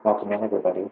Welcome in, everybody.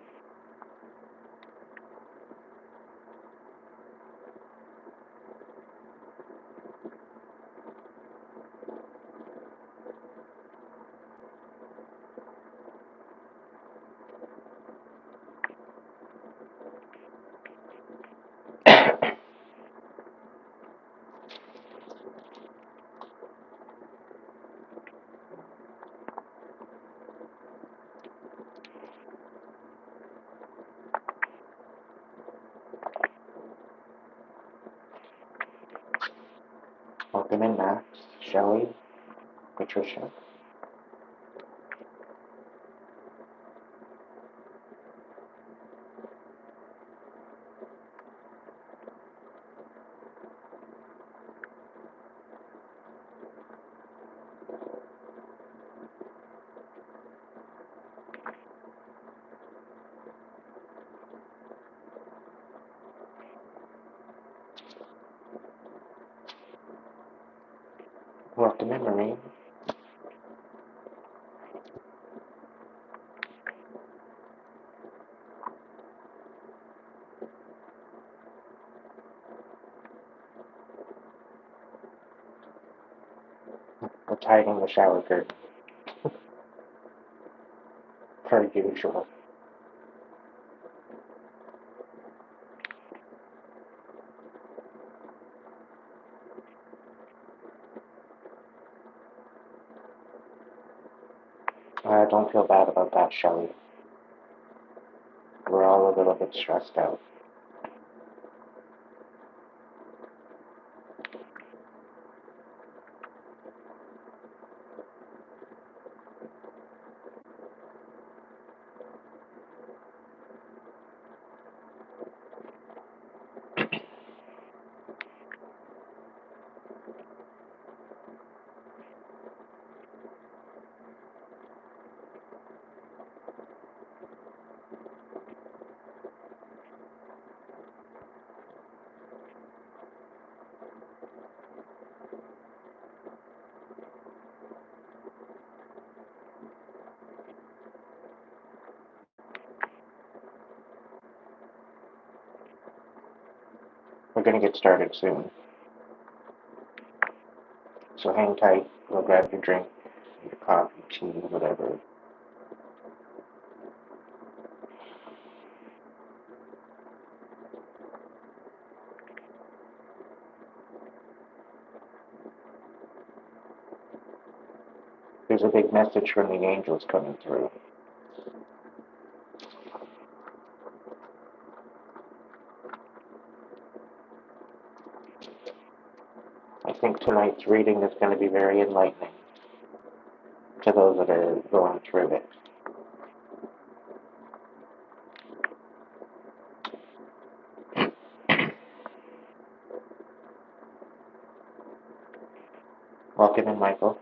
Welcome in, Max, Shelley, Patricia. Welcome in, Marie. It's hiding the shower curtain, per usual. I don't feel bad about that, Shelley. We're all a little bit stressed out. We're going to get started soon. So hang tight, go grab your drink, your coffee, tea, whatever. There's a big message from the angels coming through. I think tonight's reading is going to be very enlightening to those that are going through it. Welcome in, Michael.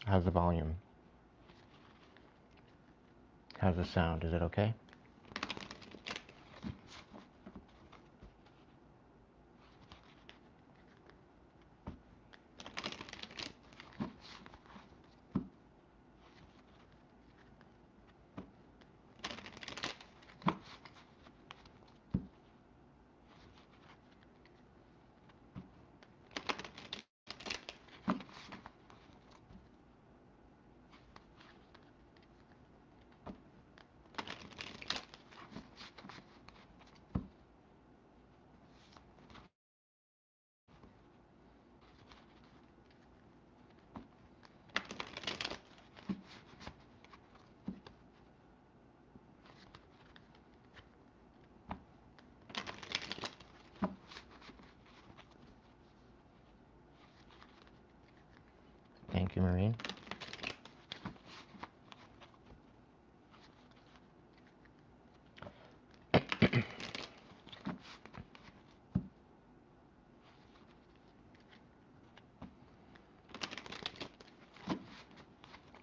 How's the volume? How's the sound? Is it okay? Thank you, Marine.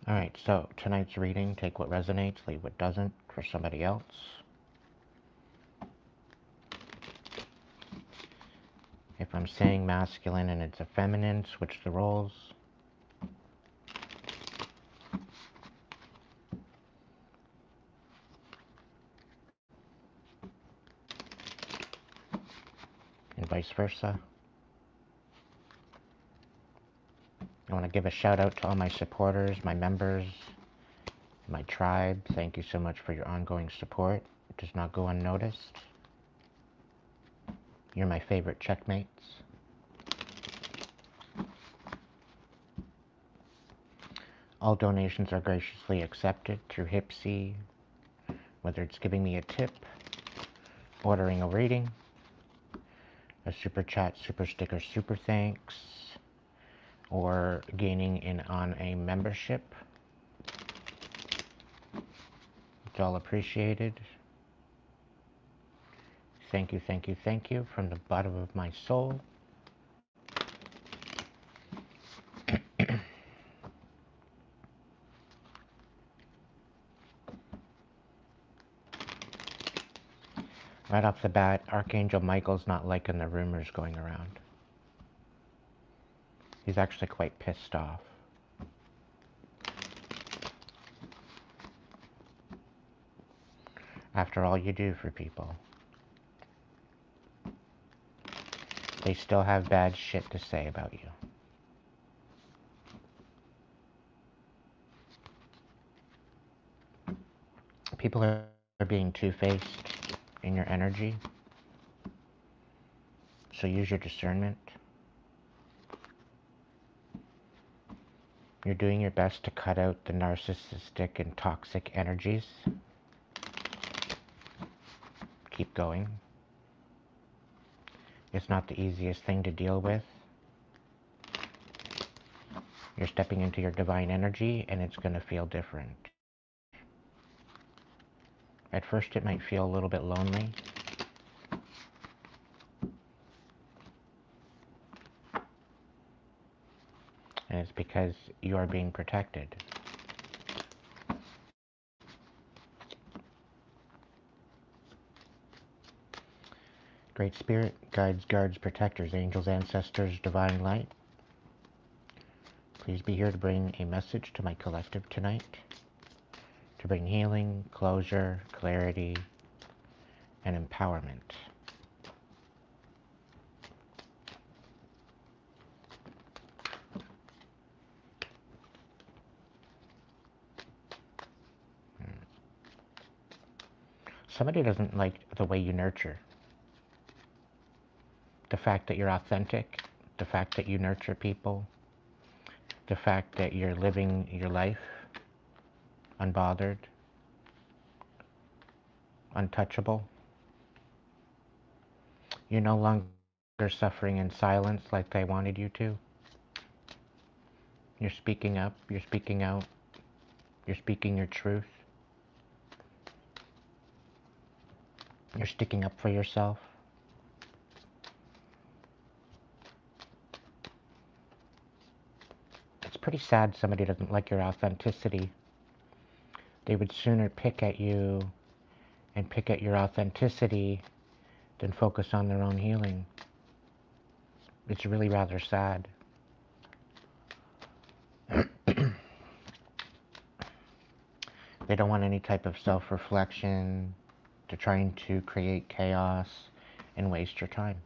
Alright, so tonight's reading, take what resonates, leave what doesn't for somebody else. If I'm saying masculine and it's a feminine, switch the roles. And vice versa. I want to give a shout out to all my supporters, my members, my tribe. Thank you so much for your ongoing support. It does not go unnoticed. You're my favorite checkmates. All donations are graciously accepted through Hipsy, whether it's giving me a tip, ordering a reading, a super chat, super sticker, super thanks, or gaining in on a membership. It's all appreciated. Thank you, thank you, thank you from the bottom of my soul. Right off the bat, Archangel Michael's not liking the rumors going around. He's actually quite pissed off. After all you do for people, they still have bad shit to say about you. People are being two-faced in your energy, so use your discernment. You're doing your best to cut out the narcissistic and toxic energies. Keep going. It's not the easiest thing to deal with. You're stepping into your divine energy, and it's going to feel different. At first, it might feel a little bit lonely. And it's because you are being protected. Great Spirit, guides, guards, protectors, angels, ancestors, divine light. Please be here to bring a message to my collective tonight. To bring healing, closure, clarity, and empowerment. Somebody doesn't like the way you nurture. The fact that you're authentic, the fact that you nurture people, the fact that you're living your life unbothered, untouchable. You're no longer suffering in silence like they wanted you to. You're speaking up, you're speaking out, you're speaking your truth. You're sticking up for yourself. It's pretty pretty sad somebody doesn't like your authenticity. They would sooner pick at you and pick at your authenticity than focus on their own healing. It's really rather sad. They don't want any type of self-reflection. They're trying to create chaos and waste your time.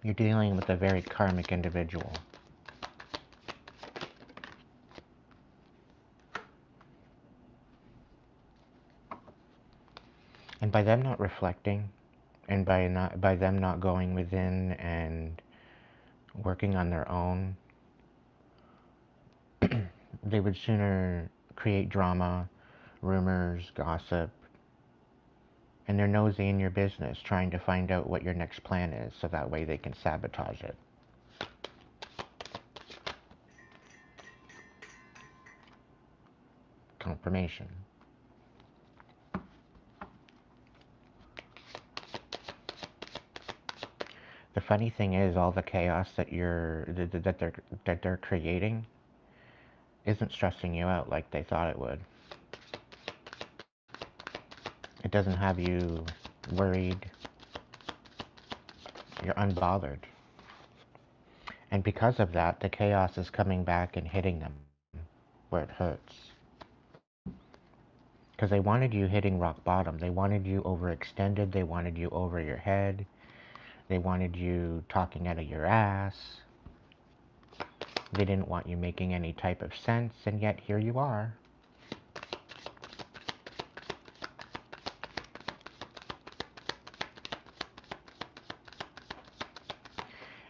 You're dealing with a very karmic individual. And by them not reflecting, and by them not going within and working on their own, they would sooner create drama, rumors, gossip, and they're nosy in your business, trying to find out what your next plan is, so that way they can sabotage it. Confirmation. The funny thing is, all the chaos that they're creating isn't stressing you out like they thought it would. It doesn't have you worried. You're unbothered. And because of that, the chaos is coming back and hitting them where it hurts. Because they wanted you hitting rock bottom. They wanted you overextended. They wanted you over your head. They wanted you talking out of your ass. They didn't want you making any type of sense, and yet here you are.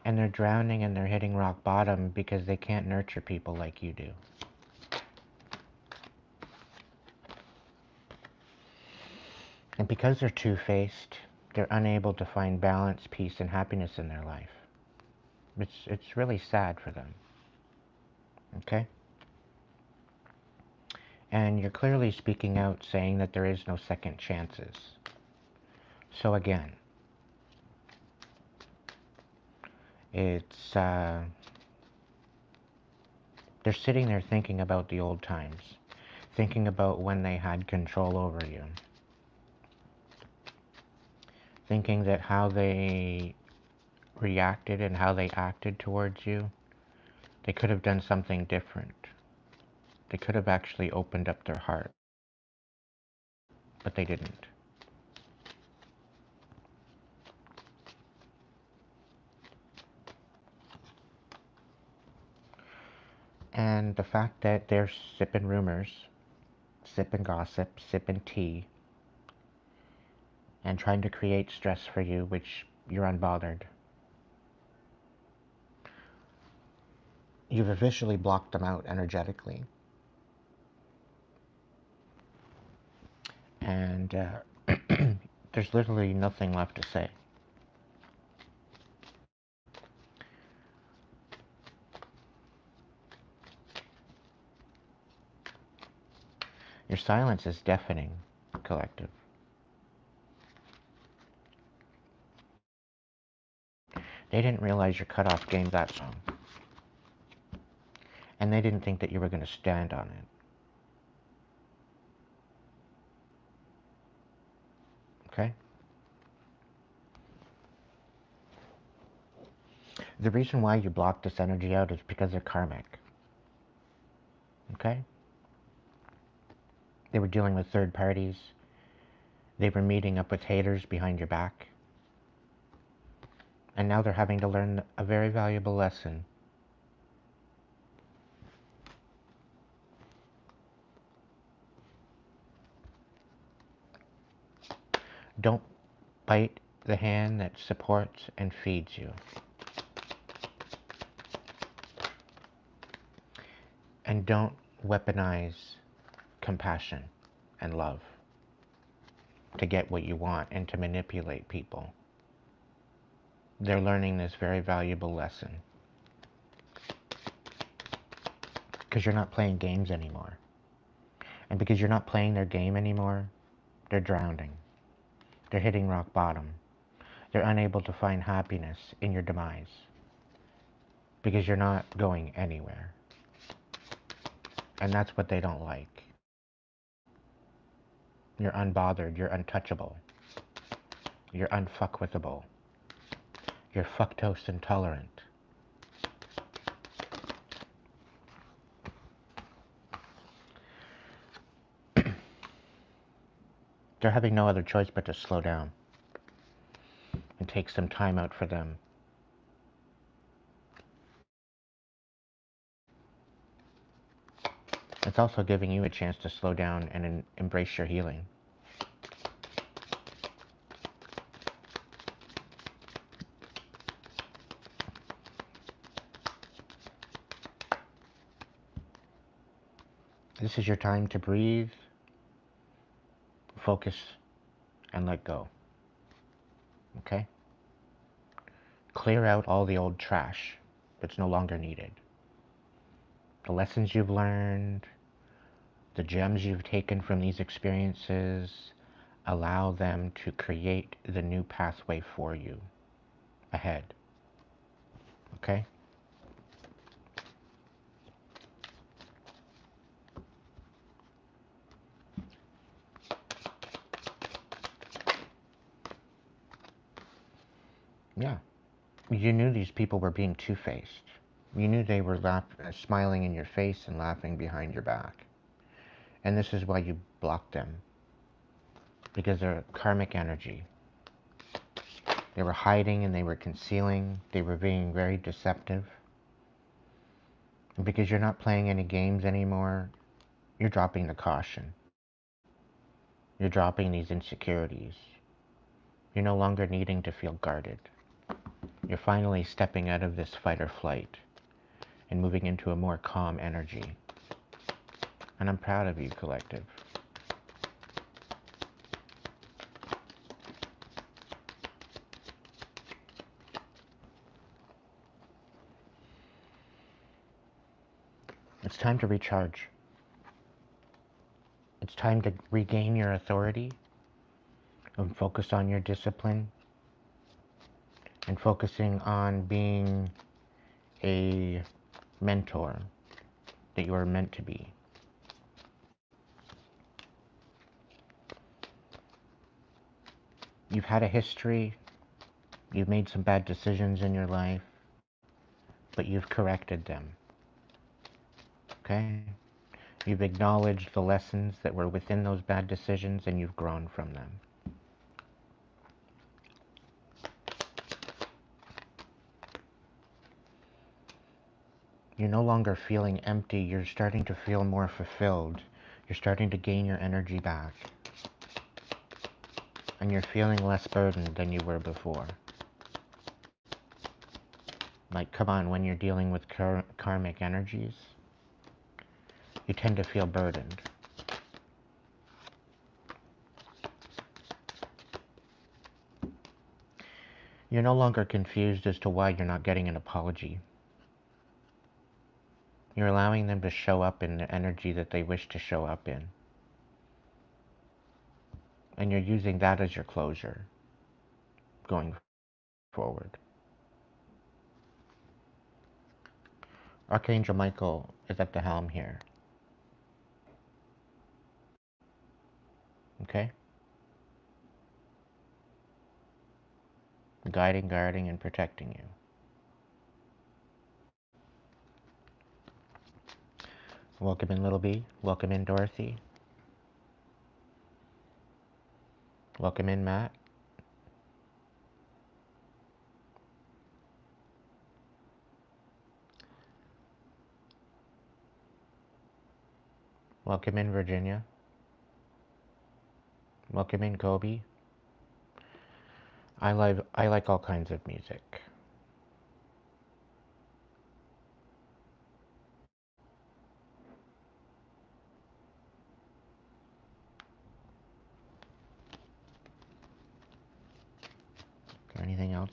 And they're drowning and they're hitting rock bottom because they can't nurture people like you do. And because they're two-faced, they're unable to find balance, peace, and happiness in their life. It's really sad for them. Okay? And you're clearly speaking out, saying that there is no second chances. So again, it's, they're sitting there thinking about the old times, thinking about when they had control over you, thinking that how they reacted and how they acted towards you, they could have done something different. They could have actually opened up their heart, but they didn't. And the fact that they're sipping rumors, sipping gossip, sipping tea, and trying to create stress for you, which you're unbothered. You've officially blocked them out energetically. And there's literally nothing left to say. Your silence is deafening, collective. They didn't realize your cutoff game that strong. And they didn't think that you were going to stand on it. Okay? The reason why you blocked this energy out is because they're karmic. Okay? They were dealing with third parties. They were meeting up with haters behind your back. And now they're having to learn a very valuable lesson. Don't bite the hand that supports and feeds you. And don't weaponize compassion and love. to get what you want and to manipulate people. They're learning this very valuable lesson. Because you're not playing games anymore. And because you're not playing their game anymore, they're drowning. They're hitting rock bottom. They're unable to find happiness in your demise. Because you're not going anywhere. And that's what they don't like. You're unbothered. You're untouchable. You're unfuckwithable. You're fructose intolerant. They're having no other choice but to slow down and take some time out for them. It's also giving you a chance to slow down and embrace your healing. This is your time to breathe, focus, and let go. Okay? Clear out all the old trash that's no longer needed. The lessons you've learned, the gems you've taken from these experiences, allow them to create the new pathway for you ahead. Okay? Yeah. You knew these people were being two-faced. You knew they were smiling in your face and laughing behind your back. And this is why you blocked them. Because they're karmic energy. They were hiding and they were concealing. They were being very deceptive. And because you're not playing any games anymore, you're dropping the caution. You're dropping these insecurities. You're no longer needing to feel guarded. You're finally stepping out of this fight or flight and moving into a more calm energy. And I'm proud of you, collective. It's time to recharge. It's time to regain your authority and focus on your discipline and focusing on being a mentor that you are meant to be. You've had a history, you've made some bad decisions in your life, but you've corrected them. Okay? You've acknowledged the lessons that were within those bad decisions and you've grown from them. You're no longer feeling empty, you're starting to feel more fulfilled. You're starting to gain your energy back. And you're feeling less burdened than you were before. Like, come on, when you're dealing with karmic energies, you tend to feel burdened. You're no longer confused as to why you're not getting an apology. You're allowing them to show up in the energy that they wish to show up in. And you're using that as your closure going forward. Archangel Michael is at the helm here. Okay? Guiding, guarding, and protecting you. Welcome in, Little B. Welcome in, Dorothy. Welcome in, Matt. Welcome in, Virginia. Welcome in, Kobe. I like all kinds of music. Anything else?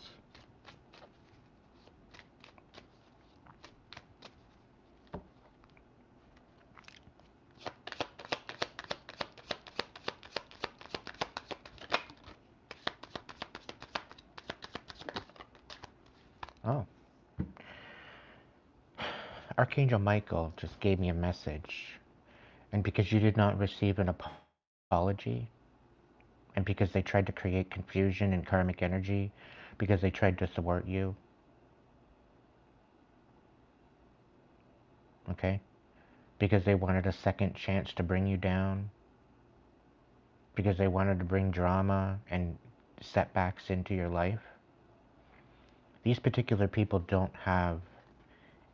Oh. Archangel Michael just gave me a message. And because you did not receive an apology, and because they tried to create confusion and karmic energy, because they tried to thwart you, okay? Because they wanted a second chance to bring you down, because they wanted to bring drama and setbacks into your life. These particular people don't have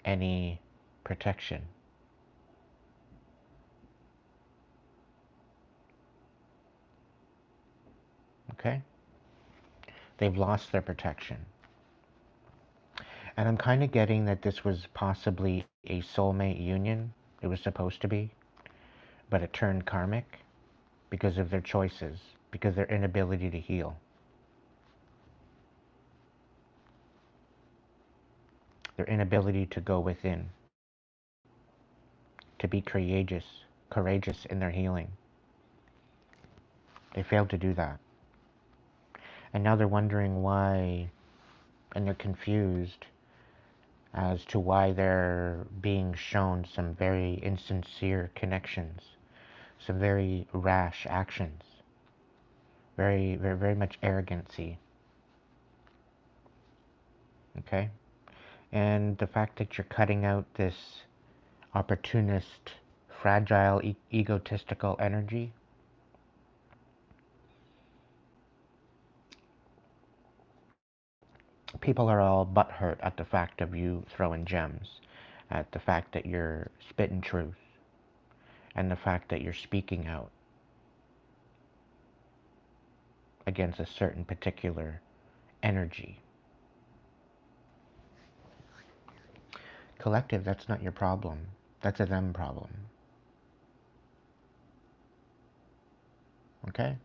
any protection. Okay? They've lost their protection. And I'm kind of getting that this was possibly a soulmate union. It was supposed to be. But it turned karmic because of their choices, because their inability to heal. Their inability to go within, to be courageous in their healing. They failed to do that. And now they're wondering why, and they're confused as to why they're being shown some very insincere connections, some very rash actions, very much arrogancy. Okay? And the fact that you're cutting out this opportunist, fragile, egotistical energy, people are all butthurt at the fact of you throwing gems, at the fact that you're spitting truth, and the fact that you're speaking out against a certain particular energy. Collective, that's not your problem. That's a them problem. Okay?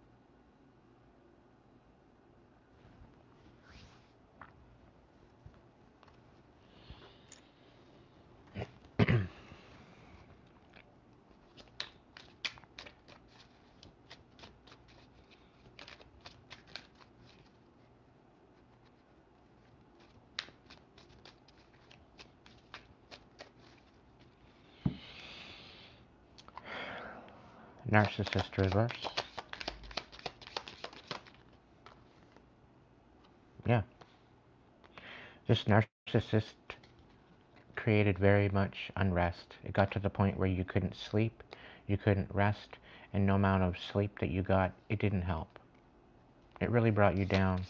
Narcissist reverse. Yeah. This narcissist created very much unrest. It got to the point where you couldn't sleep, you couldn't rest, and no amount of sleep that you got, it didn't help. It really brought you down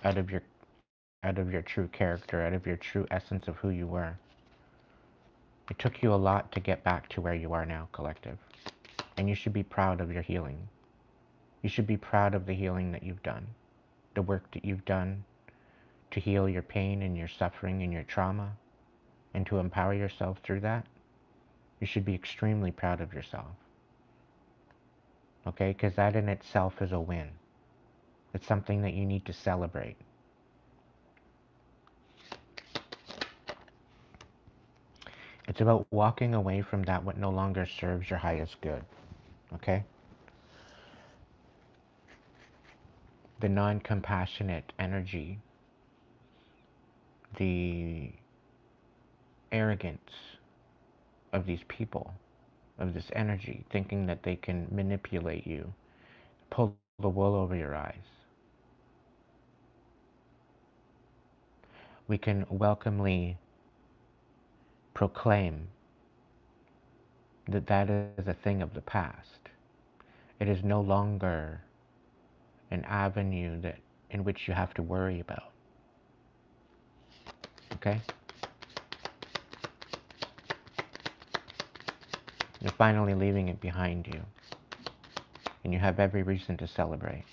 out of your true character, out of your true essence of who you were. It took you a lot to get back to where you are now, collective. And you should be proud of your healing. You should be proud of the healing that you've done, the work that you've done to heal your pain and your suffering and your trauma, and to empower yourself through that. You should be extremely proud of yourself. Okay? Because that in itself is a win. It's something that you need to celebrate. It's about walking away from that what no longer serves your highest good. Okay? The non-compassionate energy, the arrogance of these people, of this energy, thinking that they can manipulate you, pull the wool over your eyes. We can welcomely proclaim that that is a thing of the past. It is no longer an avenue in which you have to worry about. Okay? You're finally leaving it behind you. And you have every reason to celebrate.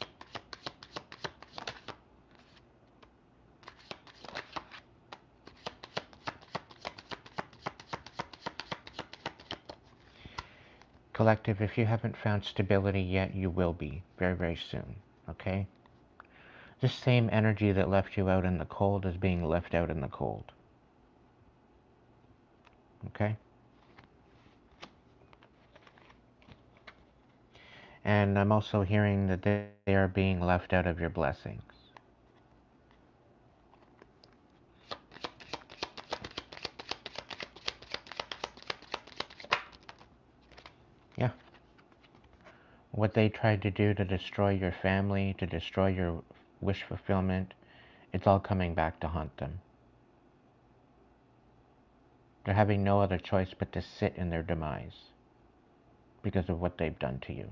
Collective, if you haven't found stability yet, you will be very, very soon. Okay? This same energy that left you out in the cold is being left out in the cold. Okay? And I'm also hearing that they are being left out of your blessings. Yeah. What they tried to do to destroy your family, to destroy your wish fulfillment, it's all coming back to haunt them. They're having no other choice but to sit in their demise because of what they've done to you.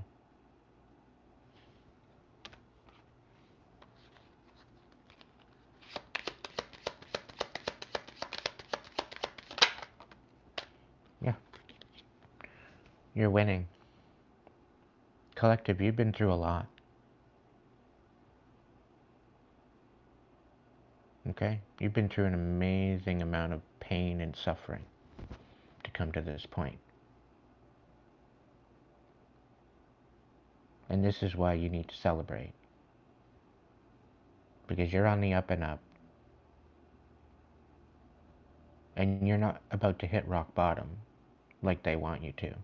Yeah. You're winning. Collective, you've been through a lot. Okay? You've been through an amazing amount of pain and suffering to come to this point. And this is why you need to celebrate. Because you're on the up and up. And you're not about to hit rock bottom like they want you to.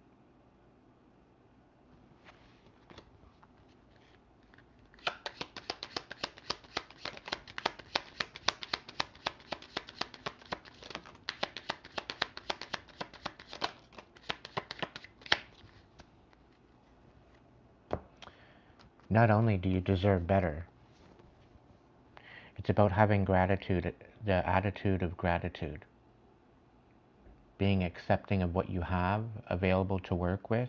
Not only do you deserve better, it's about having gratitude, the attitude of gratitude. Being accepting of what you have available to work with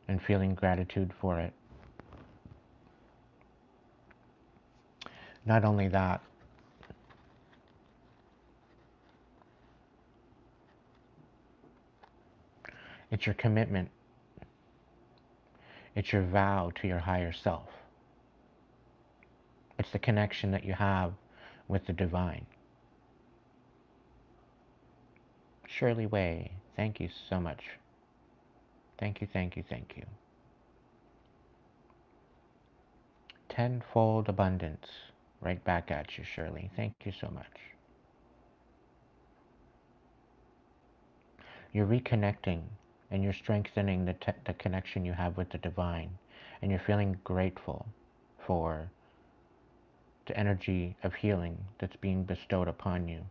and feeling gratitude for it. Not only that, it's your commitment. It's your vow to your higher self. It's the connection that you have with the divine. Shirley Way, thank you so much. Thank you, thank you, thank you. Tenfold abundance. Right back at you, Shirley. Thank you so much. You're reconnecting and you're strengthening the connection you have with the divine. And you're feeling grateful for the energy of healing that's being bestowed upon you.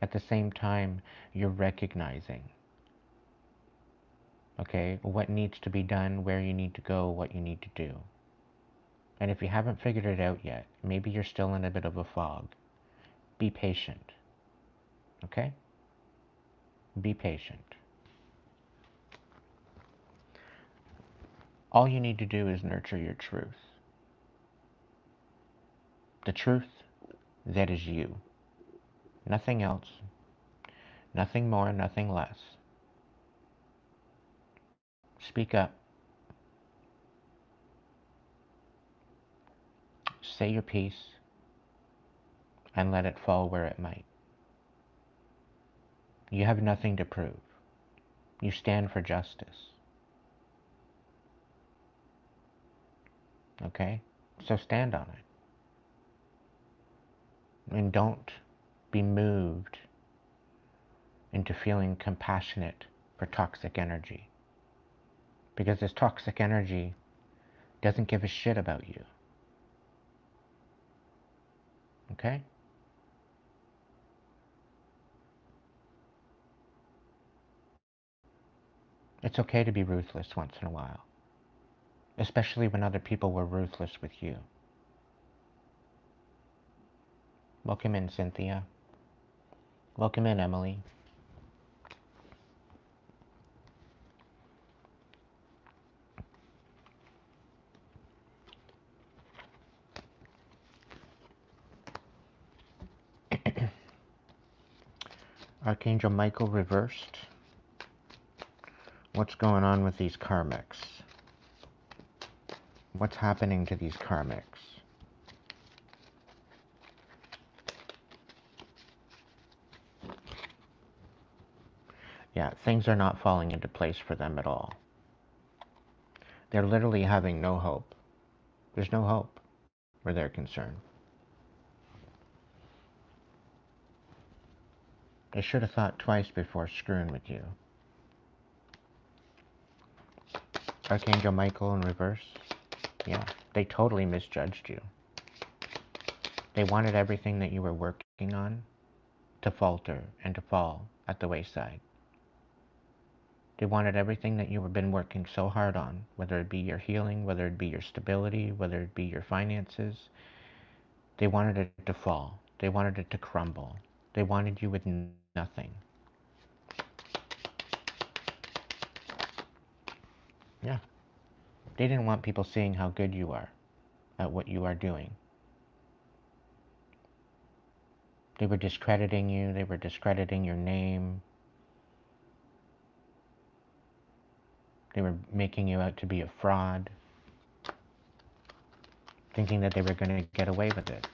At the same time, you're recognizing, okay, what needs to be done, where you need to go, what you need to do. And if you haven't figured it out yet, maybe you're still in a bit of a fog. Be patient. Okay? Be patient. All you need to do is nurture your truth. The truth that is you. Nothing else. Nothing more, nothing less. Speak up. Say your piece and let it fall where it might. You have nothing to prove. You stand for justice. Okay? So stand on it. And don't be moved into feeling compassionate for toxic energy. Because this toxic energy doesn't give a shit about you. Okay? It's okay to be ruthless once in a while. Especially when other people were ruthless with you. Welcome in, Cynthia. Welcome in, Emily. Archangel Michael reversed. What's going on with these karmics? What's happening to these karmics? Yeah, things are not falling into place for them at all. They're literally having no hope. There's no hope. where they're concerned. They should have thought twice before screwing with you. Archangel Michael in reverse. Yeah, they totally misjudged you. They wanted everything that you were working on to falter and to fall at the wayside. They wanted everything that you have been working so hard on, whether it be your healing, whether it be your stability, whether it be your finances. They wanted it to fall. They wanted it to crumble. They wanted you with nothing. Yeah. They didn't want people seeing how good you are at what you are doing. They were discrediting you. They were discrediting your name. They were making you out to be a fraud, thinking that they were going to get away with it.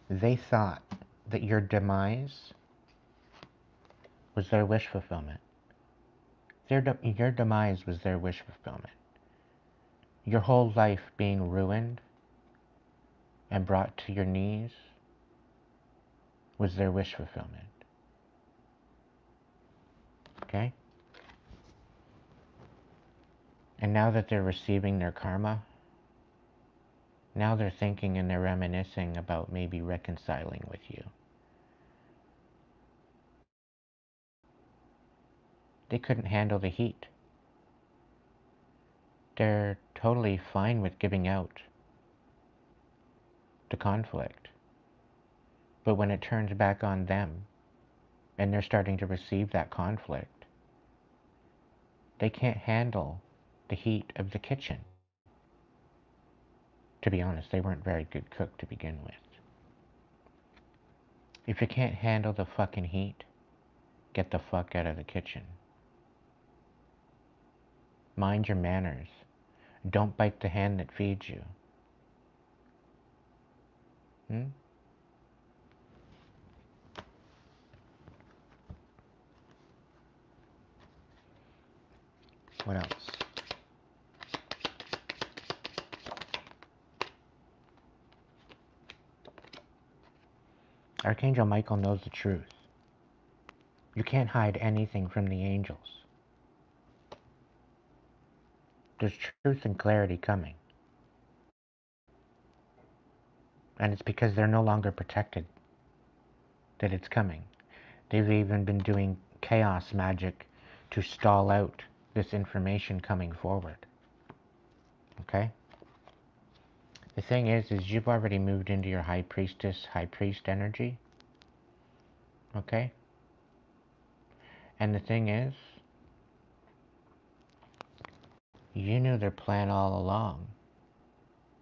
They thought that your demise was their wish fulfillment. Your demise was their wish fulfillment. Your whole life being ruined and brought to your knees was their wish fulfillment. Okay? And now that they're receiving their karma, now they're thinking and they're reminiscing about maybe reconciling with you. They couldn't handle the heat. They're totally fine with giving out to conflict. But when it turns back on them, and they're starting to receive that conflict, they can't handle the heat of the kitchen. To be honest, they weren't very good cook to begin with. If you can't handle the fucking heat, get the fuck out of the kitchen. Mind your manners. Don't bite the hand that feeds you. What else? Archangel Michael knows the truth. You can't hide anything from the angels. There's truth and clarity coming. And it's because they're no longer protected that it's coming. They've even been doing chaos magic to stall out this information coming forward. Okay? The thing is you've already moved into your high priestess, high priest energy. Okay? And the thing is, you knew their plan all along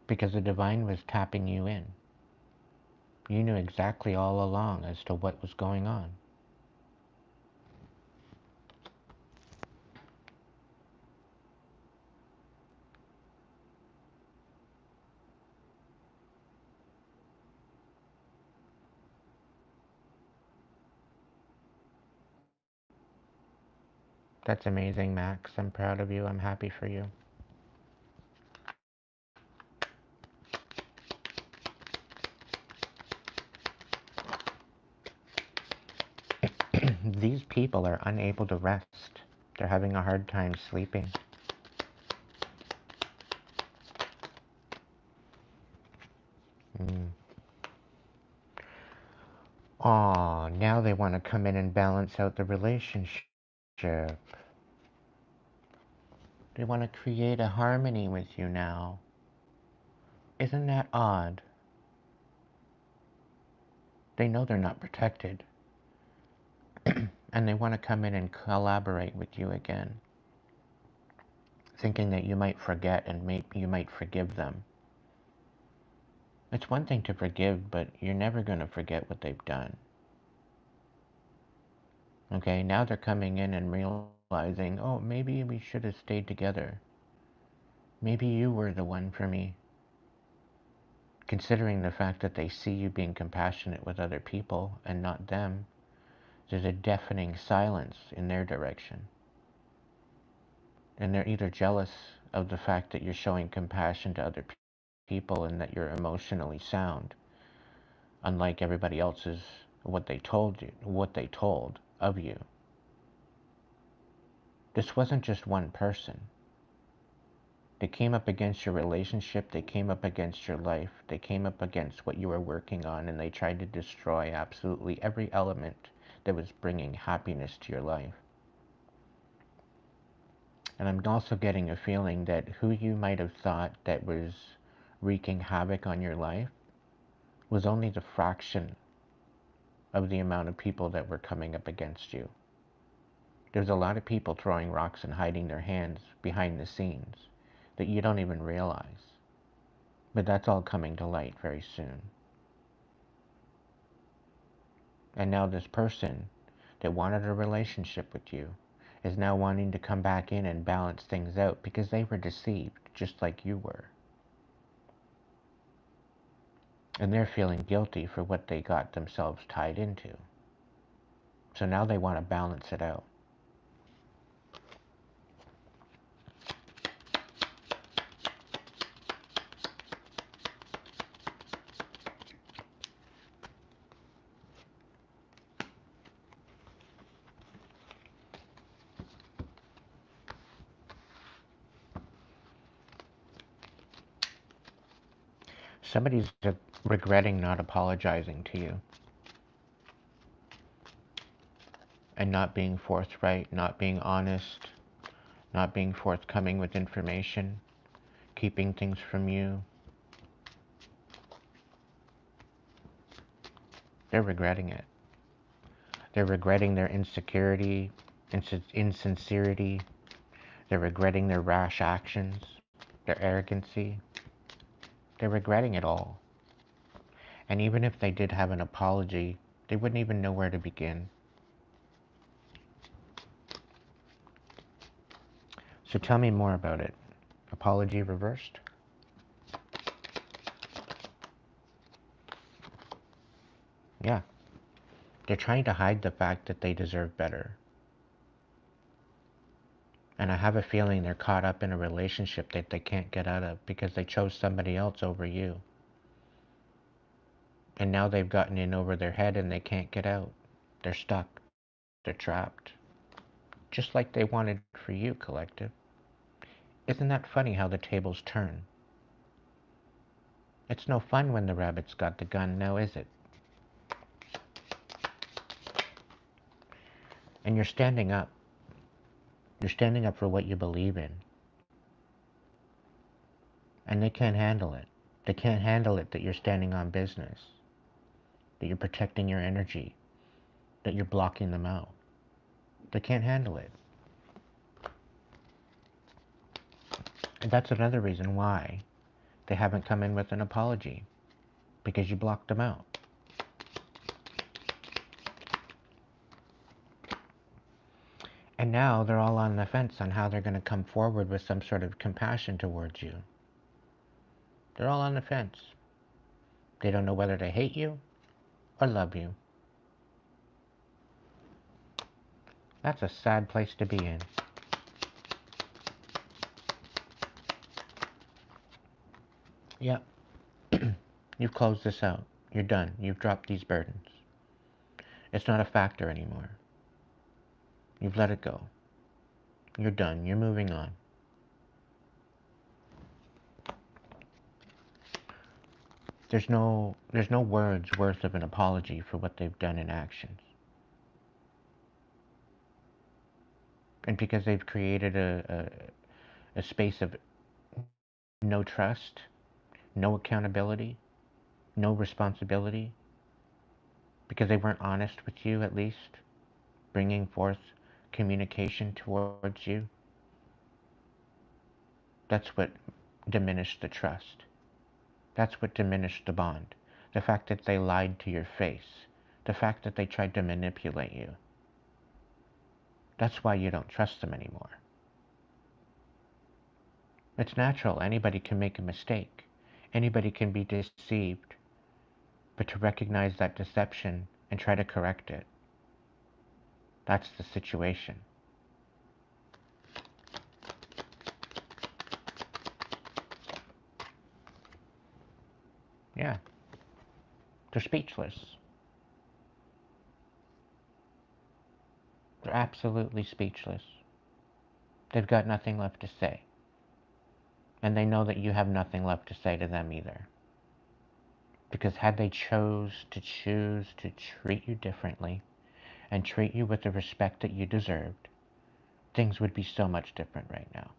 because the divine was tapping you in. You knew exactly all along as to what was going on. That's amazing, Max. I'm proud of you. I'm happy for you. These people are unable to rest. They're having a hard time sleeping. Aw, now they want to come in and balance out the relationship. They want to create a harmony with you now. Isn't that odd? They know they're not protected. And they want to come in and collaborate with you again, thinking that you might forget and you might forgive them. It's one thing to forgive, but you're never going to forget what they've done. Okay, now they're coming in and realizing, oh, maybe we should have stayed together. Maybe you were the one for me. considering the fact that they see you being compassionate with other people and not them, there's a deafening silence in their direction. And they're either jealous of the fact that you're showing compassion to other people and that you're emotionally sound, unlike everybody else's, what they told of you. This wasn't just one person. They came up against your relationship, they came up against your life, they came up against what you were working on, and they tried to destroy absolutely every element that was bringing happiness to your life. And I'm also getting a feeling that who you might have thought that was wreaking havoc on your life was only the fraction of the amount of people that were coming up against you. There's a lot of people throwing rocks and hiding their hands behind the scenes that you don't even realize. But that's all coming to light very soon. And now this person that wanted a relationship with you is now wanting to come back in and balance things out because they were deceived just like you were. And they're feeling guilty for what they got themselves tied into. So now they want to balance it out. Somebody's regretting not apologizing to you and not being forthright, not being honest, not being forthcoming with information, keeping things from you. They're regretting it. They're regretting their insecurity, insincerity. They're regretting their rash actions, their arrogancy. They're regretting it all. And even if they did have an apology, they wouldn't even know where to begin. So tell me more about it. Apology reversed? Yeah. They're trying to hide the fact that they deserve better. And I have a feeling they're caught up in a relationship that they can't get out of because they chose somebody else over you. And now they've gotten in over their head and they can't get out. They're stuck. They're trapped. Just like they wanted for you, collective. Isn't that funny how the tables turn? It's no fun when the rabbit's got the gun, now is it? And you're standing up. You're standing up for what you believe in. And they can't handle it. They can't handle it that you're standing on business. That you're protecting your energy. That you're blocking them out. They can't handle it. And that's another reason why they haven't come in with an apology. Because you blocked them out. And now they're all on the fence on how they're going to come forward with some sort of compassion towards you. They're all on the fence. They don't know whether to hate you or love you. That's a sad place to be in. Yep. You've closed this out. You're done. You've dropped these burdens. It's not a factor anymore. You've let it go. You're done. You're moving on. There's no words worth of an apology for what they've done in actions. And because they've created a space of no trust, no accountability, no responsibility, because they weren't honest with you at least, bringing forth communication towards you, that's what diminished the trust. That's what diminished the bond. The fact that they lied to your face. The fact that they tried to manipulate you. That's why you don't trust them anymore. It's natural. Anybody can make a mistake. Anybody can be deceived, but to recognize that deception and try to correct it, that's the situation. Yeah, they're speechless. They're absolutely speechless. They've got nothing left to say. And they know that you have nothing left to say to them either. Because had they choose to treat you differently and treat you with the respect that you deserved, things would be so much different right now.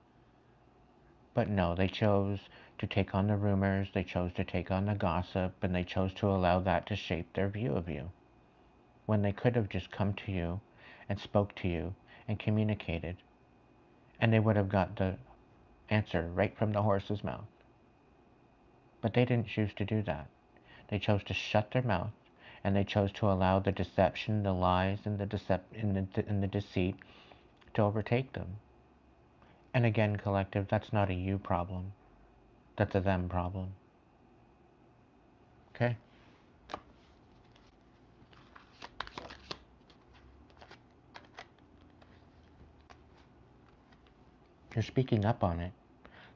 But no, they chose to take on the rumors, they chose to take on the gossip, and they chose to allow that to shape their view of you. When they could have just come to you and spoke to you and communicated, and they would have got the answer right from the horse's mouth. But they didn't choose to do that. They chose to shut their mouth, and they chose to allow the deception, the lies, and the deceit to overtake them. And again, collective, that's not a you problem. That's a them problem. Okay? You're speaking up on it.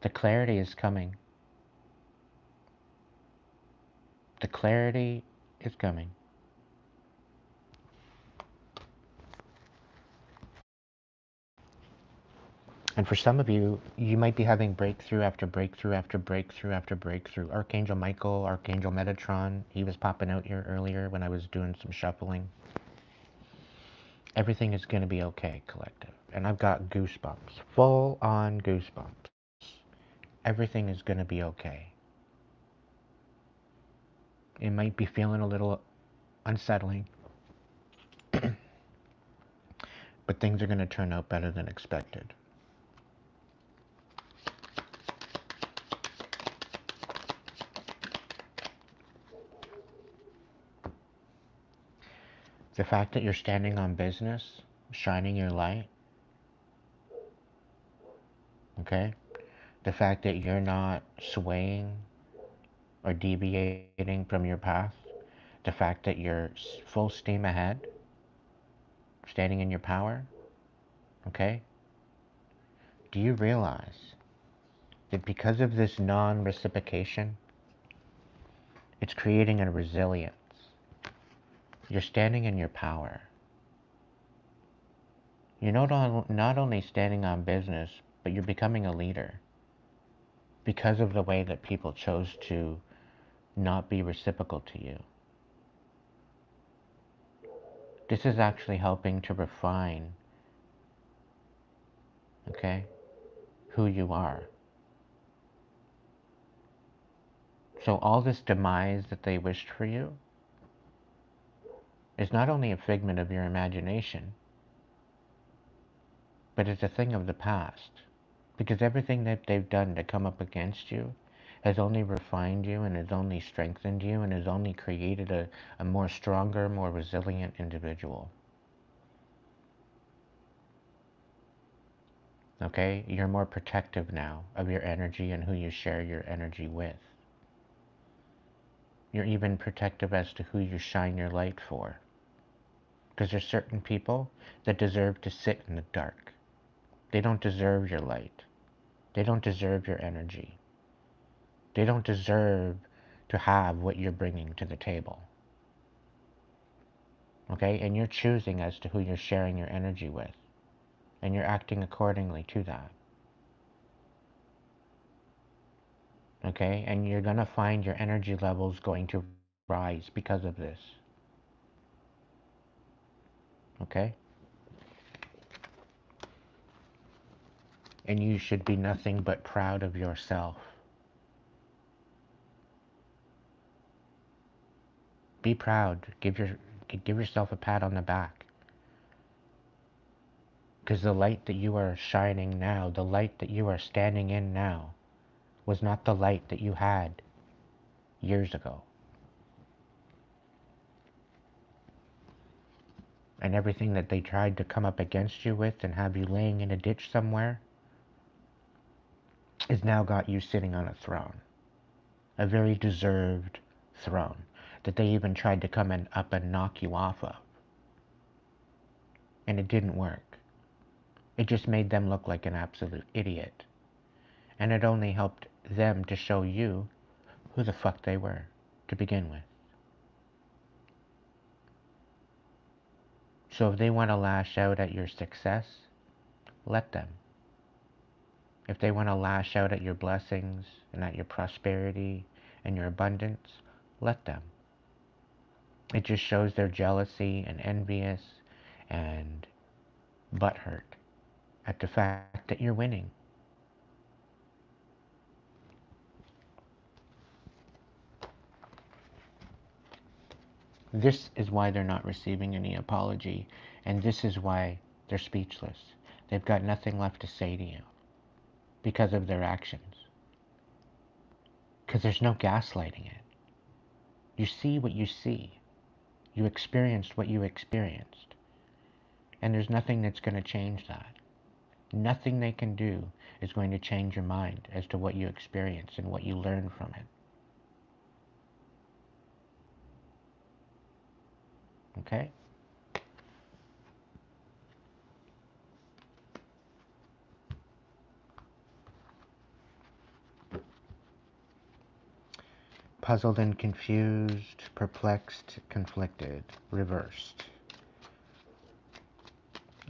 The clarity is coming. The clarity is coming. And for some of you, you might be having breakthrough after breakthrough after breakthrough after breakthrough. Archangel Michael, Archangel Metatron, he was popping out here earlier when I was doing some shuffling. Everything is going to be okay, collective. And I've got goosebumps, full on goosebumps. Everything is going to be okay. It might be feeling a little unsettling, but things are going to turn out better than expected. The fact that you're standing on business, shining your light, okay? The fact that you're not swaying or deviating from your path, the fact that you're full steam ahead, standing in your power, okay? Do you realize that because of this non-reciprocation, it's creating a resilience? You're standing in your power. You're not only standing on business, but you're becoming a leader because of the way that people chose to not be reciprocal to you. This is actually helping to refine, okay, who you are. So all this demise that they wished for you is not only a figment of your imagination, but it's a thing of the past. Because everything that they've done to come up against you has only refined you and has only strengthened you and has only created a more stronger, more resilient individual. Okay? You're more protective now of your energy and who you share your energy with. You're even protective as to who you shine your light for. Because there's certain people that deserve to sit in the dark. They don't deserve your light. They don't deserve your energy. They don't deserve to have what you're bringing to the table. Okay? And you're choosing as to who you're sharing your energy with. And you're acting accordingly to that. Okay? And you're going to find your energy levels going to rise because of this. Okay? And you should be nothing but proud of yourself. Be proud. Give yourself a pat on the back. Because the light that you are shining now, the light that you are standing in now, was not the light that you had years ago. And everything that they tried to come up against you with and have you laying in a ditch somewhere has now got you sitting on a throne. a very deserved throne that they even tried to come up and knock you off of. And it didn't work. It just made them look like an absolute idiot. And it only helped them to show you who the fuck they were to begin with. So if they want to lash out at your success, let them. If they want to lash out at your blessings and at your prosperity and your abundance, let them. It just shows their jealousy and envious and butthurt at the fact that you're winning. This is why they're not receiving any apology, and this is why they're speechless. They've got nothing left to say to you because of their actions. Because there's no gaslighting it. You see what you see. You experienced what you experienced. And there's nothing that's going to change that. Nothing they can do is going to change your mind as to what you experienced and what you learned from it. Okay? Puzzled and confused, perplexed, conflicted, reversed.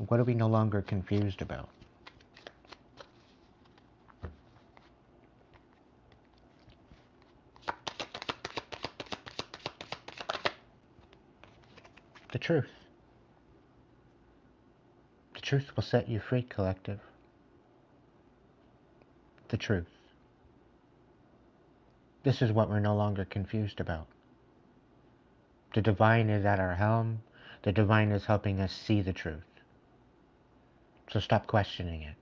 What are we no longer confused about? The truth. The truth will set you free, collective. The truth. This is what we're no longer confused about. The divine is at our helm. The divine is helping us see the truth. So stop questioning it.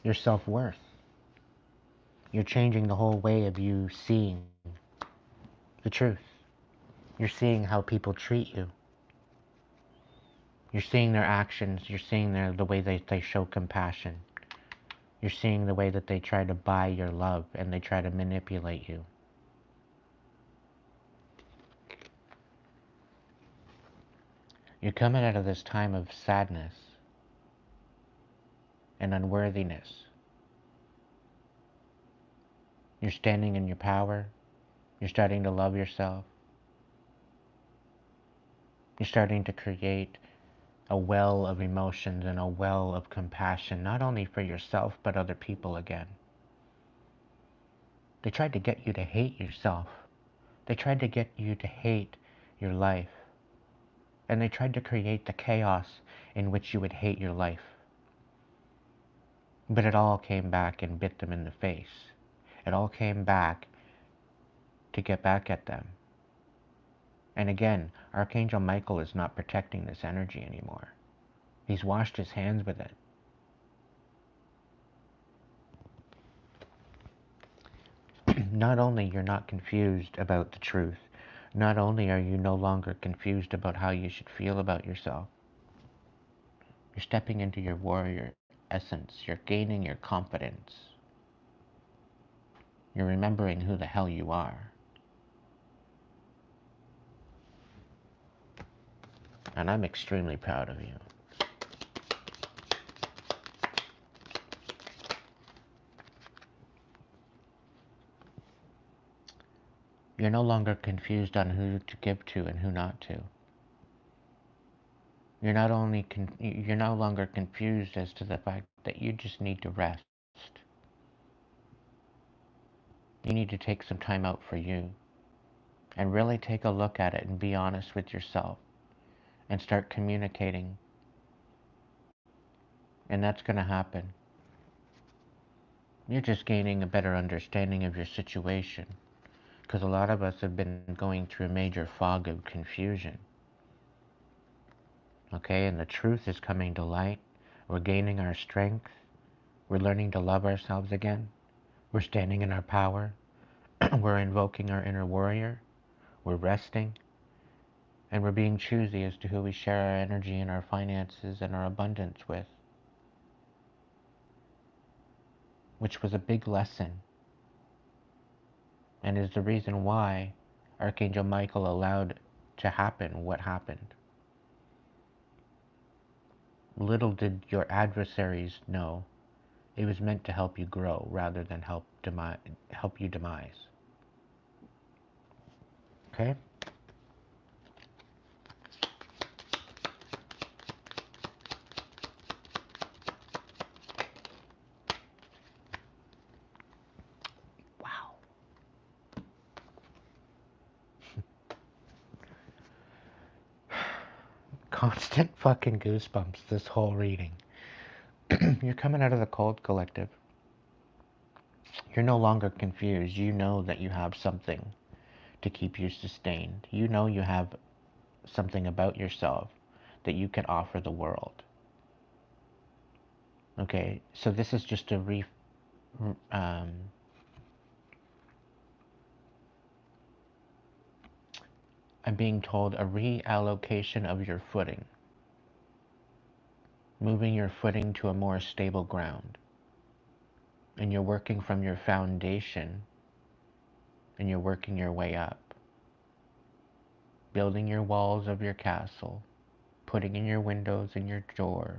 Your self-worth. You're changing the whole way of you seeing the truth. You're seeing how people treat you. You're seeing their actions. You're seeing the way they show compassion. You're seeing the way that they try to buy your love and they try to manipulate you. You're coming out of this time of sadness and unworthiness. You're standing in your power. You're starting to love yourself. You're starting to create a well of emotions and a well of compassion, not only for yourself, but other people again. They tried to get you to hate yourself. They tried to get you to hate your life. And they tried to create the chaos in which you would hate your life. But it all came back and bit them in the face. It all came back to get back at them. And again, Archangel Michael is not protecting this energy anymore. He's washed his hands with it. Not only you're not confused about the truth, not only are you no longer confused about how you should feel about yourself, you're stepping into your warrior essence. You're gaining your confidence. You're remembering who the hell you are. And I'm extremely proud of you. You're no longer confused on who to give to and who not to. You're no longer confused as to the fact that you just need to rest. You need to take some time out for you and really take a look at it and be honest with yourself and start communicating. And that's going to happen. You're just gaining a better understanding of your situation, because a lot of us have been going through a major fog of confusion. Okay, and the truth is coming to light. We're gaining our strength. We're learning to love ourselves again. We're standing in our power. We're invoking our inner warrior. We're resting. And we're being choosy as to who we share our energy and our finances and our abundance with, which was a big lesson and is the reason why Archangel Michael allowed to happen what happened. Little did your adversaries know it was meant to help you grow rather than help you demise. Okay? Wow. Constant fucking goosebumps this whole reading. You're coming out of the cold, collective. You're no longer confused. You know that you have something to keep you sustained. You know you have something about yourself that you can offer the world. Okay, so this is just a I'm being told a reallocation of your footing, moving your footing to a more stable ground. And you're working from your foundation and you're working your way up, building your walls of your castle, putting in your windows and your door,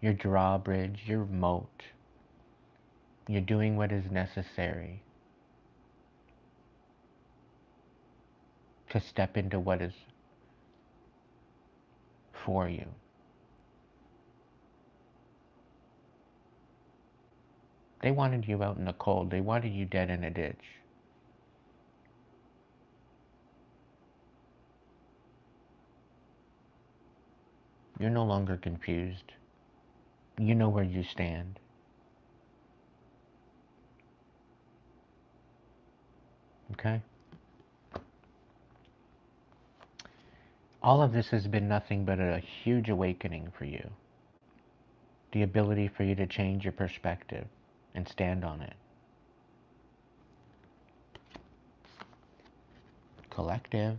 your drawbridge, your moat. You're doing what is necessary to step into what is for you. They wanted you out in the cold. They wanted you dead in a ditch. You're no longer confused. You know where you stand. Okay? All of this has been nothing but a huge awakening for you. The ability for you to change your perspective and stand on it. Collective.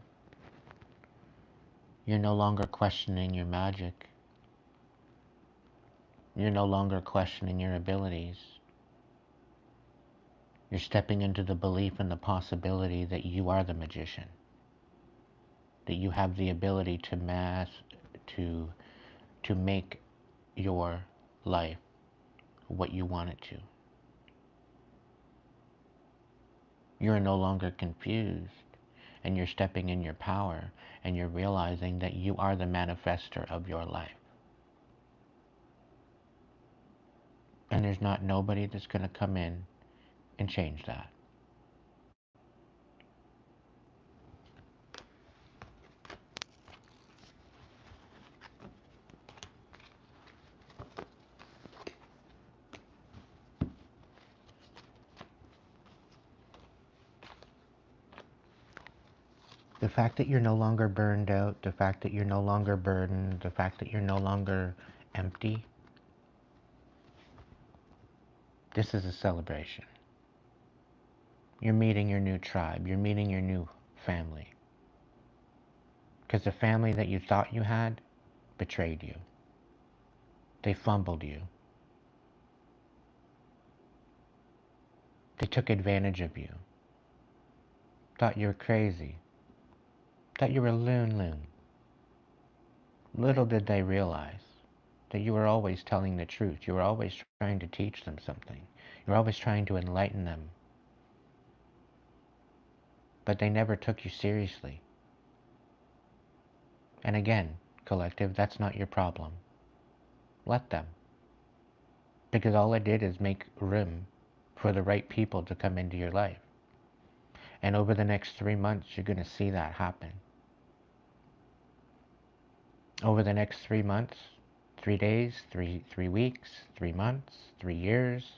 You're no longer questioning your magic. You're no longer questioning your abilities. You're stepping into the belief and the possibility that you are the magician. That you have the ability to make your life what you want it to. You're no longer confused, and you're stepping in your power, and you're realizing that you are the manifester of your life. And there's not nobody that's going to come in and change that. The fact that you're no longer burned out, the fact that you're no longer burdened, the fact that you're no longer empty, this is a celebration. You're meeting your new tribe. You're meeting your new family. Because the family that you thought you had betrayed you. They fumbled you. They took advantage of you. Thought you were crazy. Thought you were loon. Little did they realize that you were always telling the truth. You were always trying to teach them something. You were always trying to enlighten them. But they never took you seriously. And again, collective, that's not your problem. Let them. Because all it did is make room for the right people to come into your life. And over the next 3 months, you're going to see that happen. Over the next 3 months, 3 days, 3 weeks, 3 months, 3 years,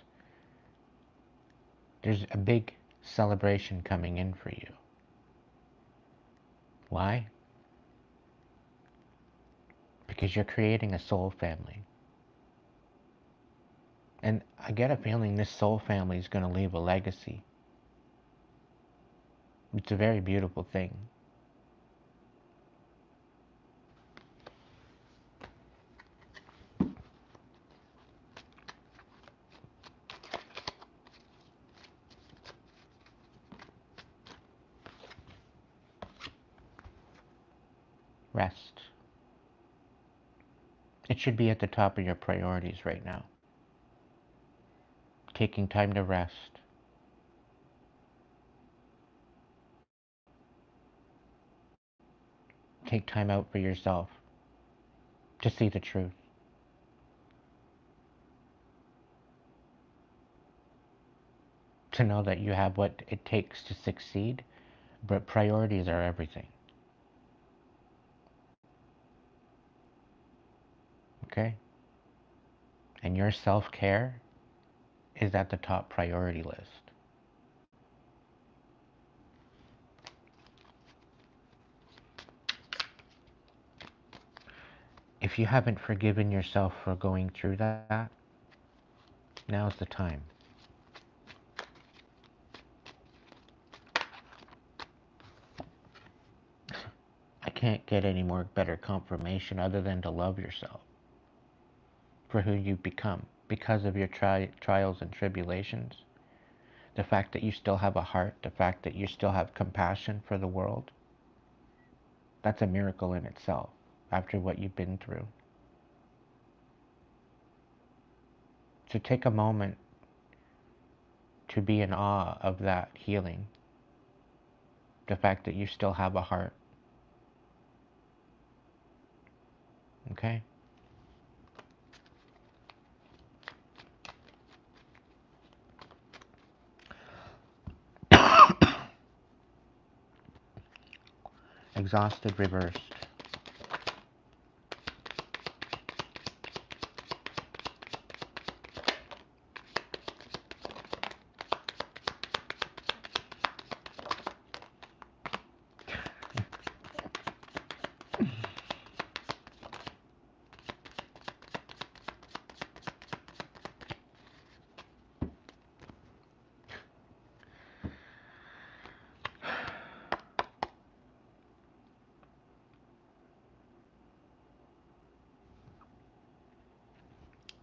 there's a big celebration coming in for you. Why? Because you're creating a soul family. And I get a feeling this soul family is going to leave a legacy. It's a very beautiful thing. Rest. It should be at the top of your priorities right now. Taking time to rest. Take time out for yourself to see the truth. To know that you have what it takes to succeed, but priorities are everything. Okay? And your self-care is at the top priority list. If you haven't forgiven yourself for going through that, now's the time. I can't get any more better confirmation other than to love yourself for who you've become because of your trials and tribulations. The fact that you still have a heart, the fact that you still have compassion for the world, that's a miracle in itself after what you've been through. So take a moment to be in awe of that healing. The fact that you still have a heart. Okay? Exhausted, reversed.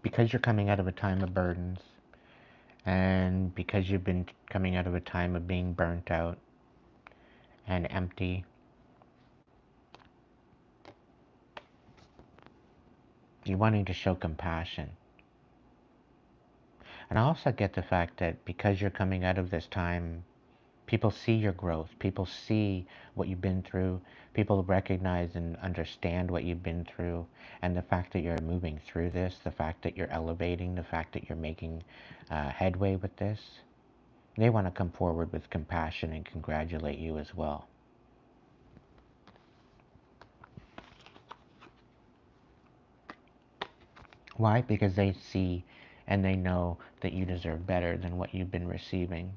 Because you're coming out of a time of burdens, and because you've been coming out of a time of being burnt out and empty, you're wanting to show compassion. And I also get the fact that because you're coming out of this time, people see your growth. People see what you've been through. People recognize and understand what you've been through. And the fact that you're moving through this, the fact that you're elevating, the fact that you're making headway with this, they want to come forward with compassion and congratulate you as well. Why? Because they see and they know that you deserve better than what you've been receiving.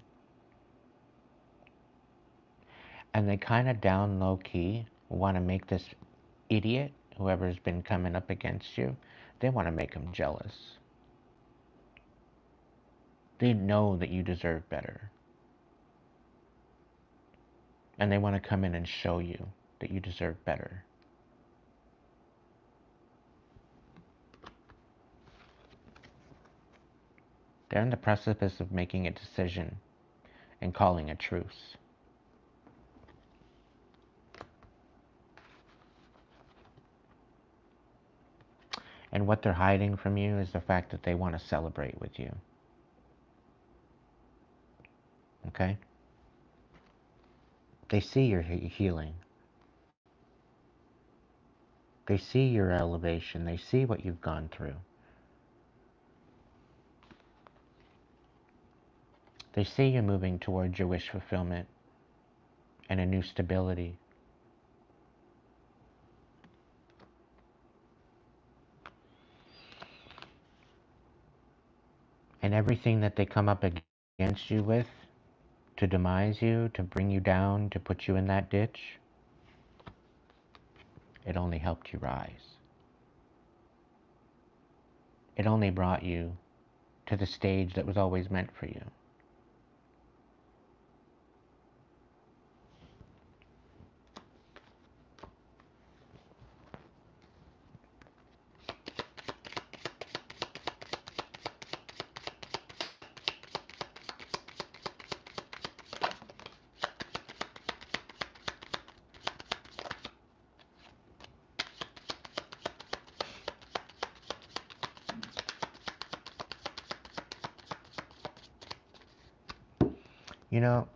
And they kind of down low key want to make this idiot, whoever's been coming up against you, they want to make him jealous. They know that you deserve better. And they want to come in and show you that you deserve better. They're in the precipice of making a decision and calling a truce. And what they're hiding from you is the fact that they want to celebrate with you. Okay? They see your healing. They see your elevation. They see what you've gone through. They see you moving towards your wish fulfillment and a new stability. And everything that they come up against you with to demise you, to bring you down, to put you in that ditch, it only helped you rise. It only brought you to the stage that was always meant for you. You know,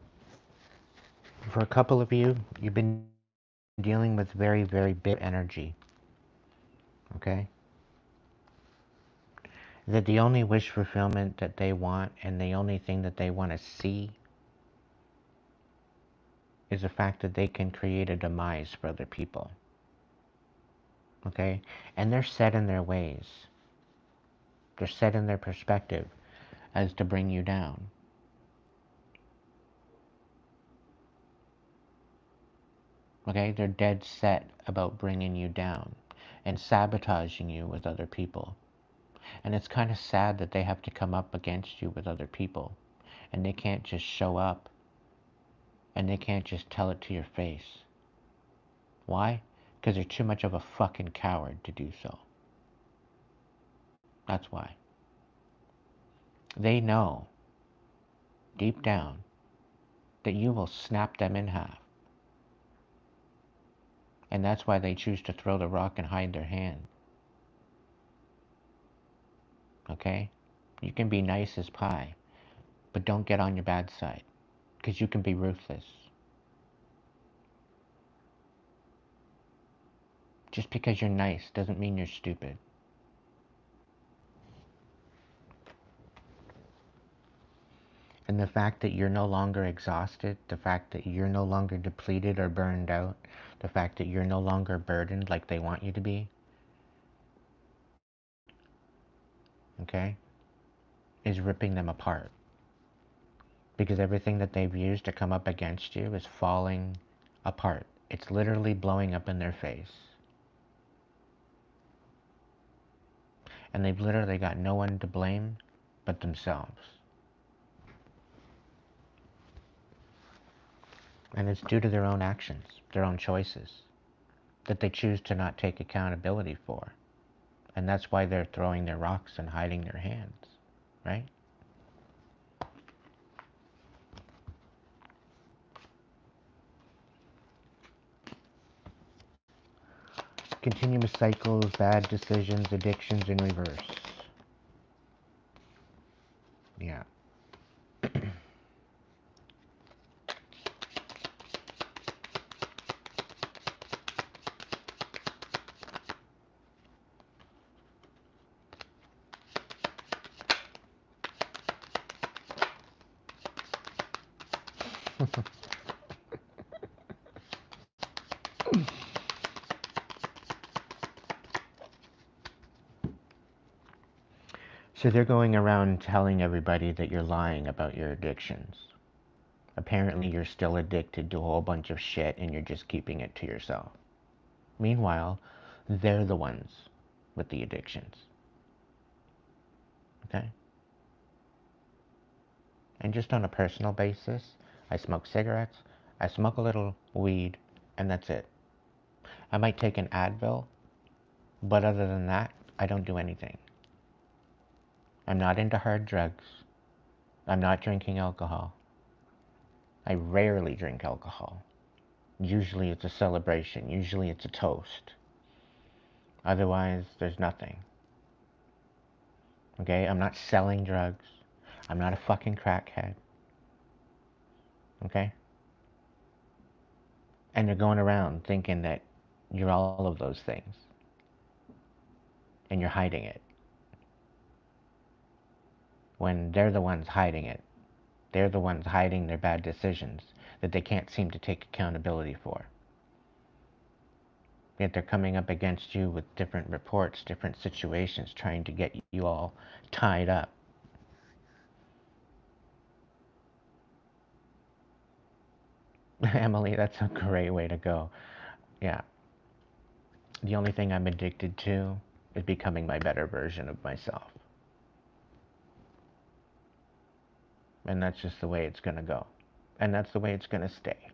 for a couple of you, you've been dealing with very, very big energy. Okay? That the only wish fulfillment that they want and the only thing that they want to see is the fact that they can create a demise for other people. Okay? And they're set in their ways. They're set in their perspective as to bring you down. Okay? They're dead set about bringing you down and sabotaging you with other people. And it's kind of sad that they have to come up against you with other people. And they can't just show up. And they can't just tell it to your face. Why? Because they're too much of a fucking coward to do so. That's why. They know, deep down, that you will snap them in half. And that's why they choose to throw the rock and hide their hand. Okay? You can be nice as pie, but don't get on your bad side, because you can be ruthless. Just because you're nice doesn't mean you're stupid. And the fact that you're no longer exhausted, the fact that you're no longer depleted or burned out, the fact that you're no longer burdened like they want you to be, okay, is ripping them apart. Because everything that they've used to come up against you is falling apart. It's literally blowing up in their face. And they've literally got no one to blame but themselves. And it's due to their own actions, their own choices, that they choose to not take accountability for. And that's why they're throwing their rocks and hiding their hands, right? Continuous cycles, bad decisions, addictions in reverse. Yeah. So they're going around telling everybody that you're lying about your addictions. Apparently you're still addicted to a whole bunch of shit and you're just keeping it to yourself. Meanwhile, they're the ones with the addictions. Okay? And just on a personal basis, I smoke cigarettes, I smoke a little weed, and that's it. I might take an Advil, but other than that, I don't do anything. I'm not into hard drugs. I'm not drinking alcohol. I rarely drink alcohol. Usually it's a celebration. Usually it's a toast. Otherwise, there's nothing. Okay? I'm not selling drugs. I'm not a fucking crackhead. Okay? And you're going around thinking that you're all of those things. And you're hiding it. When they're the ones hiding it. They're the ones hiding their bad decisions that they can't seem to take accountability for. Yet they're coming up against you with different reports, different situations, trying to get you all tied up. Emily, that's a great way to go. Yeah. The only thing I'm addicted to is becoming my better version of myself. And that's just the way it's going to go. And that's the way it's going to stay.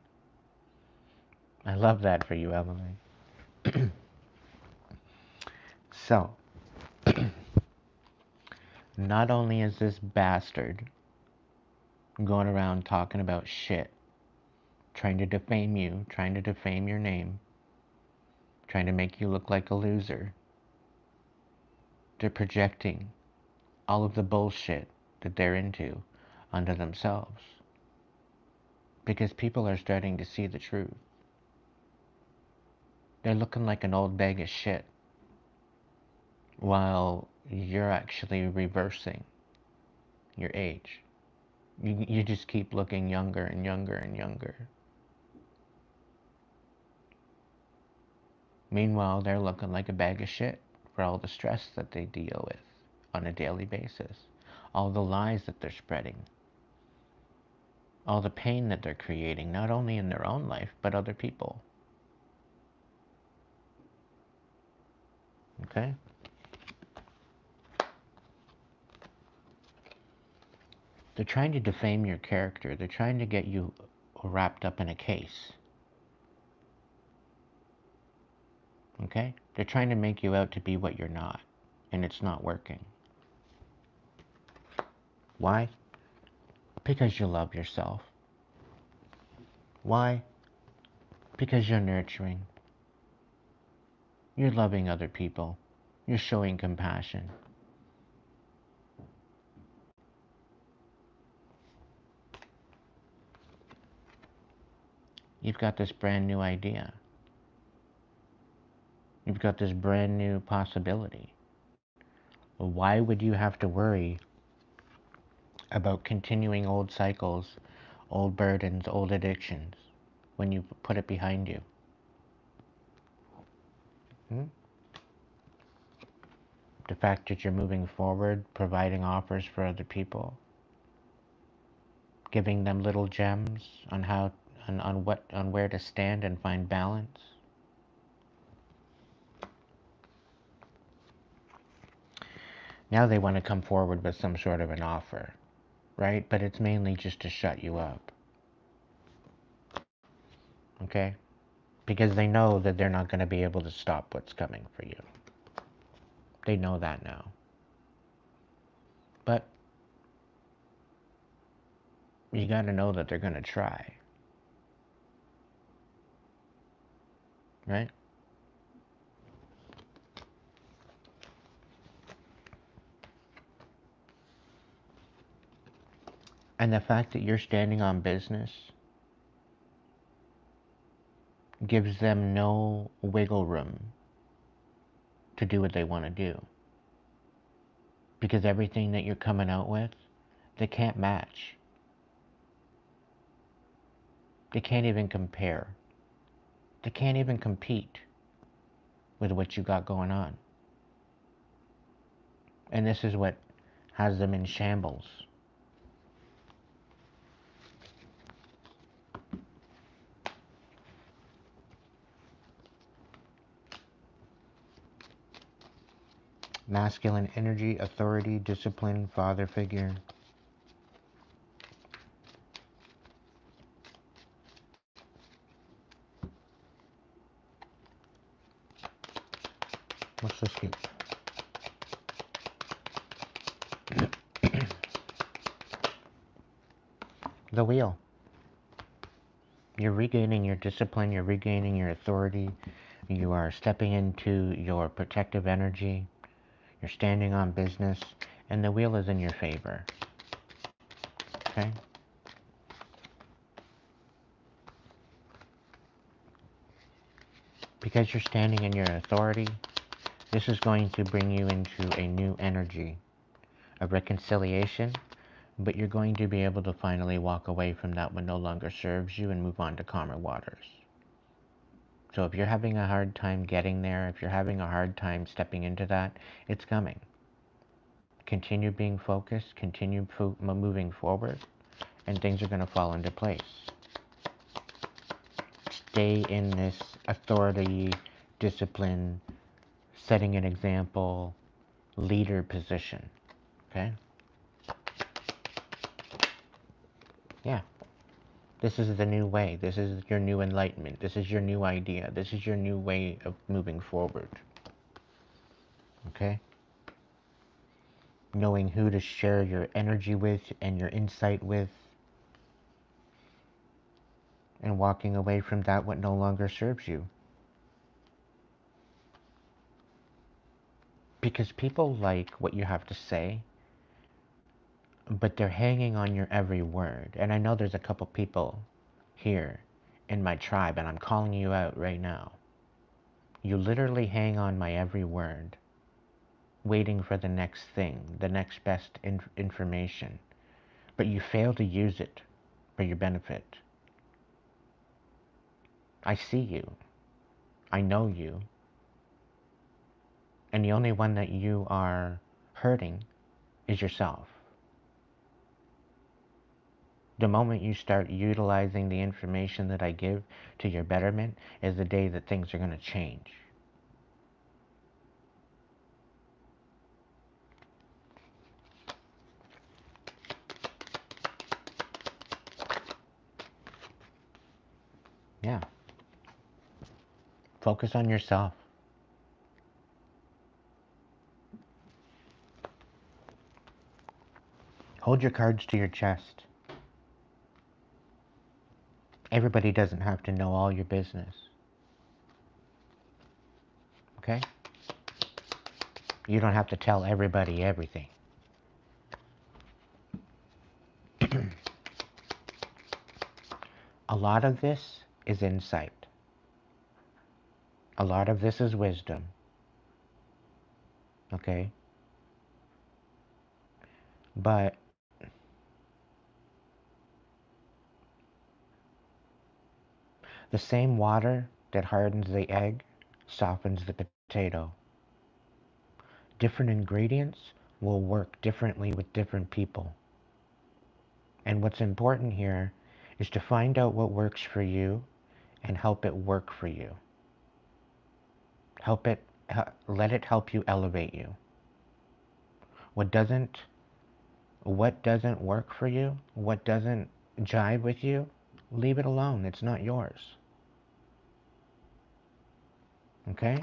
I love that for you, Emily. So, not only is this bastard going around talking about shit, trying to defame you, trying to defame your name, trying to make you look like a loser, they're projecting all of the bullshit that they're into onto themselves. Because people are starting to see the truth. They're looking like an old bag of shit, while you're actually reversing your age. You just keep looking younger and younger and younger. Meanwhile, they're looking like a bag of shit for all the stress that they deal with on a daily basis, all the lies that they're spreading, all the pain that they're creating, not only in their own life, but other people. Okay? They're trying to defame your character. They're trying to get you wrapped up in a case. Okay? They're trying to make you out to be what you're not, and it's not working. Why? Because you love yourself. Why? Because you're nurturing. You're loving other people. You're showing compassion. You've got this brand new idea. You've got this brand new possibility. Why would you have to worry about continuing old cycles, old burdens, old addictions, when you put it behind you? The fact that you're moving forward, providing offers for other people, giving them little gems on how, on where to stand and find balance. Now they want to come forward with some sort of an offer, right? But it's mainly just to shut you up. Okay? Because they know that they're not going to be able to stop what's coming for you. They know that now. But you got to know that they're going to try. Right? And the fact that you're standing on business gives them no wiggle room to do what they want to do. Because everything that you're coming out with, they can't match. They can't even compare. They can't even compete with what you got going on. And this is what has them in shambles. Masculine energy, authority, discipline, father figure. What's this here? The wheel. You're regaining your discipline, you're regaining your authority, you are stepping into your protective energy, you're standing on business, and the wheel is in your favor. Okay? Because you're standing in your authority, this is going to bring you into a new energy of reconciliation, but you're going to be able to finally walk away from that what no longer serves you and move on to calmer waters. So if you're having a hard time getting there, if you're having a hard time stepping into that, it's coming. Continue being focused, continue moving forward, and things are going to fall into place. Stay in this authority, discipline, setting an example, leader position. Okay? Yeah. This is the new way. This is your new enlightenment. This is your new idea. This is your new way of moving forward. Okay? Knowing who to share your energy with and your insight with, and walking away from that what no longer serves you. Because people like what you have to say, but they're hanging on your every word. And I know there's a couple people here in my tribe, and I'm calling you out right now. You literally hang on my every word, waiting for the next thing, the next best information, but you fail to use it for your benefit. I see you. I know you. And the only one that you are hurting is yourself. The moment you start utilizing the information that I give to your betterment is the day that things are going to change. Yeah. Focus on yourself. Hold your cards to your chest. Everybody doesn't have to know all your business. Okay? You don't have to tell everybody everything. A lot of this is insight. A lot of this is wisdom. Okay? But the same water that hardens the egg softens the potato. Different ingredients will work differently with different people. And what's important here is to find out what works for you and help it work for you. Let it help you elevate you. What doesn't work for you, what doesn't jive with you, leave it alone. It's not yours. Okay?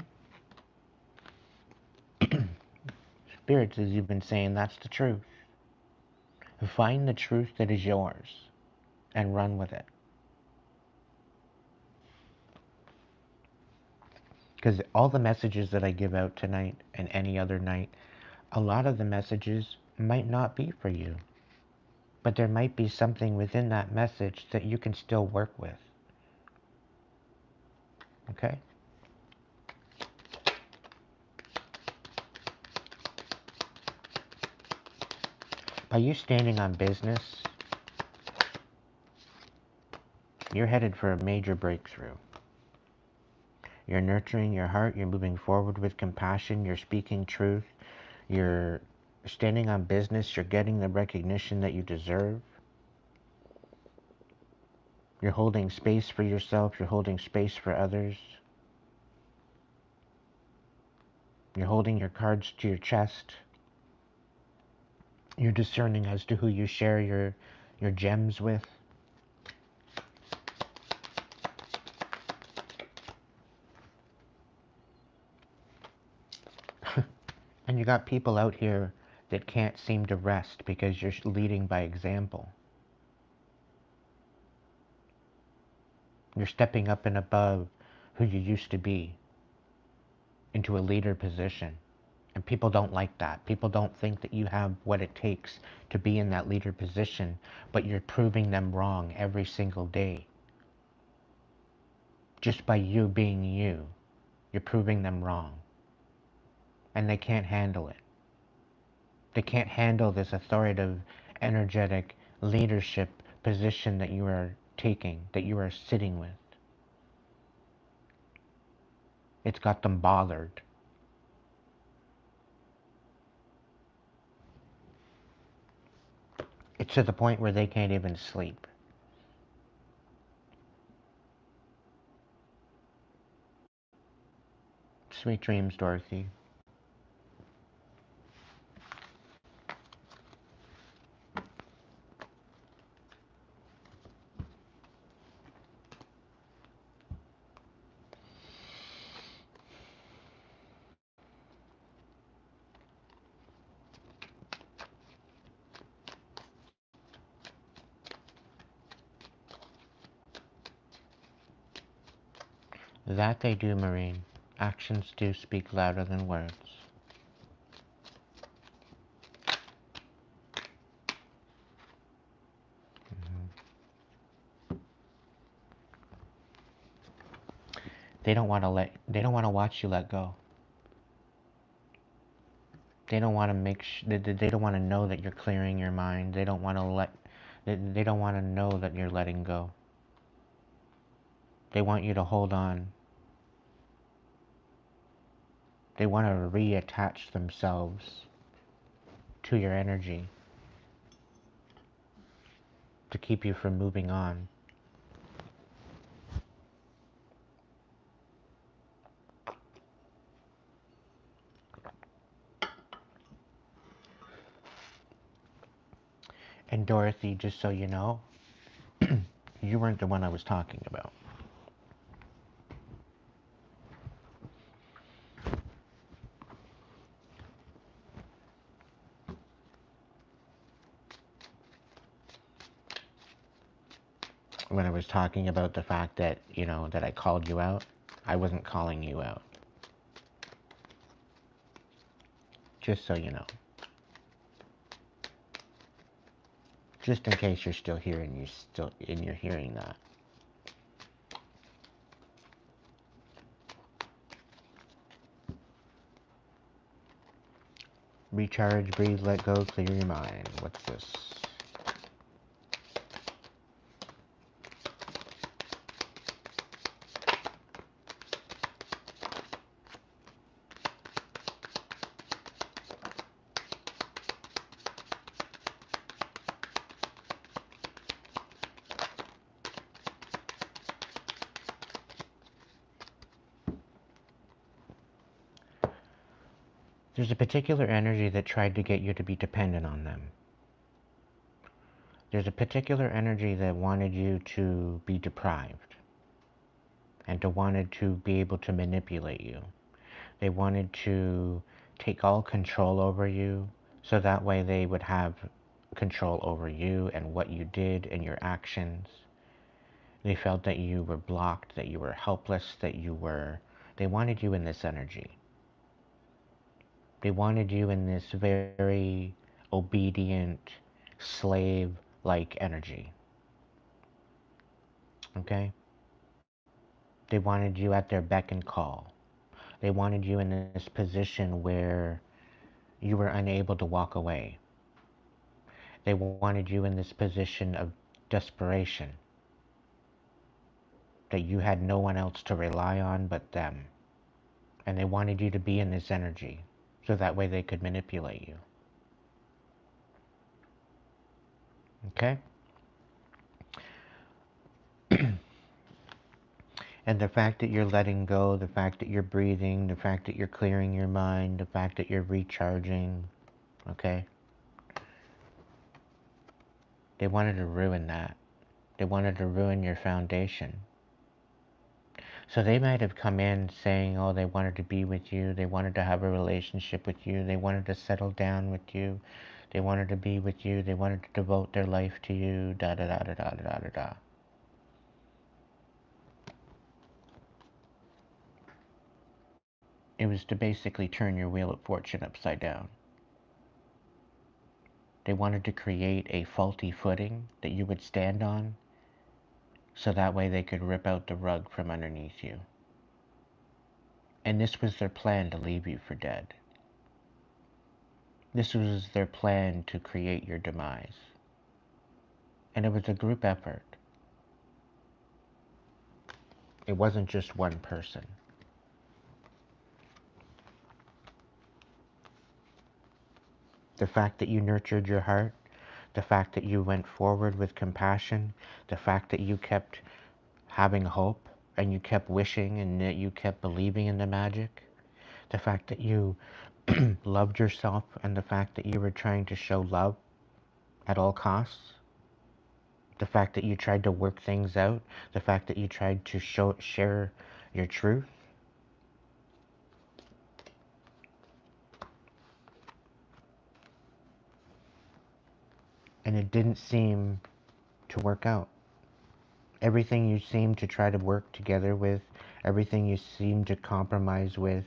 Spirits, as you've been saying, that's the truth. Find the truth that is yours and run with it. Because all the messages that I give out tonight and any other night, a lot of the messages might not be for you. But there might be something within that message that you can still work with. Okay? By you standing on business, you're headed for a major breakthrough. You're nurturing your heart, you're moving forward with compassion, you're speaking truth, you're standing on business, you're getting the recognition that you deserve. You're holding space for yourself, you're holding space for others. You're holding your cards to your chest. You're discerning as to who you share your gems with. And you got people out here that can't seem to rest because you're leading by example. You're stepping up and above who you used to be into a leader position. And people don't like that. People don't think that you have what it takes to be in that leader position, but you're proving them wrong every single day. Just by you being you, you're proving them wrong. And they can't handle it. They can't handle this authoritative, energetic leadership position that you are taking, that you are sitting with. It's got them bothered. It's to the point where they can't even sleep. Sweet dreams, Dorothy. That they do, Marine. Actions do speak louder than words. They don't want to watch you let go. They don't want to they don't want to know that you're clearing your mind. They don't want to they don't want to know that you're letting go. They want you to hold on. They want to reattach themselves to your energy to keep you from moving on. And Dorothy, just so you know, you weren't the one I was talking about. When I was talking about the fact that, that I called you out, I wasn't calling you out. Just so you know. Just in case you're still here and you're hearing that. Recharge, breathe, let go, clear your mind. What's this? There's a particular energy that tried to get you to be dependent on them. There's a particular energy that wanted you to be deprived and wanted to be able to manipulate you. They wanted to take all control over you so that way they would have control over you and what you did and your actions. They felt that you were blocked, that you were helpless, they wanted you in this energy. They wanted you in this very obedient, slave-like energy. Okay? They wanted you at their beck and call. They wanted you in this position where you were unable to walk away. They wanted you in this position of desperation, that you had no one else to rely on but them. And they wanted you to be in this energy, so that way they could manipulate you. Okay? And the fact that you're letting go, the fact that you're breathing, the fact that you're clearing your mind, the fact that you're recharging, okay? They wanted to ruin that. They wanted to ruin your foundation. So they might have come in saying, oh, they wanted to be with you, they wanted to have a relationship with you, they wanted to settle down with you, they wanted to be with you, they wanted to devote their life to you, da da da da da da da da. It was to basically turn your wheel of fortune upside down. They wanted to create a faulty footing that you would stand on, so that way they could rip out the rug from underneath you. And this was their plan to leave you for dead. This was their plan to create your demise. And it was a group effort. It wasn't just one person. The fact that you nurtured your heart, the fact that you went forward with compassion, the fact that you kept having hope and you kept wishing and that you kept believing in the magic, the fact that you loved yourself and the fact that you were trying to show love at all costs, the fact that you tried to work things out, the fact that you tried to share your truth, and it didn't seem to work out. Everything you seemed to try to work together with, everything you seemed to compromise with,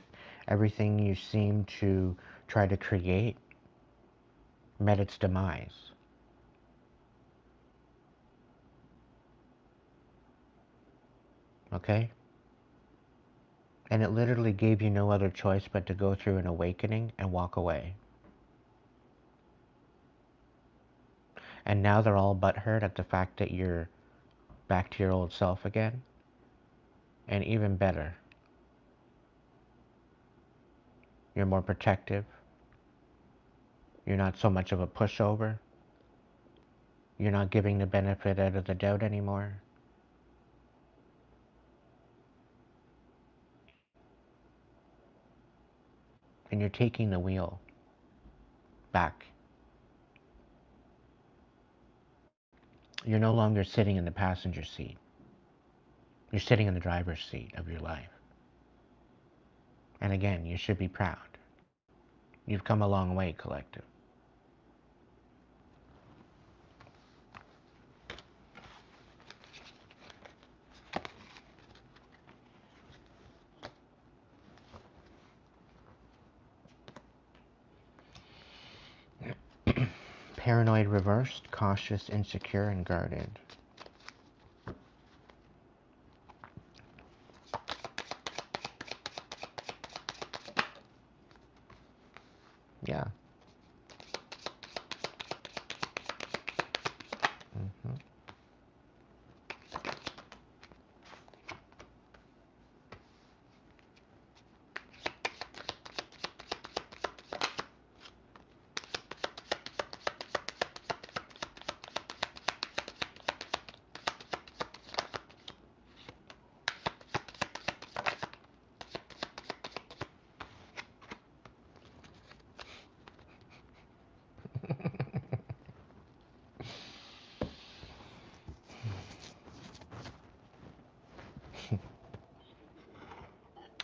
everything you seemed to try to create met its demise. Okay? And it literally gave you no other choice but to go through an awakening and walk away. And now they're all butthurt at the fact that you're back to your old self again. And even better, you're more protective. You're not so much of a pushover. You're not giving the benefit out of the doubt anymore. And you're taking the wheel back. You're no longer sitting in the passenger seat. You're sitting in the driver's seat of your life. And again, you should be proud. You've come a long way, collective. Paranoid reversed, cautious, insecure, and guarded. Yeah. Mm-hmm.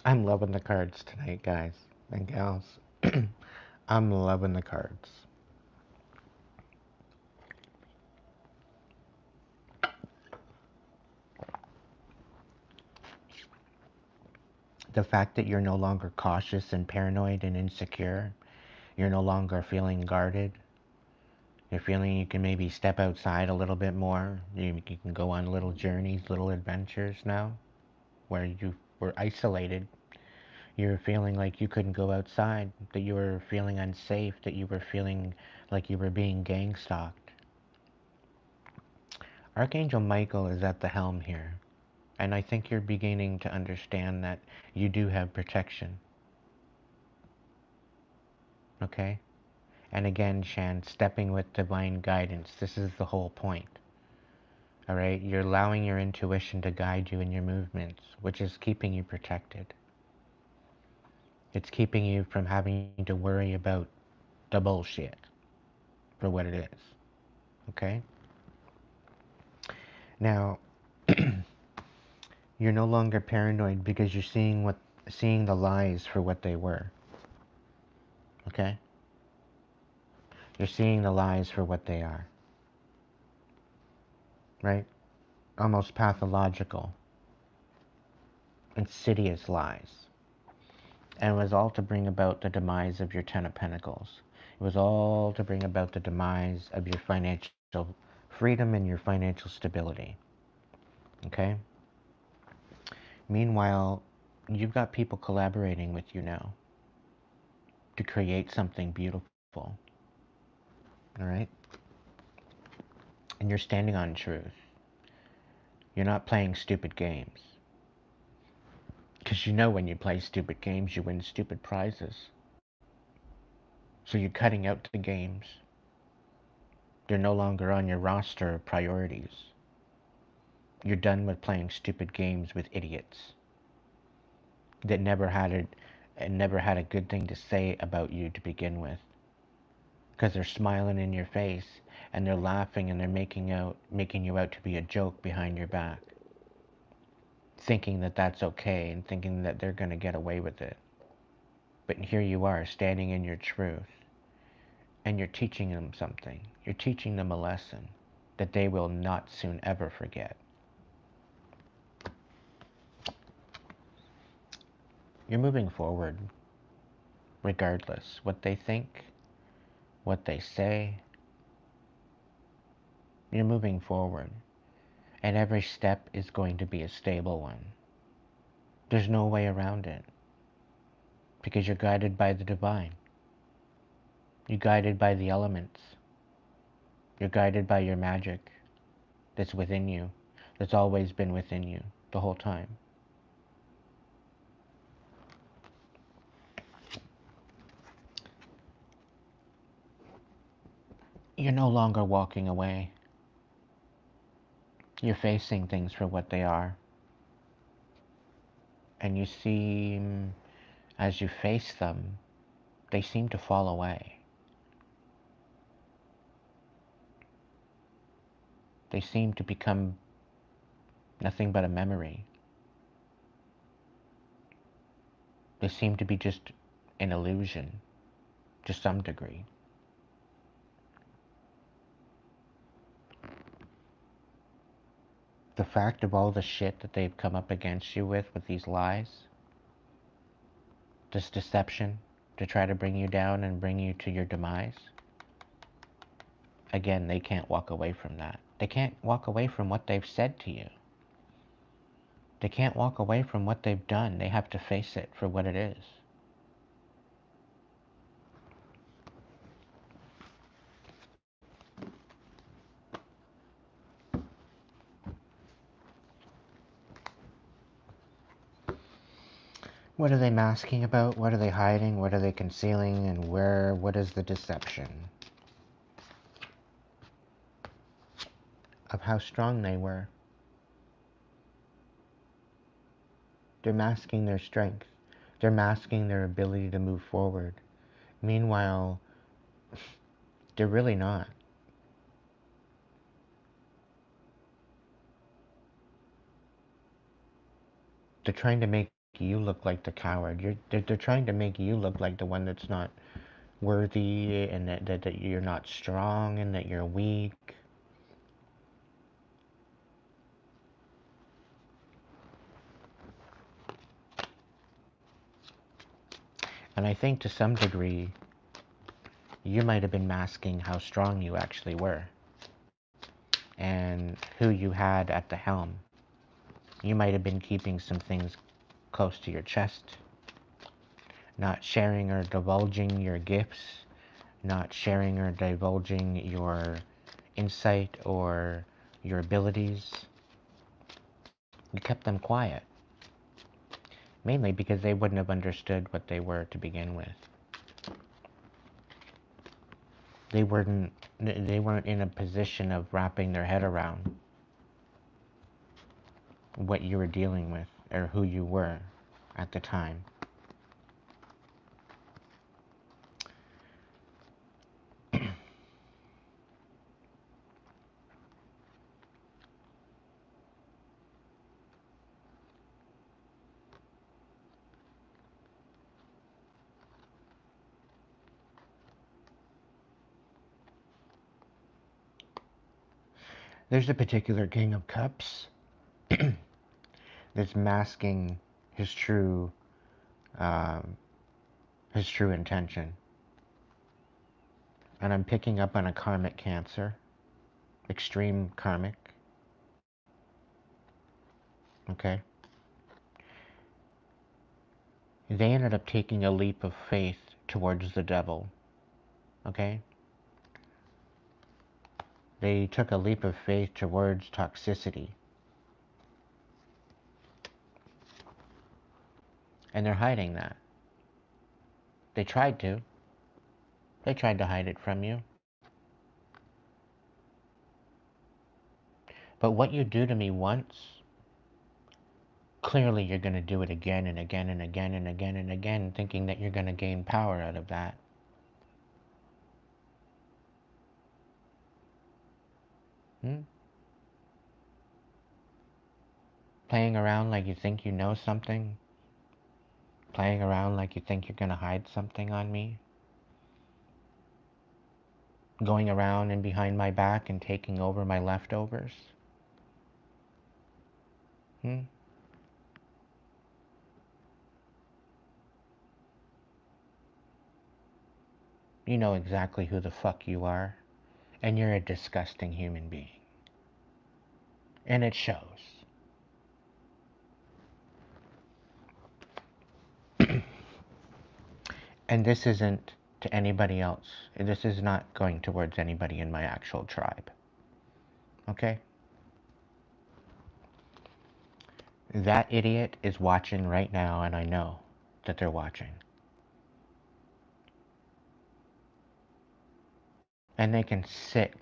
I'm loving the cards tonight, guys and gals. I'm loving the cards. The fact that you're no longer cautious and paranoid and insecure, you're no longer feeling guarded, you're feeling you can maybe step outside a little bit more, you can go on little journeys, little adventures now, where you were isolated. You were feeling like you couldn't go outside, that you were feeling unsafe, that you were feeling like you were being gang stalked. Archangel Michael is at the helm here, and I think you're beginning to understand that you do have protection. Okay? And again, Shan, stepping with divine guidance. This is the whole point. All right? You're allowing your intuition to guide you in your movements, which is keeping you protected. It's keeping you from having to worry about the bullshit for what it is. Okay? Now, you're no longer paranoid because you're seeing the lies for what they were. Okay? You're seeing the lies for what they are. Right? Almost pathological, insidious lies. And it was all to bring about the demise of your Ten of Pentacles. It was all to bring about the demise of your financial freedom and your financial stability. Okay? Meanwhile, you've got people collaborating with you now to create something beautiful. All right? And you're standing on truth. You're not playing stupid games. Because you know when you play stupid games, you win stupid prizes. So you're cutting out the games. They're no longer on your roster of priorities. You're done with playing stupid games with idiots that never had a good thing to say about you to begin with. Because they're smiling in your face and they're laughing and they're making you out to be a joke behind your back. Thinking that that's okay and thinking that they're going to get away with it. But here you are standing in your truth. And you're teaching them something. You're teaching them a lesson that they will not soon ever forget. You're moving forward, regardless. What they think, what they say, you're moving forward. And every step is going to be a stable one. There's no way around it. Because you're guided by the divine. You're guided by the elements. You're guided by your magic that's within you, that's always been within you the whole time. You're no longer walking away. You're facing things for what they are. And you seem, as you face them, they seem to fall away. They seem to become nothing but a memory. They seem to be just an illusion, to some degree. The fact of all the shit that they've come up against you with these lies, this deception to try to bring you down and bring you to your demise, again, they can't walk away from that. They can't walk away from what they've said to you. They can't walk away from what they've done. They have to face it for what it is. What are they masking about? What are they hiding? What are they concealing? And what is the deception? Of how strong they were. They're masking their strength. They're masking their ability to move forward. Meanwhile, they're really not. They're trying to make you look like the coward. They're trying to make you look like the one that's not worthy, and that you're not strong, and that you're weak. And I think to some degree, you might have been masking how strong you actually were and who you had at the helm. You might have been keeping some things close to your chest, not sharing or divulging your gifts, not sharing or divulging your insight or your abilities. You kept them quiet, mainly because they wouldn't have understood what they were to begin with. They weren't in a position of wrapping their head around what you were dealing with or who you were at the time. There's a particular King of Cups that's masking his true um, intention. And I'm picking up on a karmic Cancer, extreme karmic. Okay? They ended up taking a leap of faith towards the devil. Okay? They took a leap of faith towards toxicity. And they're hiding that. They tried to. They tried to hide it from you. But what you do to me once, clearly you're going to do it again and again and again and again and again, thinking that you're going to gain power out of that. Playing around like you think you know something. Playing around like you think you're going to hide something on me. Going around and behind my back and taking over my leftovers. You know exactly who the fuck you are. And you're a disgusting human being. And it shows. And this isn't to anybody else. This is not going towards anybody in my actual tribe. Okay? That idiot is watching right now, and I know that they're watching. And they can sit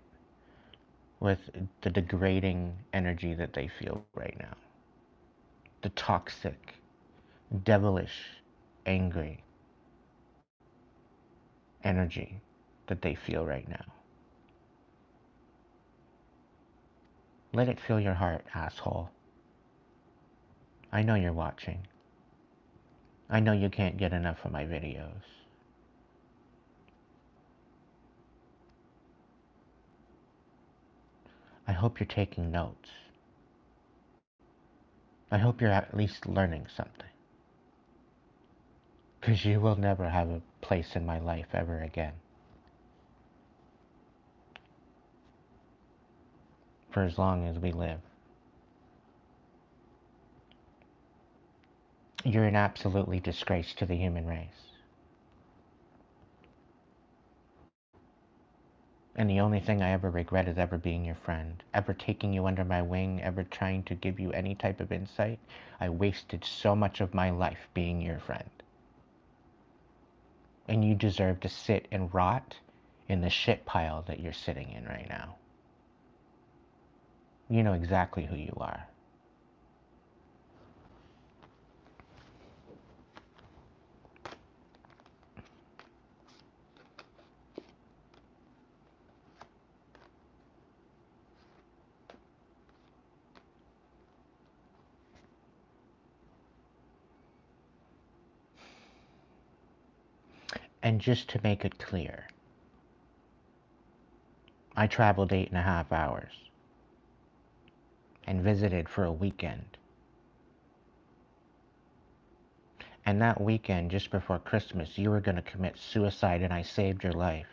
with the degrading energy that they feel right now. The toxic, devilish, angry energy that they feel right now. Let it fill your heart, asshole. I know you're watching. I know you can't get enough of my videos. I hope you're taking notes. I hope you're at least learning something. Because you will never have a place in my life ever again. For as long as we live. You're an absolutely disgrace to the human race. And the only thing I ever regret is ever being your friend, ever taking you under my wing, ever trying to give you any type of insight. I wasted so much of my life being your friend. And you deserve to sit and rot in the shit pile that you're sitting in right now. You know exactly who you are. And just to make it clear, I traveled 8.5 hours and visited for a weekend. And that weekend, just before Christmas, you were going to commit suicide and I saved your life.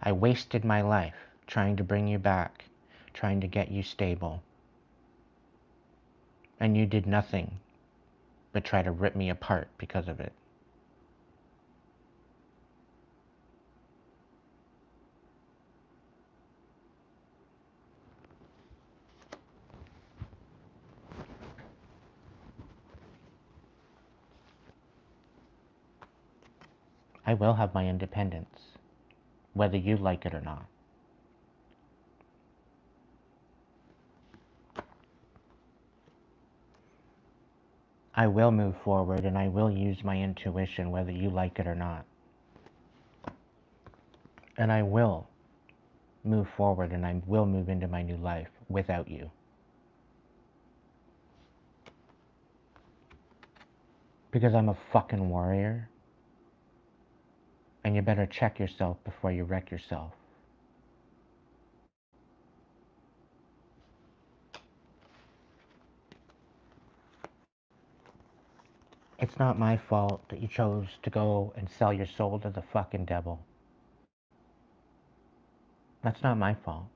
I wasted my life trying to bring you back, trying to get you stable. And you did nothing but try to rip me apart because of it. I will have my independence, whether you like it or not. I will move forward and I will use my intuition whether you like it or not. And I will move forward and I will move into my new life without you. Because I'm a fucking warrior. And you better check yourself before you wreck yourself. It's not my fault that you chose to go and sell your soul to the fucking devil. That's not my fault.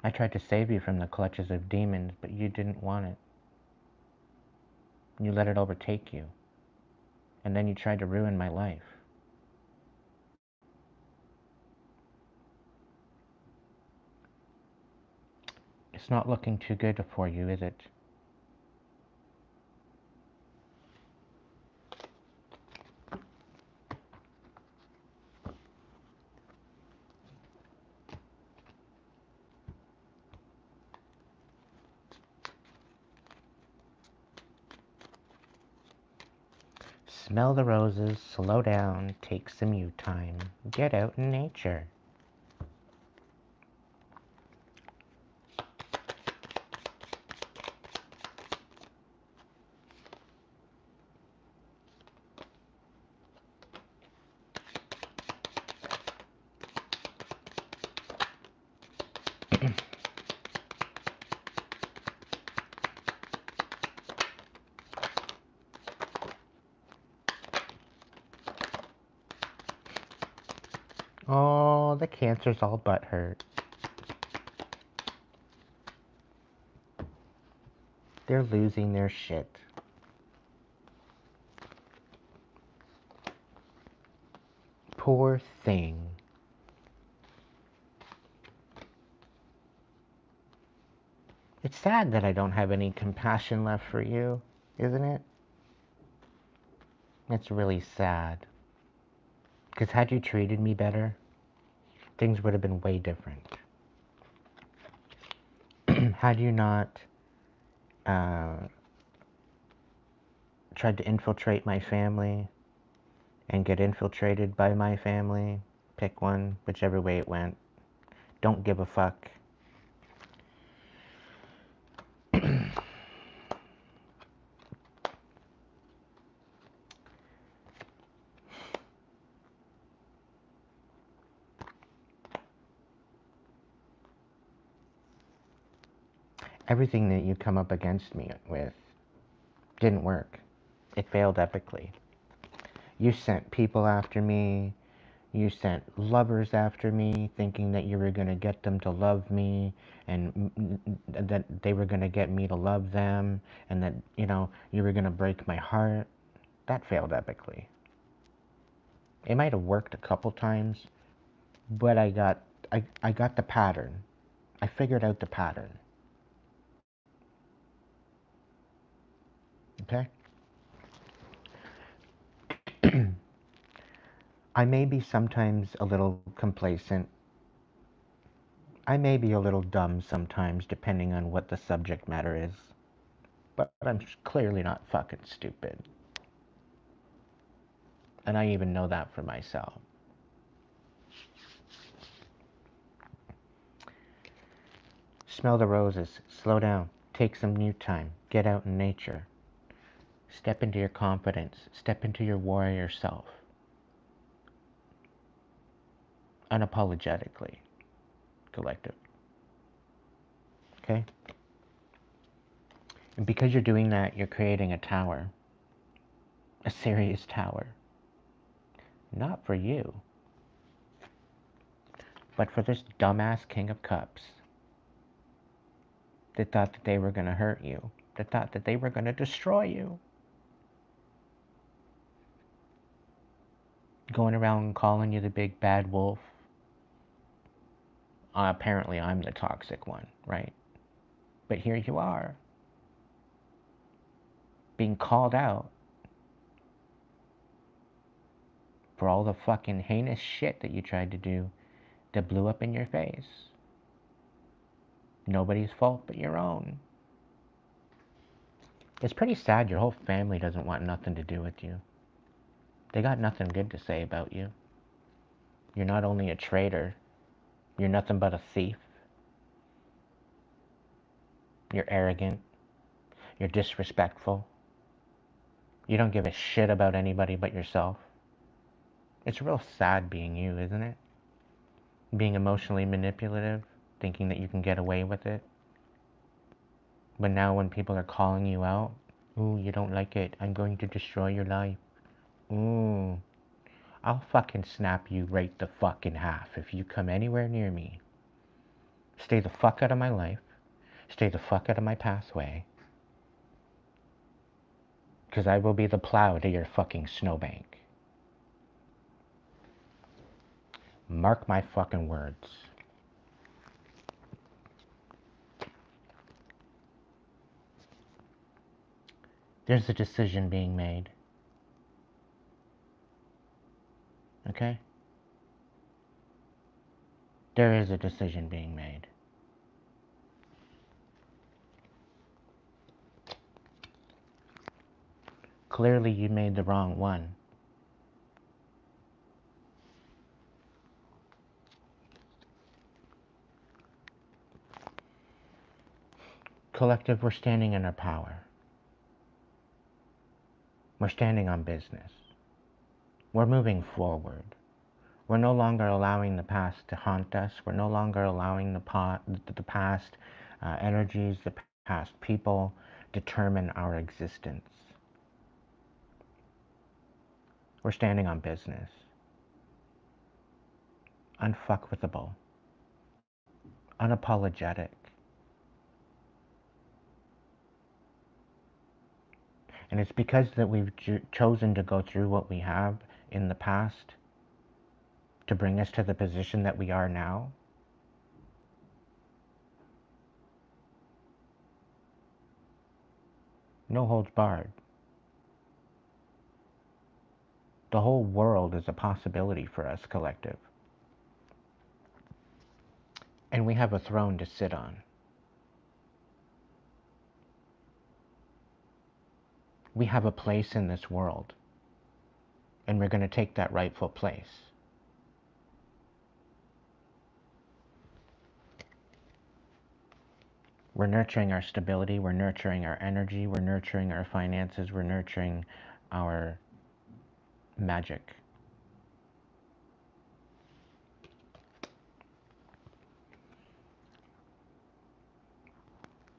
I tried to save you from the clutches of demons, but you didn't want it. You let it overtake you. And then you tried to ruin my life. It's not looking too good for you, is it? Smell the roses, slow down, take some you time, get out in nature. Oh, the cancer's all but hurt. they're losing their shit. Poor thing. It's sad that I don't have any compassion left for you, isn't it? It's really sad. Because had you treated me better, things would have been way different. Had you not tried to infiltrate my family and get infiltrated by my family, pick one, whichever way it went, don't give a fuck. Everything that you come up against me with didn't work. It failed epically. You sent people after me. You sent lovers after me, thinking that you were going to get them to love me, and that they were going to get me to love them, and that, you were going to break my heart. That failed epically. It might have worked a couple times, but I got the pattern. I figured out the pattern. Okay? I may be sometimes a little complacent. I may be a little dumb sometimes, depending on what the subject matter is. But I'm clearly not fucking stupid. And I even know that for myself. Smell the roses. Slow down. Take some new time. Get out in nature. Step into your confidence. Step into your warrior self. Unapologetically. Collective. Okay? And because you're doing that, you're creating a tower. A serious tower. Not for you, but for this dumbass King of Cups that thought that they were going to hurt you, that thought that they were going to destroy you. Going around calling you the big bad wolf. Apparently I'm the toxic one, right? But here you are, being called out for all the fucking heinous shit that you tried to do that blew up in your face. Nobody's fault but your own. It's pretty sad your whole family doesn't want nothing to do with you. They got nothing good to say about you. You're not only a traitor, you're nothing but a thief. You're arrogant. You're disrespectful. You don't give a shit about anybody but yourself. It's real sad being you, isn't it? Being emotionally manipulative, thinking that you can get away with it. But now when people are calling you out, ooh, you don't like it, I'm going to destroy your life. Ooh, I'll fucking snap you right the fuck in half if you come anywhere near me. Stay the fuck out of my life. Stay the fuck out of my pathway. Because I will be the plow to your fucking snowbank. Mark my fucking words. There's a decision being made. Okay? There is a decision being made. Clearly you made the wrong one. Collective, we're standing in our power. We're standing on business. We're moving forward. We're no longer allowing the past to haunt us. We're no longer allowing the past energies, the past people determine our existence. We're standing on business. Unfuckwithable. Unapologetic. And it's because that we've chosen to go through what we have in the past to bring us to the position that we are now. No holds barred. The whole world is a possibility for us, collective. And we have a throne to sit on. We have a place in this world. And we're going to take that rightful place. We're nurturing our stability, we're nurturing our energy, we're nurturing our finances, we're nurturing our magic.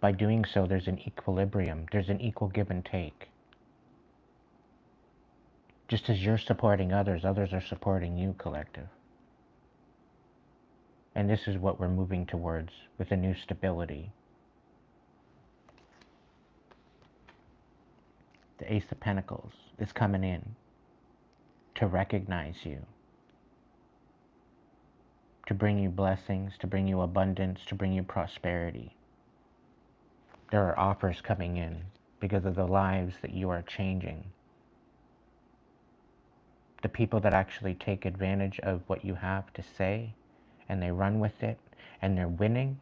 By doing so, there's an equilibrium, there's an equal give and take. Just as you're supporting others, others are supporting you, collective. And this is what we're moving towards with a new stability. The Ace of Pentacles is coming in to recognize you, to bring you blessings, to bring you abundance, to bring you prosperity. There are offers coming in because of the lives that you are changing. The people that actually take advantage of what you have to say and they run with it and they're winning,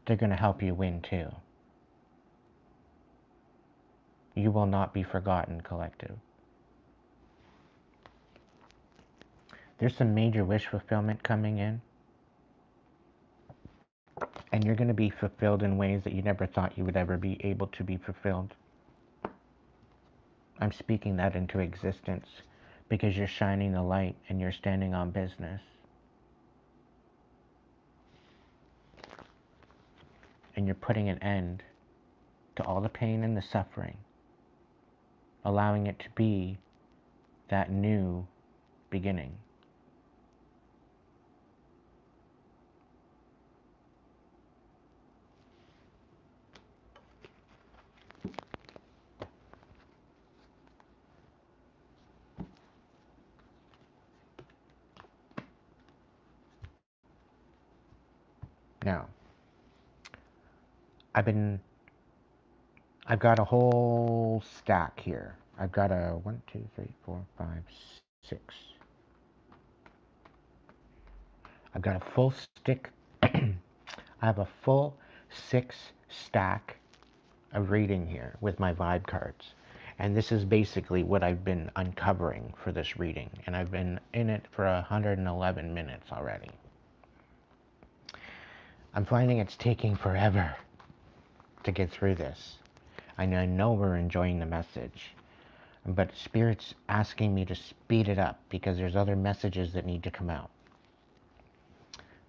they're going to help you win too. You will not be forgotten, collective. There's some major wish fulfillment coming in. And you're going to be fulfilled in ways that you never thought you would ever be able to be fulfilled. I'm speaking that into existence because you're shining the light and you're standing on business. And you're putting an end to all the pain and the suffering, allowing it to be that new beginning. Now, I've got a whole stack here. I've got a 1, 2, 3, 4, 5, 6. I've got a full stick. I have a full 6 stack of reading here with my vibe cards. And this is basically what I've been uncovering for this reading. And I've been in it for 111 minutes already. I'm finding it's taking forever to get through this. I know we're enjoying the message, but Spirit's asking me to speed it up because there's other messages that need to come out.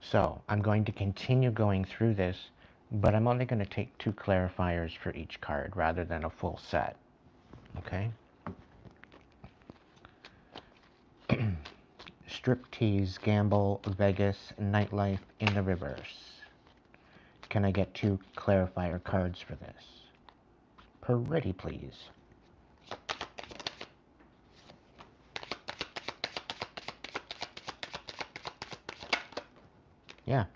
So I'm going to continue going through this, but I'm only going to take 2 clarifiers for each card rather than a full set. Okay? Striptease, gamble, Vegas, nightlife in the reverse. Can I get 2 clarifier cards for this? Pretty please. Yeah.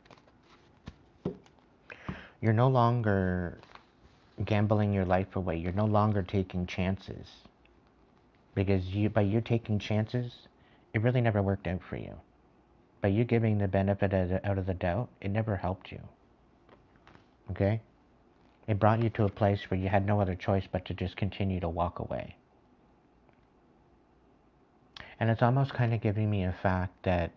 You're no longer gambling your life away. You're no longer taking chances. Because by you taking chances, it really never worked out for you. By you giving the benefit out of the doubt, it never helped you. Okay? It brought you to a place where you had no other choice but to just continue to walk away. And it's almost kind of giving me a fact that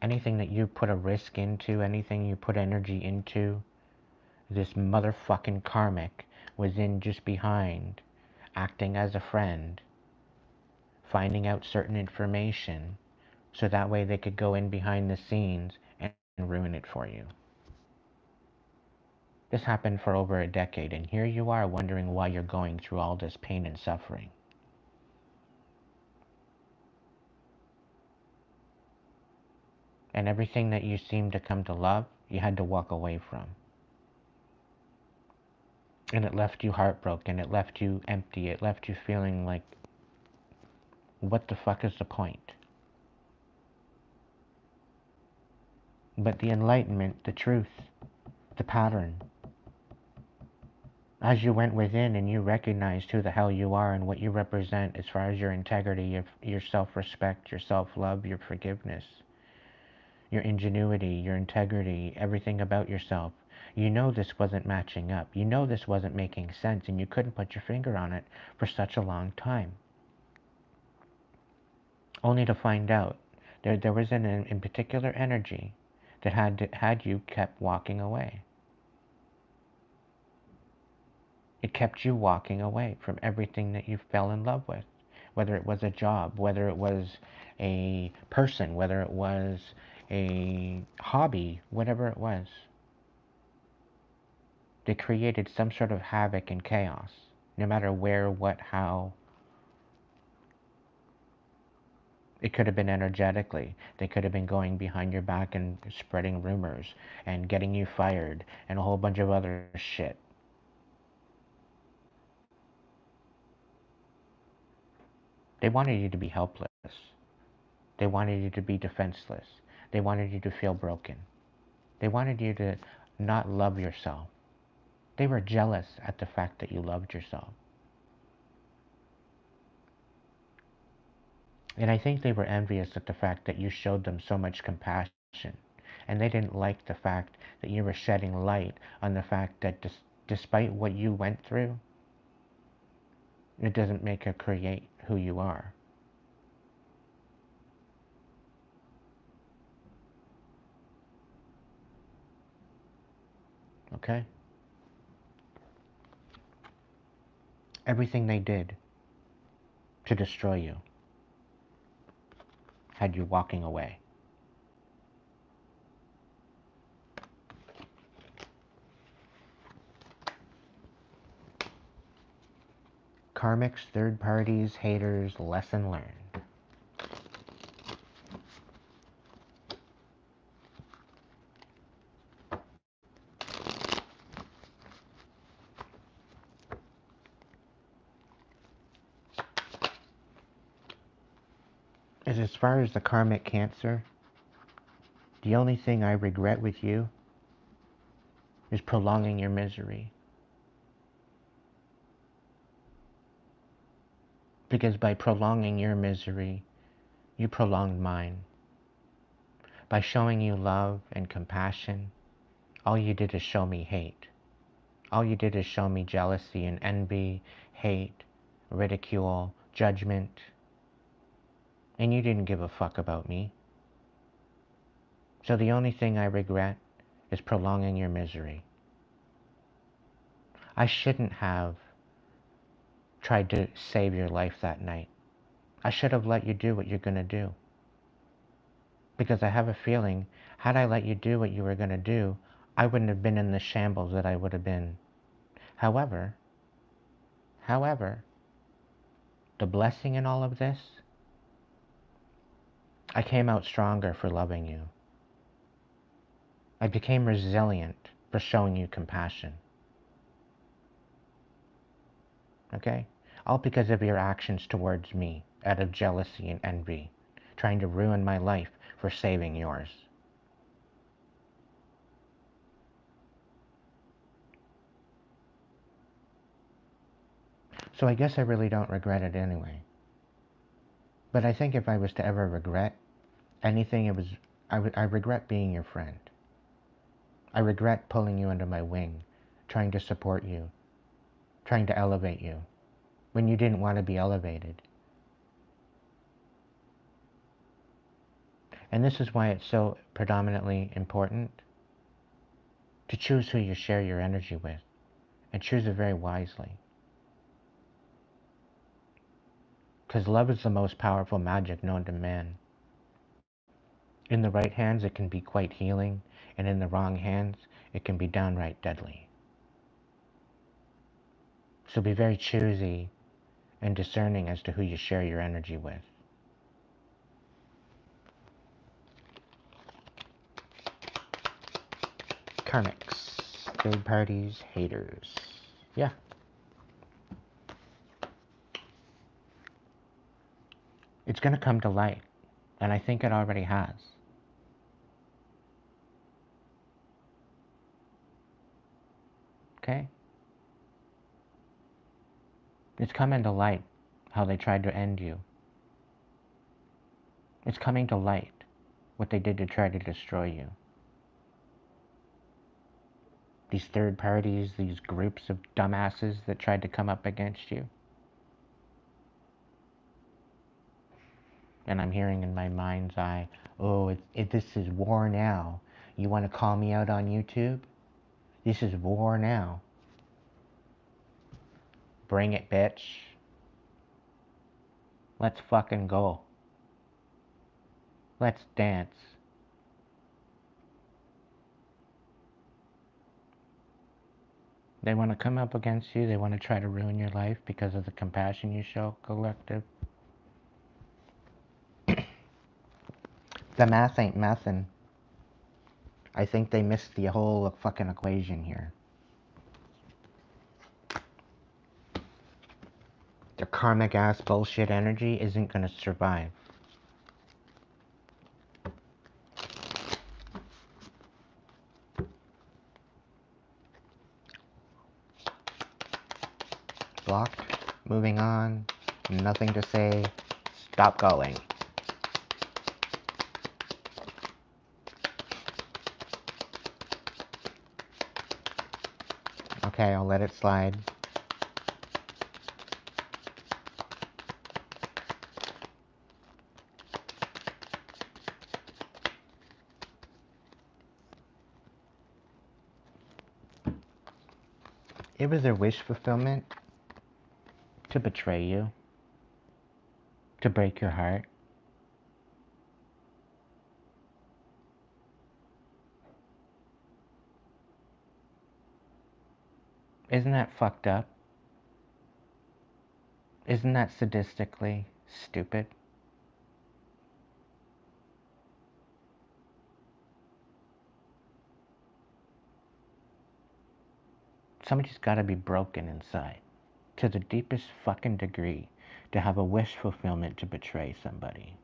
anything that you put a risk into, anything you put energy into, this motherfucking karmic was in just behind, acting as a friend, finding out certain information, so that way they could go in behind the scenes and ruin it for you. This happened for over a decade, and here you are wondering why you're going through all this pain and suffering. And everything that you seem to come to love, you had to walk away from. And it left you heartbroken. It left you empty. It left you feeling like, what the fuck is the point? But the enlightenment, the truth, the pattern, as you went within and you recognized who the hell you are and what you represent as far as your integrity, your self-respect, your self-love, your forgiveness, your ingenuity, your integrity, everything about yourself. You know this wasn't matching up. You know this wasn't making sense, and you couldn't put your finger on it for such a long time. Only to find out there was an in particular energy that had you kept walking away. It kept you walking away from everything that you fell in love with, whether it was a job, whether it was a person, whether it was a hobby, whatever it was. They created some sort of havoc and chaos, no matter where, what, how. It could have been energetically. They could have been going behind your back and spreading rumors and getting you fired and a whole bunch of other shit. They wanted you to be helpless. They wanted you to be defenseless. They wanted you to feel broken. They wanted you to not love yourself. They were jealous at the fact that you loved yourself. And I think they were envious at the fact that you showed them so much compassion. And they didn't like the fact that you were shedding light on the fact that despite what you went through, it doesn't make or create who you are. Okay? Everything they did to destroy you had you walking away. Karmics, third parties, haters, lesson learned. As far as the karmic cancer, the only thing I regret with you is prolonging your misery. Because by prolonging your misery, you prolonged mine. By showing you love and compassion, all you did is show me hate. All you did is show me jealousy and envy, hate, ridicule, judgment. And you didn't give a fuck about me. So the only thing I regret is prolonging your misery. I shouldn't have tried to save your life that night. I should have let you do what you're going to do. Because I have a feeling, had I let you do what you were going to do, I wouldn't have been in the shambles that I would have been. However, the blessing in all of this, I came out stronger for loving you. I became resilient for showing you compassion. Okay? All because of your actions towards me, out of jealousy and envy, trying to ruin my life for saving yours. So I guess I really don't regret it anyway. But I think if I was to ever regret anything, I regret being your friend. I regret pulling you under my wing, trying to support you, trying to elevate you, when you didn't want to be elevated. And this is why it's so predominantly important to choose who you share your energy with, and choose it very wisely. Because love is the most powerful magic known to man. In the right hands, it can be quite healing, and in the wrong hands, it can be downright deadly. So be very choosy and discerning as to who you share your energy with. Karmics, third parties, haters. Yeah. It's going to come to light. And I think it already has. Okay? It's coming to light how they tried to end you. It's coming to light what they did to try to destroy you. These third parties, these groups of dumbasses that tried to come up against you. And I'm hearing in my mind's eye, oh, this is war now. You want to call me out on YouTube? This is war now. Bring it, bitch. Let's fucking go. Let's dance. They want to come up against you. They want to try to ruin your life because of the compassion you show, collective. The math ain't mathin'. I think they missed the whole fucking equation here. The karmic ass bullshit energy isn't gonna survive. Blocked. Moving on. Nothing to say. Stop calling. Okay, I'll let it slide. It was their wish fulfillment to betray you, to break your heart. Isn't that fucked up? Isn't that sadistically stupid? Somebody's gotta be broken inside to the deepest fucking degree to have a wish fulfillment to betray somebody.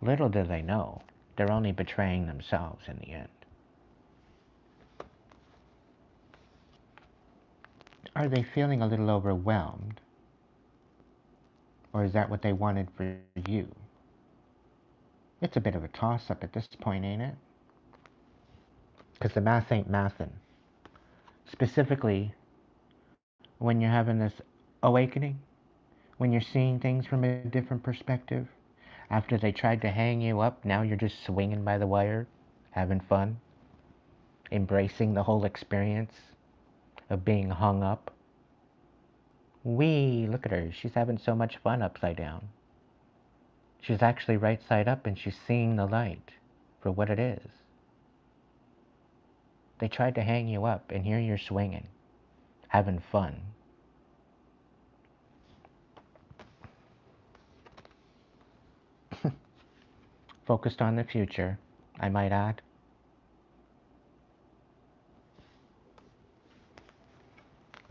Little do they know, they're only betraying themselves in the end. Are they feeling a little overwhelmed? Or is that what they wanted for you? It's a bit of a toss-up at this point, ain't it? Because the math ain't mathin'. Specifically, when you're having this awakening, when you're seeing things from a different perspective, after they tried to hang you up, now you're just swinging by the wire, having fun, embracing the whole experience of being hung up. Wee, look at her, she's having so much fun upside down. She's actually right side up and she's seeing the light for what it is. They tried to hang you up and here you're swinging, having fun. Focused on the future, I might add.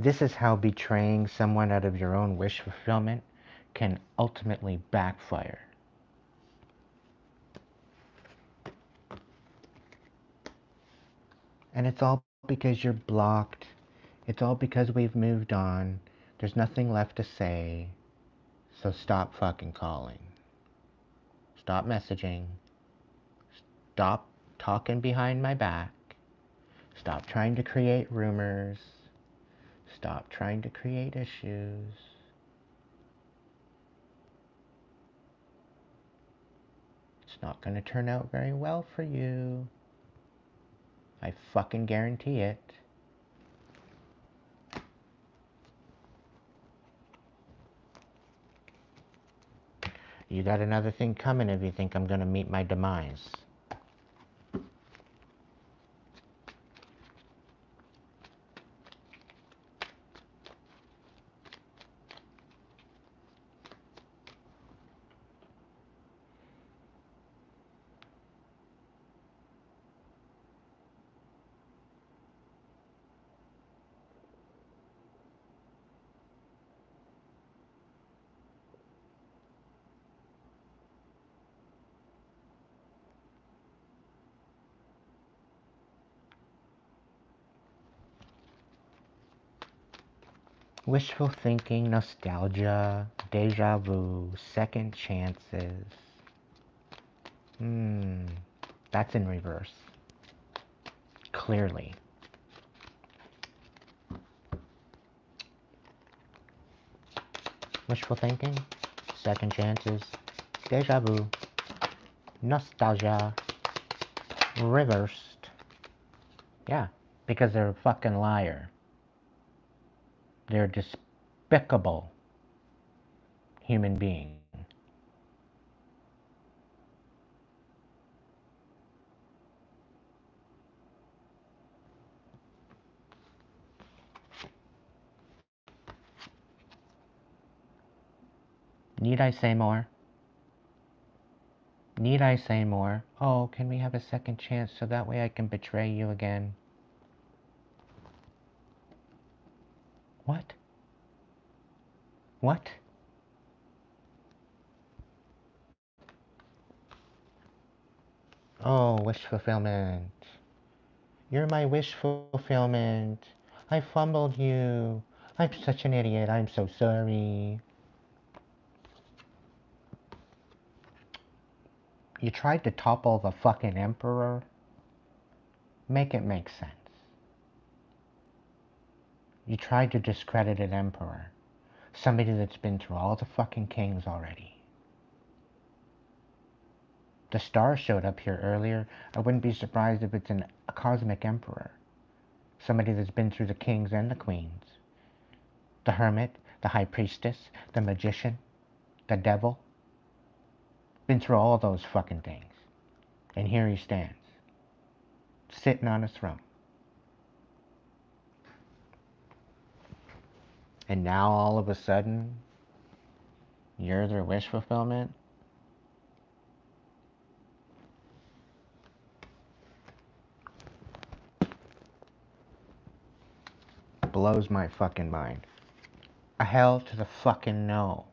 This is how betraying someone out of your own wish fulfillment can ultimately backfire. And it's all because you're blocked. It's all because we've moved on. There's nothing left to say. So stop fucking calling. Stop messaging. Stop talking behind my back. Stop trying to create rumors. Stop trying to create issues. It's not going to turn out very well for you. I fucking guarantee it. You got another thing coming if you think I'm going to meet my demise. Wishful thinking, nostalgia, deja vu, second chances. That's in reverse. Clearly. Wishful thinking, second chances, deja vu, nostalgia, reversed. Yeah, because they're a fucking liar. They're a despicable human being. Need I say more? Need I say more? Oh, can we have a second chance so that way I can betray you again? What? What? Oh, wish fulfillment. You're my wish fulfillment. I fumbled you. I'm such an idiot. I'm so sorry. You tried to topple the fucking emperor? Make it make sense. You tried to discredit an emperor. Somebody that's been through all the fucking kings already. The star showed up here earlier. I wouldn't be surprised if it's a cosmic emperor. Somebody that's been through the kings and the queens. The hermit, the high priestess, the magician, the devil. Been through all those fucking things. And here he stands. Sitting on a throne. And now all of a sudden, you're their wish fulfillment? Blows my fucking mind. A hell to the fucking no.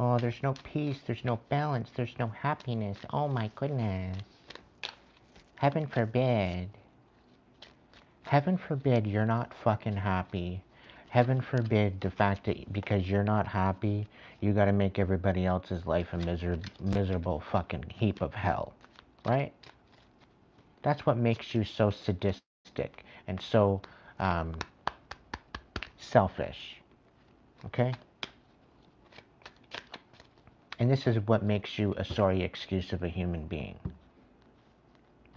Oh, there's no peace, there's no balance, there's no happiness. Oh my goodness. Heaven forbid. Heaven forbid you're not fucking happy. Heaven forbid the fact that because you're not happy, you gotta make everybody else's life a miserable fucking heap of hell. Right? That's what makes you so sadistic and so selfish. Okay? And this is what makes you a sorry excuse of a human being.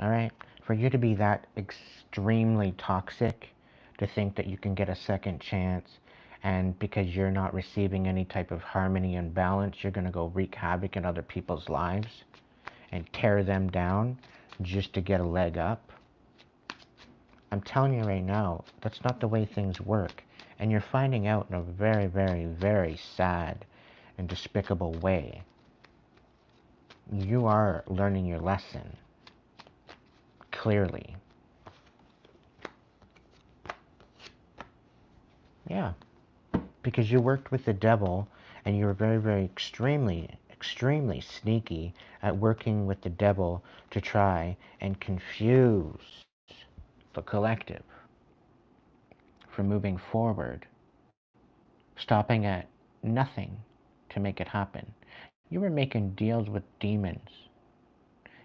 Alright? For you to be that extremely toxic, to think that you can get a second chance, and because you're not receiving any type of harmony and balance, you're going to go wreak havoc in other people's lives and tear them down just to get a leg up. I'm telling you right now, that's not the way things work. And you're finding out in a very, very, very sad and despicable way. You are learning your lesson. Clearly. Yeah. Because you worked with the devil and you were very, very extremely sneaky at working with the devil to try and confuse the collective from moving forward, stopping at nothing to make it happen. You were making deals with demons.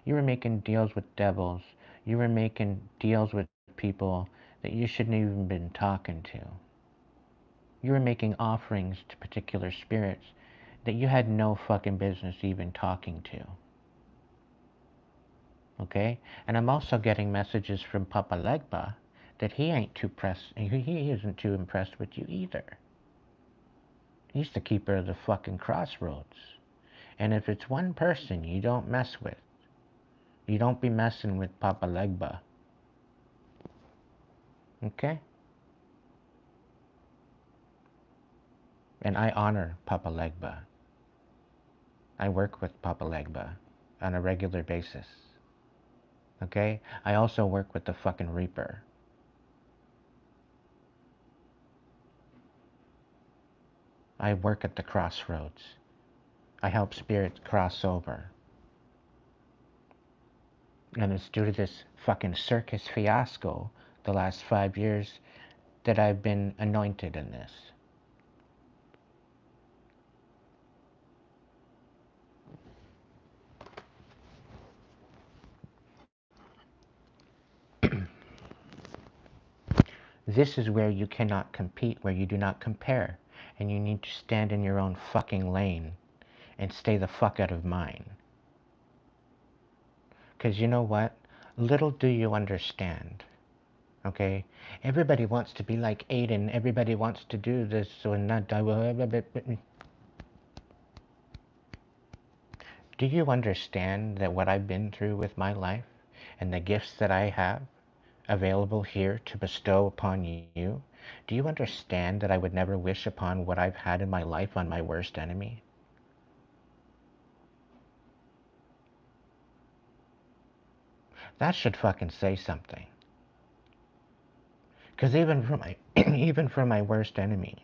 You were making deals with devils. You were making deals with people that you shouldn't even been talking to. You were making offerings to particular spirits that you had no fucking business even talking to. Okay? And I'm also getting messages from Papa Legba that he isn't too impressed with you either. He's the keeper of the fucking crossroads. And if it's one person you don't mess with, you don't be messing with Papa Legba. Okay? And I honor Papa Legba. I work with Papa Legba on a regular basis. Okay? I also work with the fucking Reaper. I work at the crossroads. I help spirits cross over. And it's due to this fucking circus fiasco the last 5 years that I've been anointed in this. This is where you cannot compete, where you do not compare. And you need to stand in your own fucking lane and stay the fuck out of mine. Because you know what? Little do you understand. Okay? Everybody wants to be like Aiden. Everybody wants to do this so and that. Do you understand that what I've been through with my life and the gifts that I have available here to bestow upon you? Do you understand that I would never wish upon what I've had in my life on my worst enemy? That should fucking say something. Because even for my even for my worst enemy,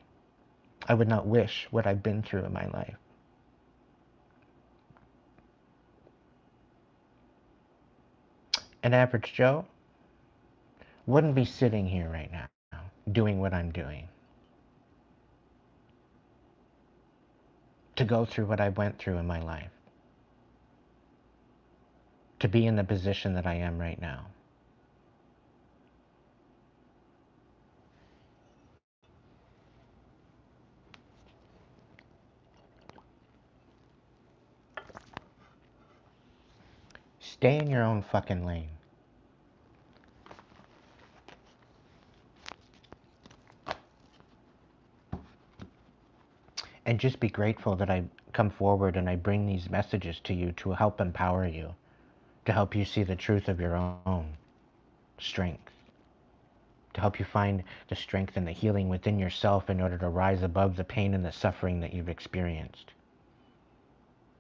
I would not wish what I've been through in my life. An average Joe wouldn't be sitting here right now doing what I'm doing. To go through what I went through in my life. To be in the position that I am right now. Stay in your own fucking lane. And just be grateful that I come forward and I bring these messages to you to help empower you, to help you see the truth of your own strength, to help you find the strength and the healing within yourself in order to rise above the pain and the suffering that you've experienced.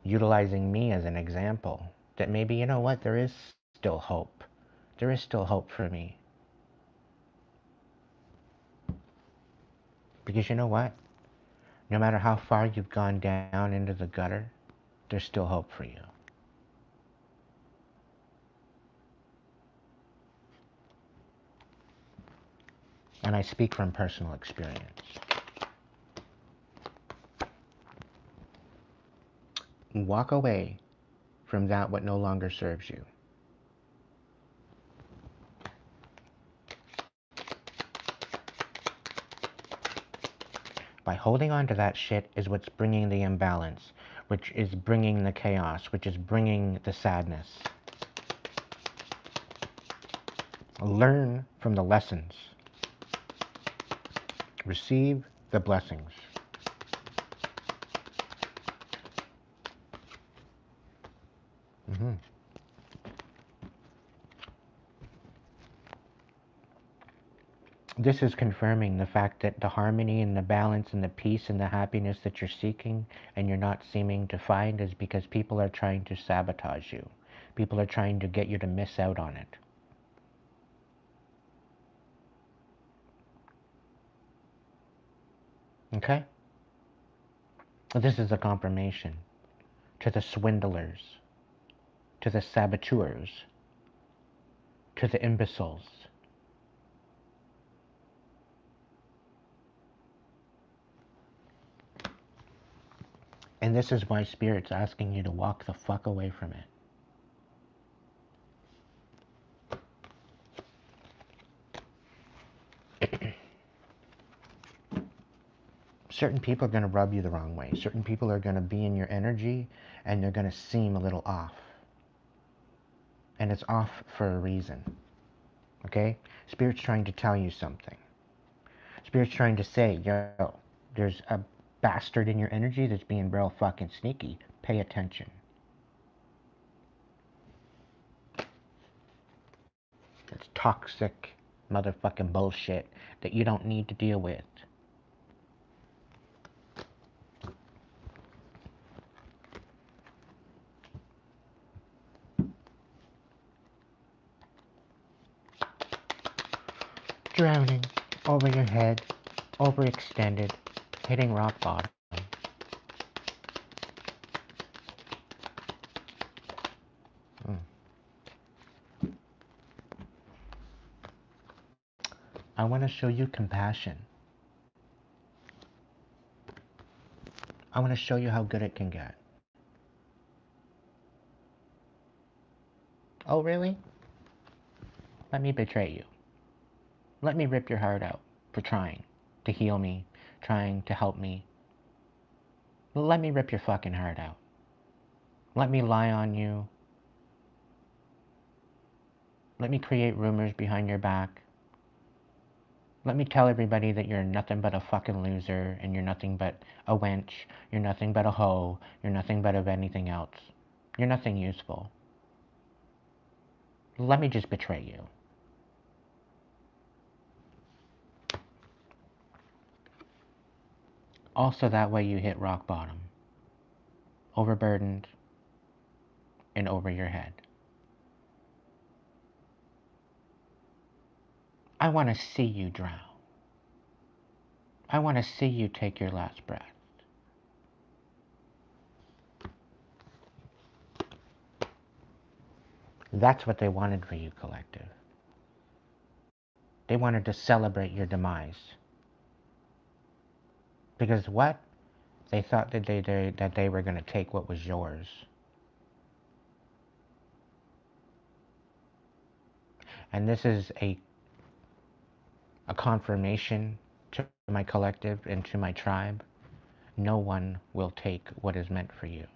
Utilizing me as an example that maybe, you know what, there is still hope. There is still hope for me. Because you know what? No matter how far you've gone down into the gutter, there's still hope for you. And I speak from personal experience. Walk away from that what no longer serves you. By holding on to that shit is what's bringing the imbalance, which is bringing the chaos, which is bringing the sadness. Learn from the lessons. Receive the blessings. This is confirming the fact that the harmony and the balance and the peace and the happiness that you're seeking and you're not seeming to find is because people are trying to sabotage you. People are trying to get you to miss out on it. Okay? This is a confirmation to the swindlers, to the saboteurs, to the imbeciles. And this is why Spirit's asking you to walk the fuck away from it. Certain people are going to rub you the wrong way. Certain people are going to be in your energy and they're going to seem a little off. And it's off for a reason. Okay? Spirit's trying to tell you something. Spirit's trying to say, yo, there's a bastard in your energy that's being real fucking sneaky. Pay attention. It's toxic motherfucking bullshit that you don't need to deal with. Drowning over your head, overextended, hitting rock bottom. I want to show you compassion. I want to show you how good it can get. Oh, really? Let me betray you. Let me rip your heart out for trying to heal me, trying to help me. Let me rip your fucking heart out. Let me lie on you. Let me create rumors behind your back. Let me tell everybody that you're nothing but a fucking loser and you're nothing but a wench. You're nothing but a hoe. You're nothing but of anything else. You're nothing useful. Let me just betray you. Also, that way you hit rock bottom. Overburdened and over your head. I want to see you drown. I want to see you take your last breath. That's what they wanted for you, collective. They wanted to celebrate your demise. Because what? They thought that they were going to take what was yours. And this is a confirmation to my collective and to my tribe. No one will take what is meant for you.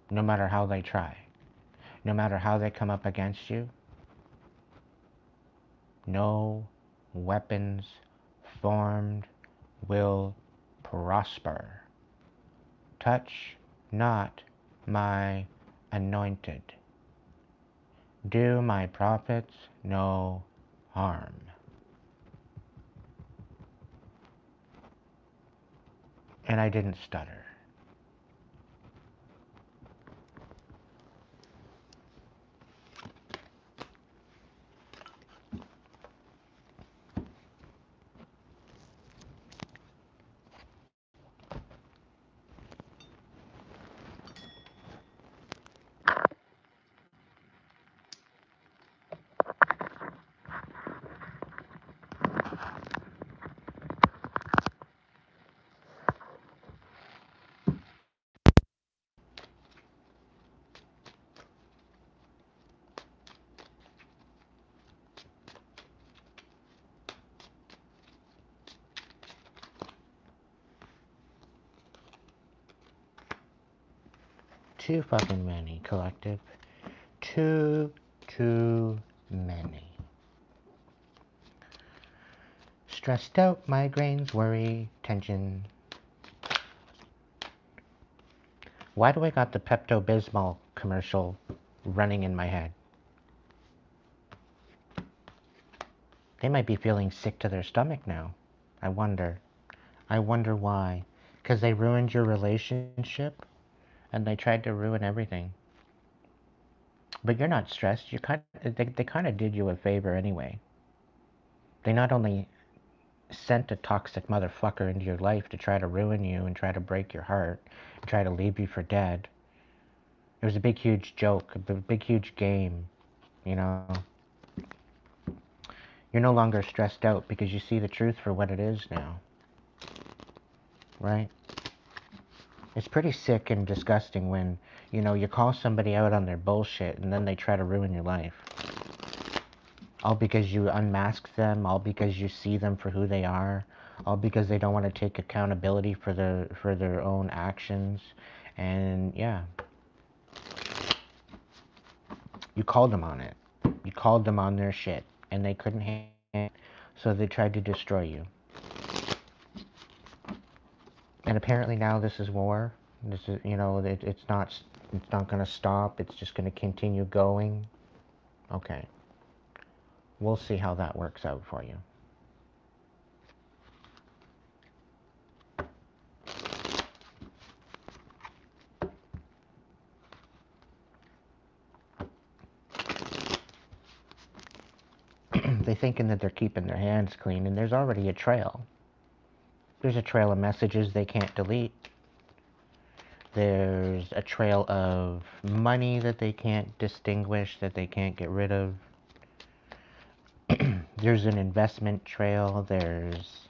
No matter how they try. No matter how they come up against you. No weapons formed will prosper. Touch not my anointed. Do my prophets no harm. And I didn't stutter. Too fucking many, collective. Too many. Stressed out, migraines, worry, tension. Why do I got the Pepto-Bismol commercial running in my head? They might be feeling sick to their stomach now. I wonder. I wonder why. Because they ruined your relationship and they tried to ruin everything. But you're not stressed. They kind of did you a favor anyway. They not only sent a toxic motherfucker into your life to try to ruin you and try to break your heart, and try to leave you for dead. It was a big, huge joke, a big, huge game, you know. You're no longer stressed out because you see the truth for what it is now, right? It's pretty sick and disgusting when, you know, you call somebody out on their bullshit and then they try to ruin your life. All because you unmask them, all because you see them for who they are, all because they don't want to take accountability for their own actions. And yeah, you called them on it. You called them on their shit, and they couldn't handle it, so they tried to destroy you. And apparently now this is war. This is, you know, it's not going to stop. It's just going to continue going. Okay. We'll see how that works out for you. They're thinking that they're keeping their hands clean, and there's already a trail. There's a trail of messages they can't delete. There's a trail of money that they can't distinguish, that they can't get rid of. There's an investment trail. There's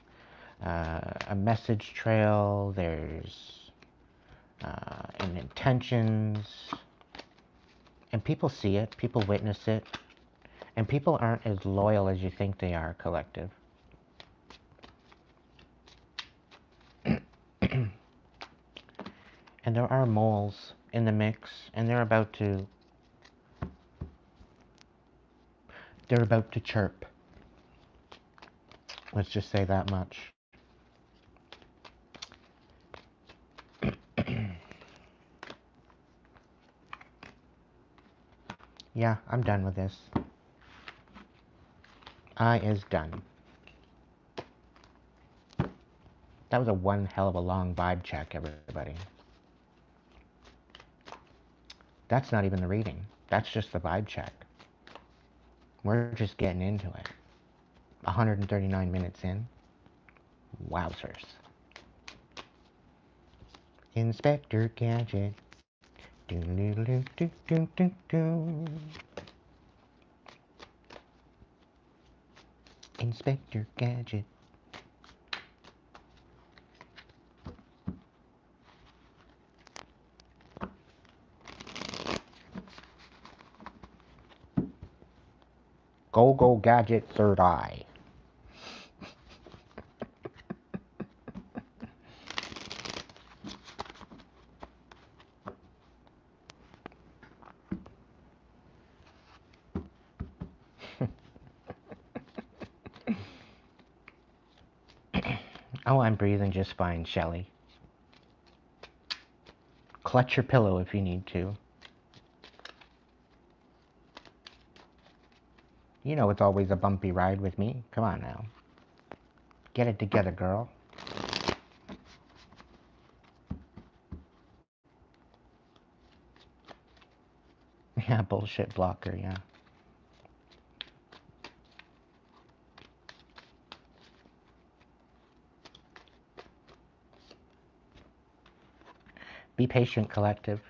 a message trail. There's an intentions. And people see it. People witness it. And people aren't as loyal as you think they are, collective. And there are moles in the mix, and they're about to chirp. Let's just say that much. Yeah, I'm done with this. I is done. That was a one hell of a long vibe check, everybody. That's not even the reading. That's just the vibe check. We're just getting into it. 139 minutes in. Wowzers. Inspector Gadget. Do do do do do do do. Inspector Gadget. Go Go Gadget Third Eye. Oh, I'm breathing just fine, Shelley. Clutch your pillow if you need to. You know it's always a bumpy ride with me. Come on now. Get it together, girl. Yeah, bullshit blocker, yeah. Be patient, collective.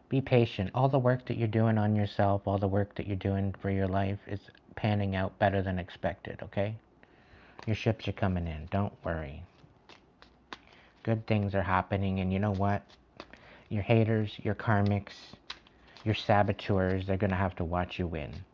Be patient. All the work that you're doing on yourself, all the work that you're doing for your life is panning out better than expected, okay? Your ships are coming in. Don't worry. Good things are happening, and you know what? Your haters, your karmics, your saboteurs, they're going to have to watch you win.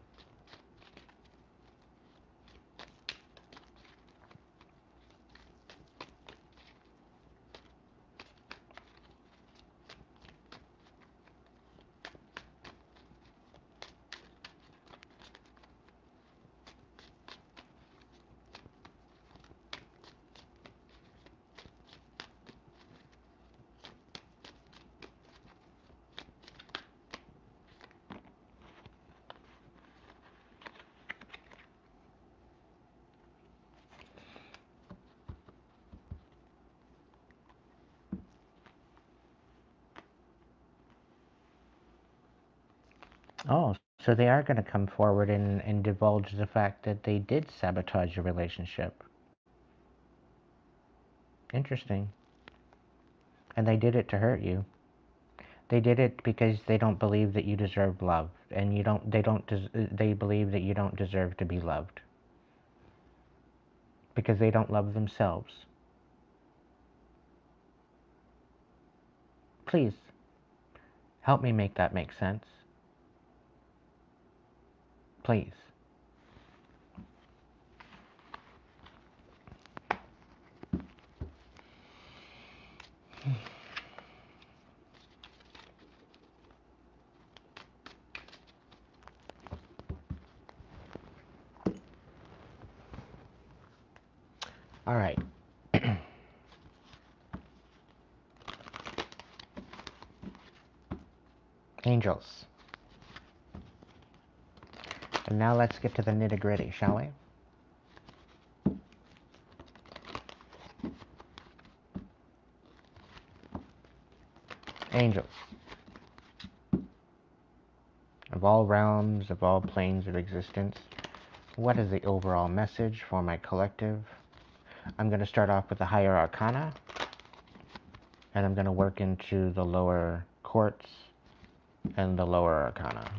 Oh, so they are going to come forward and divulge the fact that they did sabotage your relationship. Interesting. And they did it to hurt you. They did it because they don't believe that you deserve love, and they believe that you don't deserve to be loved. Because they don't love themselves. Please, help me make that make sense. Please. All right. Angels. And now let's get to the nitty-gritty, shall we? Angels. Of all realms, of all planes of existence, what is the overall message for my collective? I'm going to start off with the higher arcana. And I'm going to work into the lower courts and the lower arcana.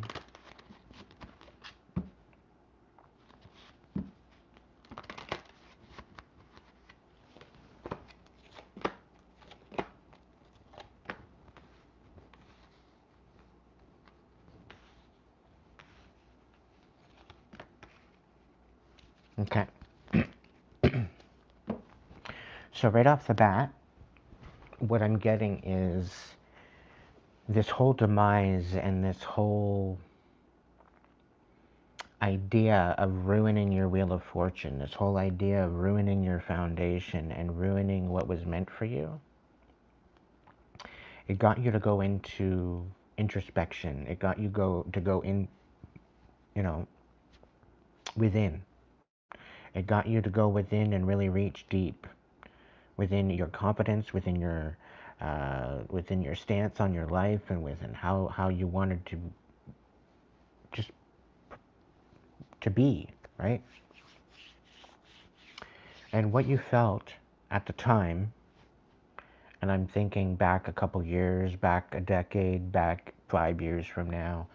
Okay. So right off the bat, what I'm getting is this whole demise and this whole idea of ruining your wheel of fortune, this whole idea of ruining your foundation and ruining what was meant for you. It got you to go into introspection. It got you to go in, you know, within. It got you to go within and really reach deep within your competence, within your stance on your life, and within how you wanted to just to be, right? And what you felt at the time, and I'm thinking back a couple years, back a decade, back 5 years from now,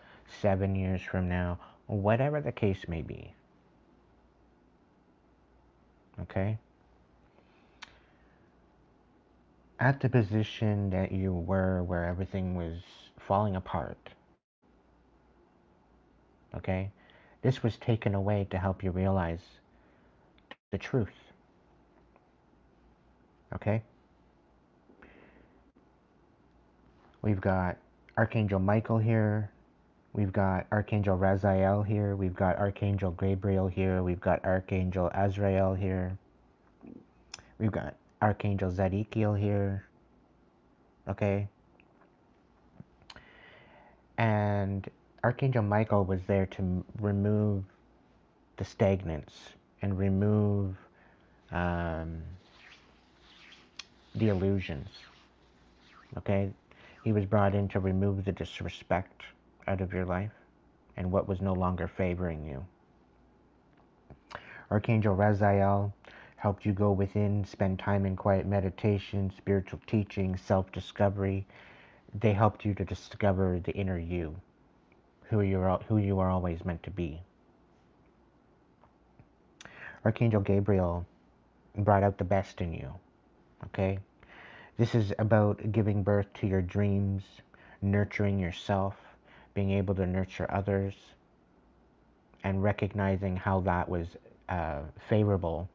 7 years from now, whatever the case may be. Okay? At the position that you were where everything was falling apart. Okay? This was taken away to help you realize the truth. Okay? We've got Archangel Michael here. We've got Archangel Raziel here. We've got Archangel Gabriel here. We've got Archangel Azrael here. We've got Archangel Zadkiel here. Okay? And Archangel Michael was there to remove the stagnance and remove the illusions. Okay? He was brought in to remove the disrespect out of your life and what was no longer favoring you. Archangel Raziel helped you go within, spend time in quiet meditation, spiritual teaching, self-discovery. They helped you to discover the inner you, who you are always meant to be. Archangel Gabriel brought out the best in you, okay? This is about giving birth to your dreams, nurturing yourself, being able to nurture others, and recognizing how that was favorable,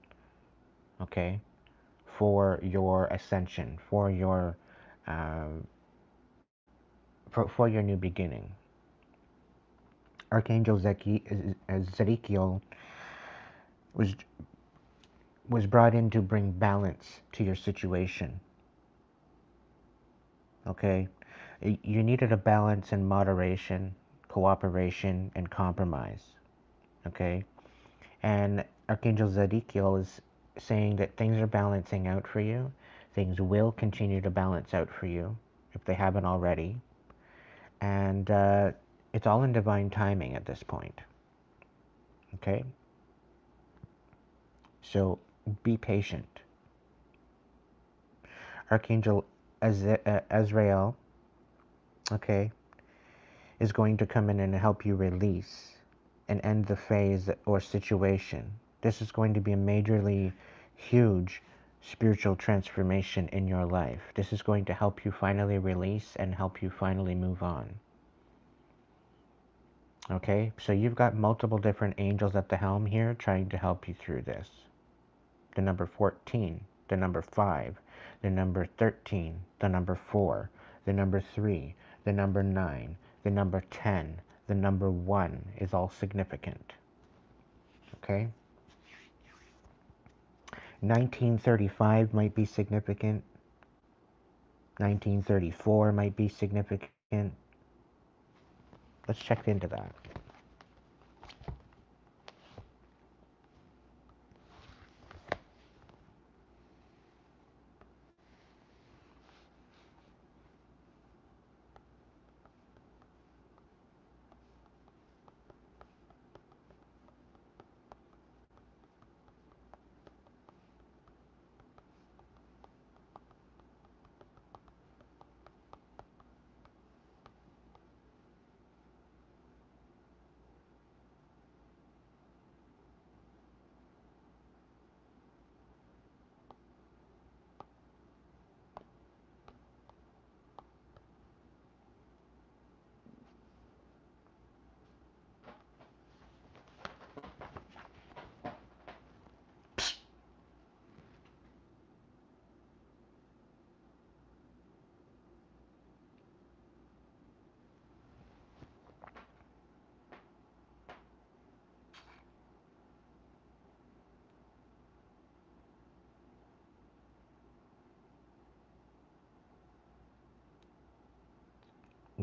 okay, for your ascension, for your new beginning. Archangel Zadkiel was brought in to bring balance to your situation. Okay, you needed a balance in moderation, cooperation, and compromise. Okay, and Archangel Zadkiel is saying that things are balancing out for you. Things will continue to balance out for you if they haven't already. And it's all in divine timing at this point. Okay? So be patient. Archangel Azrael, okay, is going to come in and help you release and end the phase or situation. This is going to be a majorly huge spiritual transformation in your life. This is going to help you finally release and help you finally move on. Okay, so you've got multiple different angels at the helm here trying to help you through this. The number 14, the number 5, the number 13, the number 4, the number 3, the number 9, the number 10, the number 1 is all significant. Okay? 1935 might be significant. 1934 might be significant. Let's check into that.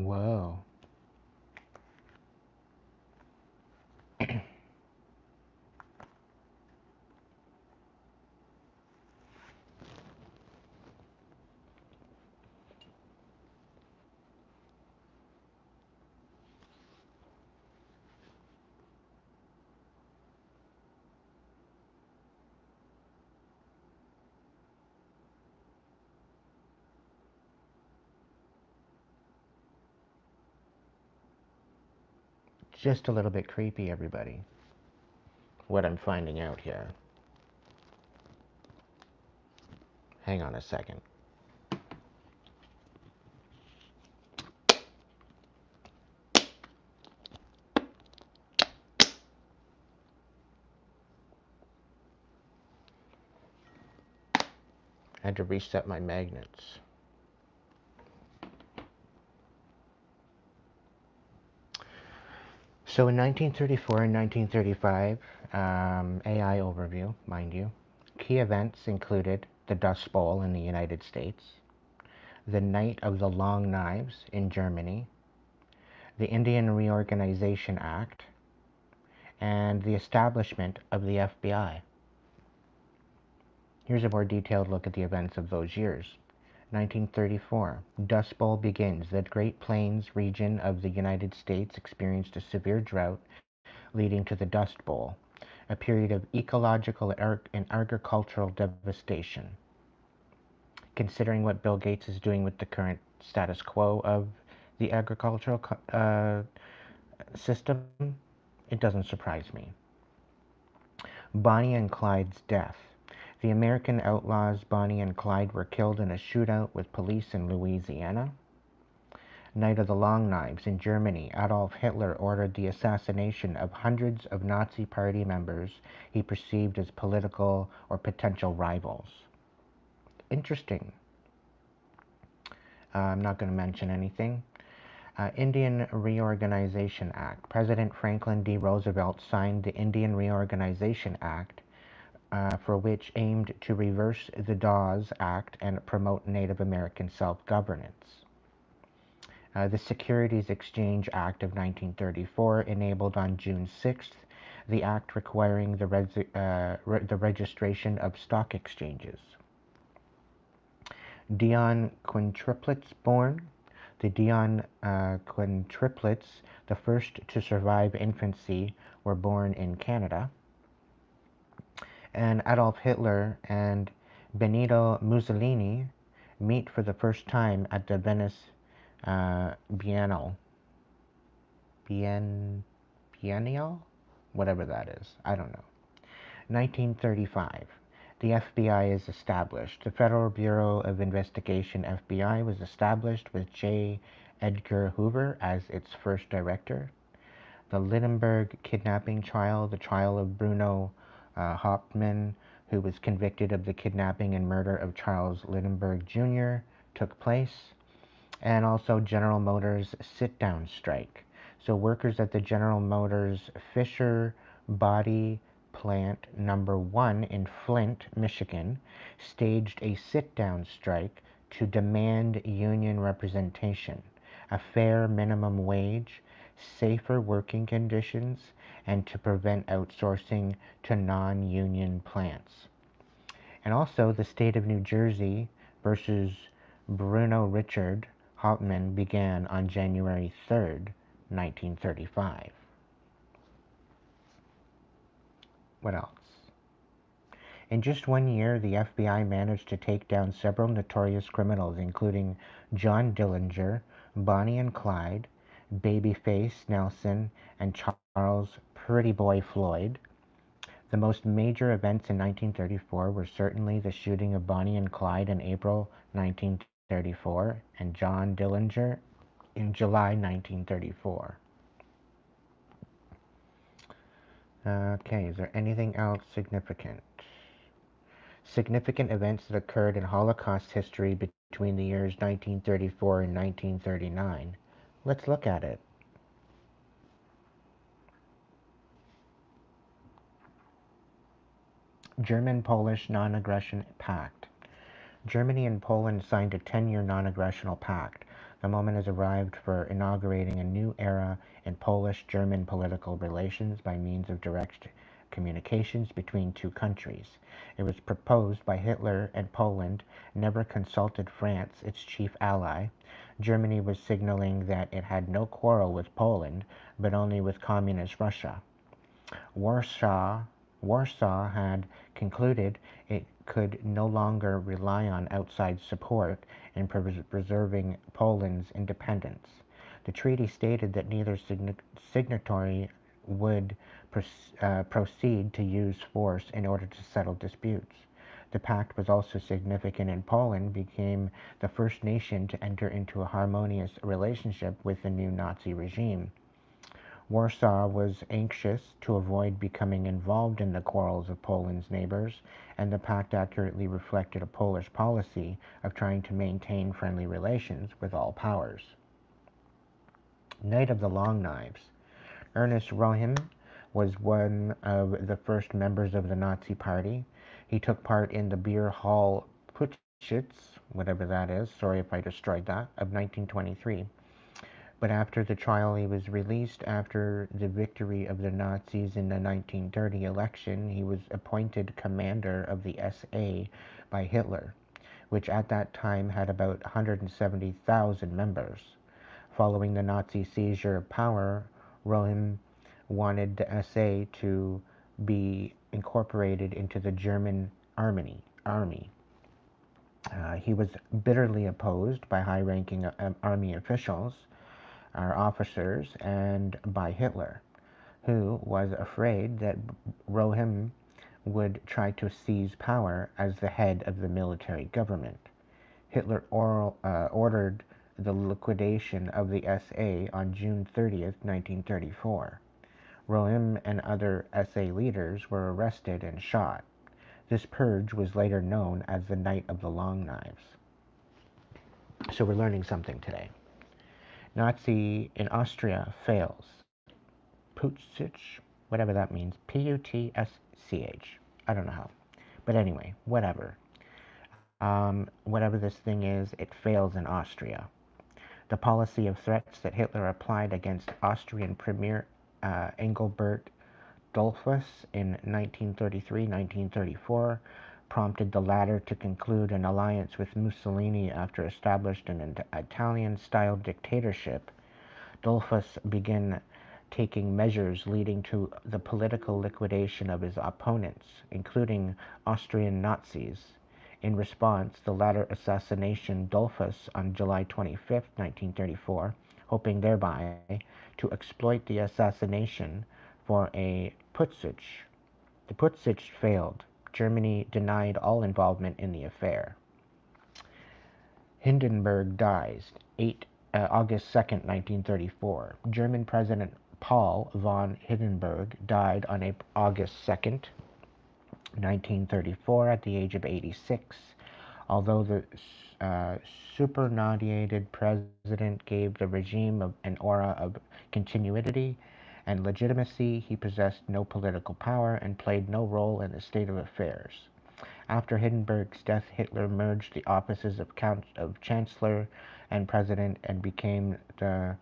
Whoa. Just a little bit creepy, everybody. What I'm finding out here. Hang on a second. I had to reset my magnets. So in 1934 and 1935, AI overview, mind you, key events included the Dust Bowl in the United States, the Night of the Long Knives in Germany, the Indian Reorganization Act, and the establishment of the FBI. Here's a more detailed look at the events of those years. 1934, Dust Bowl begins. The Great Plains region of the United States experienced a severe drought leading to the Dust Bowl, a period of ecological and agricultural devastation. Considering what Bill Gates is doing with the current status quo of the agricultural system, it doesn't surprise me. Bonnie and Clyde's death. The American outlaws Bonnie and Clyde were killed in a shootout with police in Louisiana. Night of the Long Knives in Germany. Adolf Hitler ordered the assassination of hundreds of Nazi Party members he perceived as political or potential rivals. Interesting. I'm not going to mention anything. Indian Reorganization Act. President Franklin D. Roosevelt signed the Indian Reorganization Act, for which aimed to reverse the Dawes Act and promote Native American self-governance. The Securities Exchange Act of 1934 enabled on June 6th the act requiring the registration of stock exchanges. Dion quintuplets born. The Dion quintuplets, the first to survive infancy, were born in Canada. And Adolf Hitler and Benito Mussolini meet for the first time at the Venice Biennale. Biennial? Whatever that is. I don't know. 1935. The FBI is established. The Federal Bureau of Investigation, FBI, was established with J. Edgar Hoover as its first director. The Lindbergh kidnapping trial, the trial of Bruno Hauptmann, who was convicted of the kidnapping and murder of Charles Lindbergh Jr., took place. And also General Motors sit-down strike. So workers at the General Motors Fisher Body Plant number 1 in Flint, Michigan, staged a sit-down strike to demand union representation, a fair minimum wage, safer working conditions, and to prevent outsourcing to non-union plants. And also the state of New Jersey versus Bruno Richard Hauptmann began on January 3rd, 1935. What else? In just 1 year, the FBI managed to take down several notorious criminals, including John Dillinger, Bonnie and Clyde, Babyface Nelson, and Charles Pretty Boy Floyd. The most major events in 1934 were certainly the shooting of Bonnie and Clyde in April 1934 and John Dillinger in July 1934. Okay, is there anything else significant? Significant events that occurred in Holocaust history between the years 1934 and 1939. Let's look at it. German-Polish Non-Aggression Pact. Germany and Poland signed a 10-year non-aggressional pact. The moment has arrived for inaugurating a new era in Polish-German political relations by means of direct communications between two countries. It was proposed by Hitler, and Poland never consulted France, its chief ally. Germany was signaling that it had no quarrel with Poland, but only with communist Russia. Warsaw, Warsaw had concluded it could no longer rely on outside support in preserving Poland's independence. The treaty stated that neither signatory would proceed to use force in order to settle disputes. The pact was also significant in Poland became the first nation to enter into a harmonious relationship with the new Nazi regime. Warsaw was anxious to avoid becoming involved in the quarrels of Poland's neighbors, and the pact accurately reflected a Polish policy of trying to maintain friendly relations with all powers. Knight of the Long Knives. Ernest Röhm was one of the first members of the Nazi Party. He took part in the beer hall Putschs, whatever that is, sorry if I destroyed that, of 1923. But after the trial, he was released. After the victory of the Nazis in the 1930 election, he was appointed commander of the SA by Hitler, which at that time had about 170,000 members. Following the Nazi seizure of power, Röhm wanted the SA to be incorporated into the German army. He was bitterly opposed by high-ranking army officials, our officers, and by Hitler, who was afraid that Röhm would try to seize power as the head of the military government. Hitler ordered the liquidation of the SA on June 30th, 1934. Röhm and other SA leaders were arrested and shot. This purge was later known as the Night of the Long Knives. So we're learning something today. Nazi in Austria fails. Putschich, whatever that means. Putsch. I don't know how. But anyway, whatever. Whatever this thing is, it fails in Austria. The policy of threats that Hitler applied against Austrian Premier Engelbert Dollfuss in 1933-1934 prompted the latter to conclude an alliance with Mussolini after establishing an Italian-style dictatorship. Dollfuss began taking measures leading to the political liquidation of his opponents, including Austrian Nazis. In response, the latter assassinated Dollfuss on July 25, 1934, hoping thereby to exploit the assassination for a Putschich. The Putschich failed. Germany denied all involvement in the affair. Hindenburg dies, August 2, 1934. German President Paul von Hindenburg died on August 2, 1934, at the age of 86. Although the superannuated president gave the regime an aura of continuity and legitimacy, he possessed no political power and played no role in the state of affairs. After Hindenburg's death, Hitler merged the offices of Chancellor and President and became the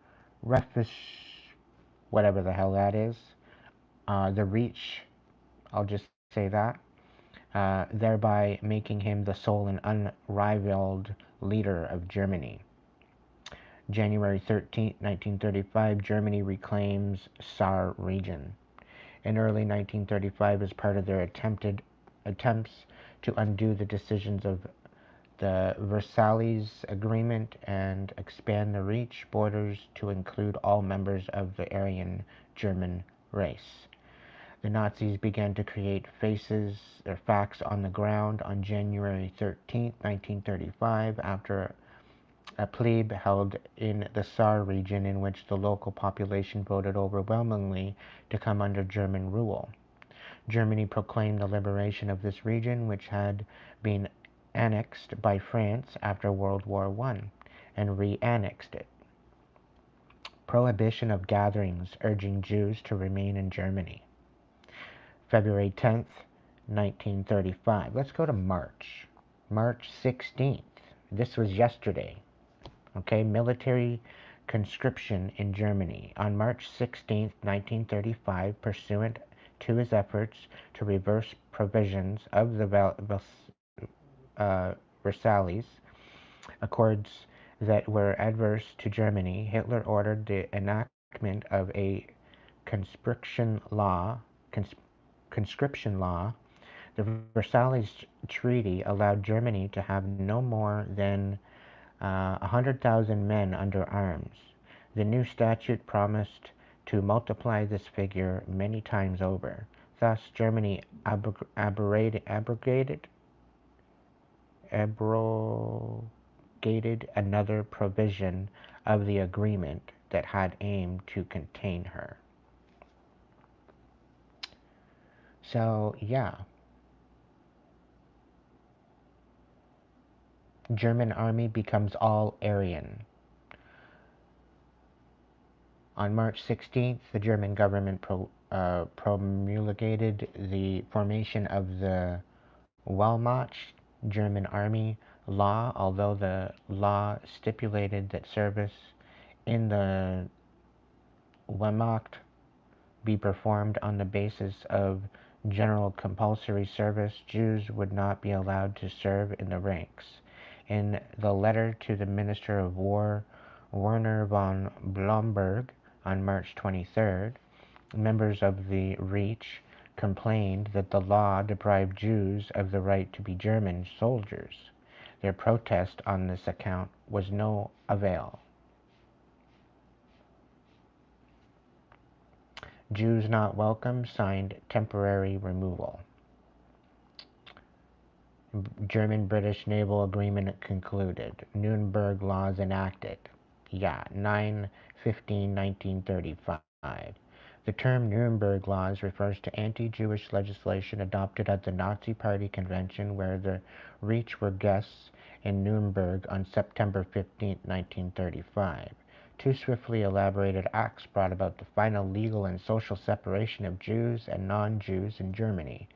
whatever the hell that is, the Reich, I'll just say that, thereby making him the sole and unrivaled leader of Germany. January 13, 1935, Germany reclaims Saar region. In early 1935, as part of their attempts to undo the decisions of the Versailles Agreement and expand the Reich borders to include all members of the Aryan German race, the Nazis began to create facts on the ground on January 13, 1935, after a plebe held in the Saar region in which the local population voted overwhelmingly to come under German rule. Germany proclaimed the liberation of this region, which had been annexed by France after World War I, and re-annexed it. Prohibition of gatherings urging Jews to remain in Germany. February 10th, 1935. Let's go to March. March 16th. This was yesterday. Okay, military conscription in Germany. On March 16, 1935, pursuant to his efforts to reverse provisions of the Versailles Accords that were adverse to Germany, Hitler ordered the enactment of a conscription law. Conscription law. The Versailles Treaty allowed Germany to have no more than 100,000 men under arms. The new statute promised to multiply this figure many times over. Thus, Germany abrogated another provision of the agreement that had aimed to contain her. So, yeah. German army becomes all Aryan. On March 16th, the German government promulgated the formation of the Wehrmacht German Army law, although the law stipulated that service in the Wehrmacht be performed on the basis of general compulsory service. Jews would not be allowed to serve in the ranks. In the letter to the Minister of War, Werner von Blomberg, on March 23rd, members of the Reich complained that the law deprived Jews of the right to be German soldiers. Their protest on this account was no avail. Jews not welcome signed temporary removal. German-British naval agreement concluded. Nuremberg laws enacted. Yeah, 9/15/1935. The term Nuremberg laws refers to anti-Jewish legislation adopted at the Nazi Party convention where the Reich were guests in Nuremberg on September 15, 1935. Two swiftly elaborated acts brought about the final legal and social separation of Jews and non-Jews in Germany.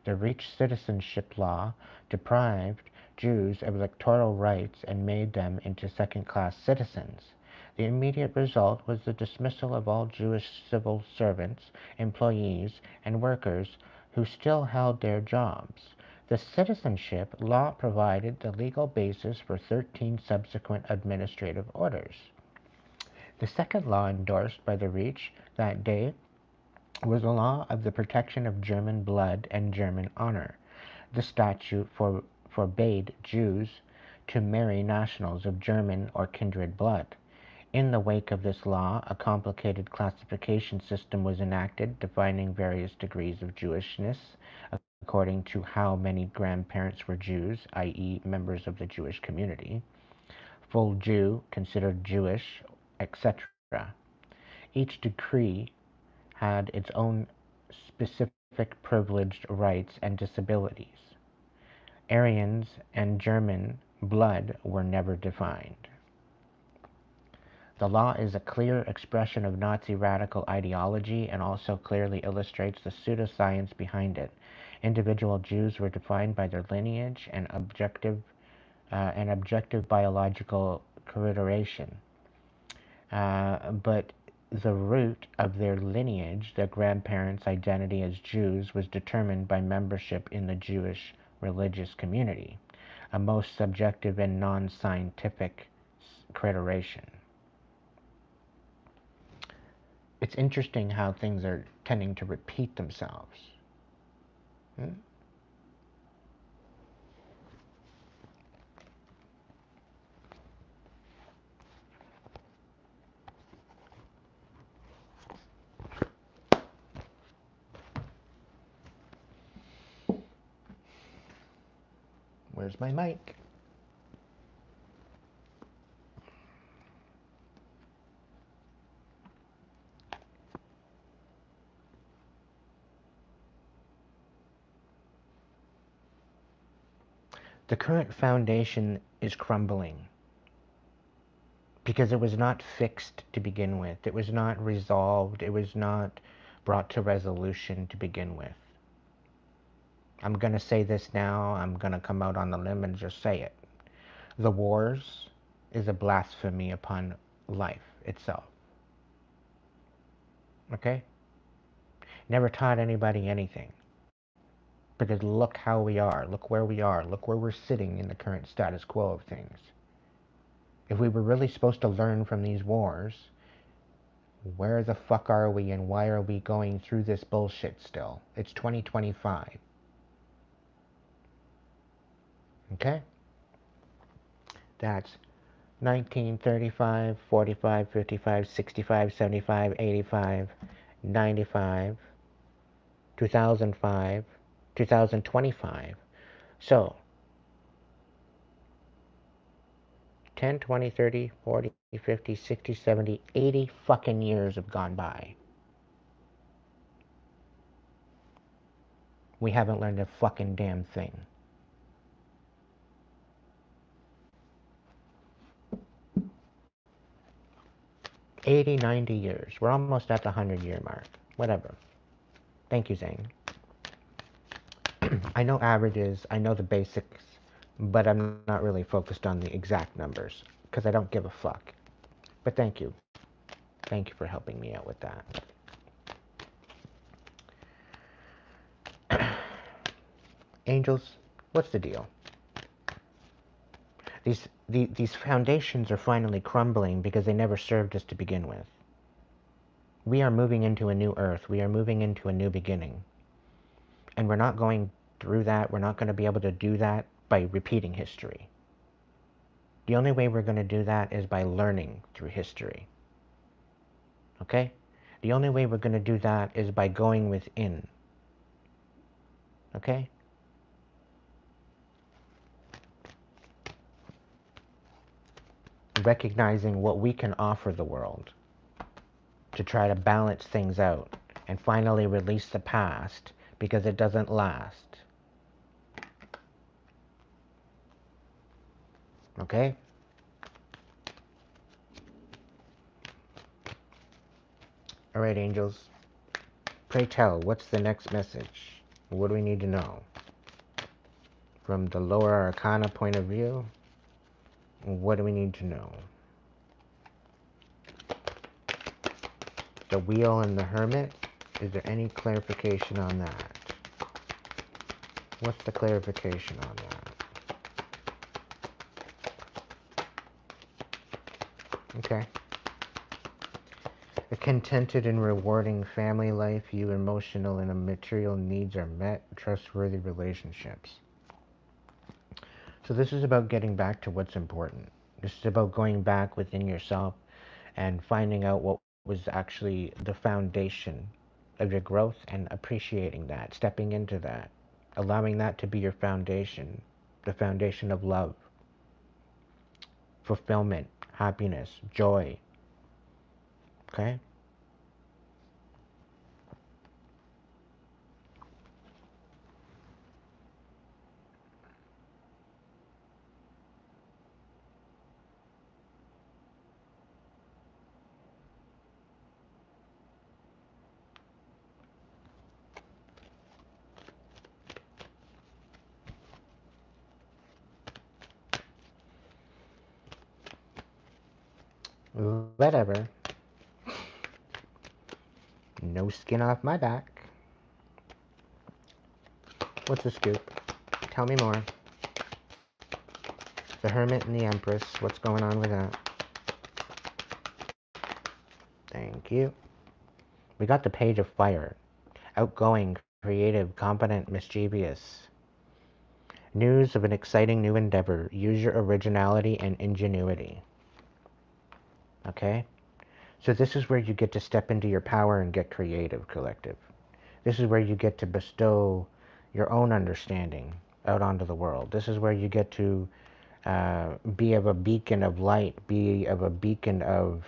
The Reich citizenship law deprived Jews of electoral rights and made them into second-class citizens. The immediate result was the dismissal of all Jewish civil servants, employees, and workers who still held their jobs. The citizenship law provided the legal basis for 13 subsequent administrative orders. The second law endorsed by the Reich that day was a law of the protection of German blood and German honor. The statute forbade Jews to marry nationals of German or kindred blood. In the wake of this law, a complicated classification system was enacted defining various degrees of Jewishness according to how many grandparents were Jews, i.e., members of the Jewish community, full Jew, considered Jewish, etc. Each decree had its own specific privileged rights and disabilities. Aryans and German blood were never defined. The law is a clear expression of Nazi radical ideology and also clearly illustrates the pseudoscience behind it. Individual Jews were defined by their lineage and objective biological corroboration. But the root of their lineage, their grandparents' identity as Jews, was determined by membership in the Jewish religious community, a most subjective and non-scientific corroboration. It's interesting how things are tending to repeat themselves. Where's my mic? The current foundation is crumbling because it was not fixed to begin with. It was not resolved. It was not brought to resolution to begin with. I'm going to say this now. I'm going to come out on the limb and just say it. The wars is a blasphemy upon life itself. Okay? Never taught anybody anything. Because look how we are, look where we are, look where we're sitting in the current status quo of things. If we were really supposed to learn from these wars, where the fuck are we and why are we going through this bullshit still? It's 2025. Okay? That's 1935, 45, 55, 65, 75, 85, 95, 2005, 2025. So, 10, 20, 30, 40, 50, 60, 70, 80 fucking years have gone by. We haven't learned a fucking damn thing. '80, 90 years. We're almost at the 100-year mark. Whatever. Thank you, Zane. I know averages, I know the basics, but I'm not really focused on the exact numbers, because I don't give a fuck. But thank you. Thank you for helping me out with that. Angels, what's the deal? These foundations are finally crumbling because they never served us to begin with. We are moving into a new earth. We are moving into a new beginning. And we're not going through that. We're not going to be able to do that by repeating history. The only way we're going to do that is by learning through history. Okay? The only way we're going to do that is by going within. Okay? Recognizing what we can offer the world to try to balance things out and finally release the past because it doesn't last. Okay? Alright, angels. Pray tell, what's the next message? What do we need to know? From the lower arcana point of view, what do we need to know? The wheel and the hermit, is there any clarification on that? What's the clarification on that? Okay. A contented and rewarding family life, you emotional and material needs are met, trustworthy relationships. So this is about getting back to what's important. This is about going back within yourself and finding out what was actually the foundation of your growth and appreciating that, stepping into that, allowing that to be your foundation, the foundation of love, fulfillment, happiness, joy. Okay? Whatever. No skin off my back. What's the scoop? Tell me more. The Hermit and the Empress. What's going on with that? Thank you. We got the Page of Fire. Outgoing, creative, competent, mischievous. News of an exciting new endeavor. Use your originality and ingenuity. Okay? So this is where you get to step into your power and get creative, collective. This is where you get to bestow your own understanding out onto the world. This is where you get to be of a beacon of light, be of a beacon of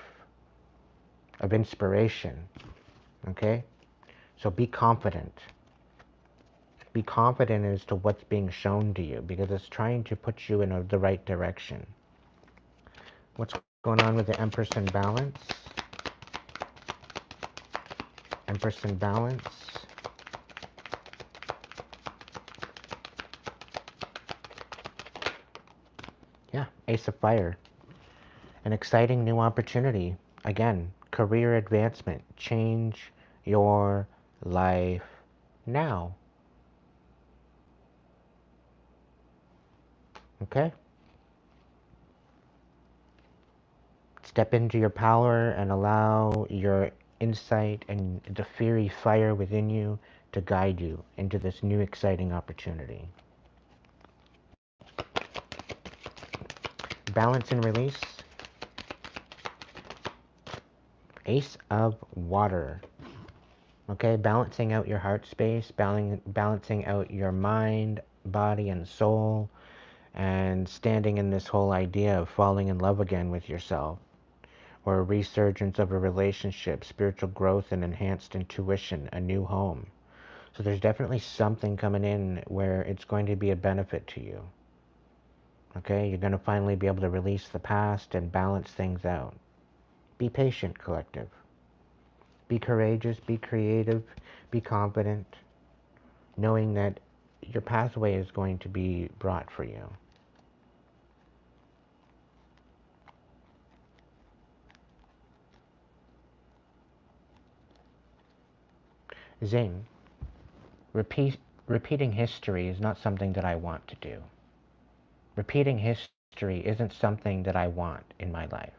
inspiration. Okay? So be confident. Be confident as to what's being shown to you because it's trying to put you in the right direction. What's going on with the Empress in balance? Empress in balance. Yeah, Ace of Fire. An exciting new opportunity. Again, career advancement. Change your life now. Okay? Step into your power and allow your insight and the fiery fire within you to guide you into this new exciting opportunity. Balance and release. Ace of Water. Okay, balancing out your heart space, balancing out your mind, body, and soul, and standing in this whole idea of falling in love again with yourself, or a resurgence of a relationship, spiritual growth and enhanced intuition, a new home. So there's definitely something coming in where it's going to be a benefit to you. Okay, you're going to finally be able to release the past and balance things out. Be patient, collective. Be courageous, be creative, be confident, knowing that your pathway is going to be brought for you. Zing, repeating history is not something that I want to do. Repeating history isn't something that I want in my life.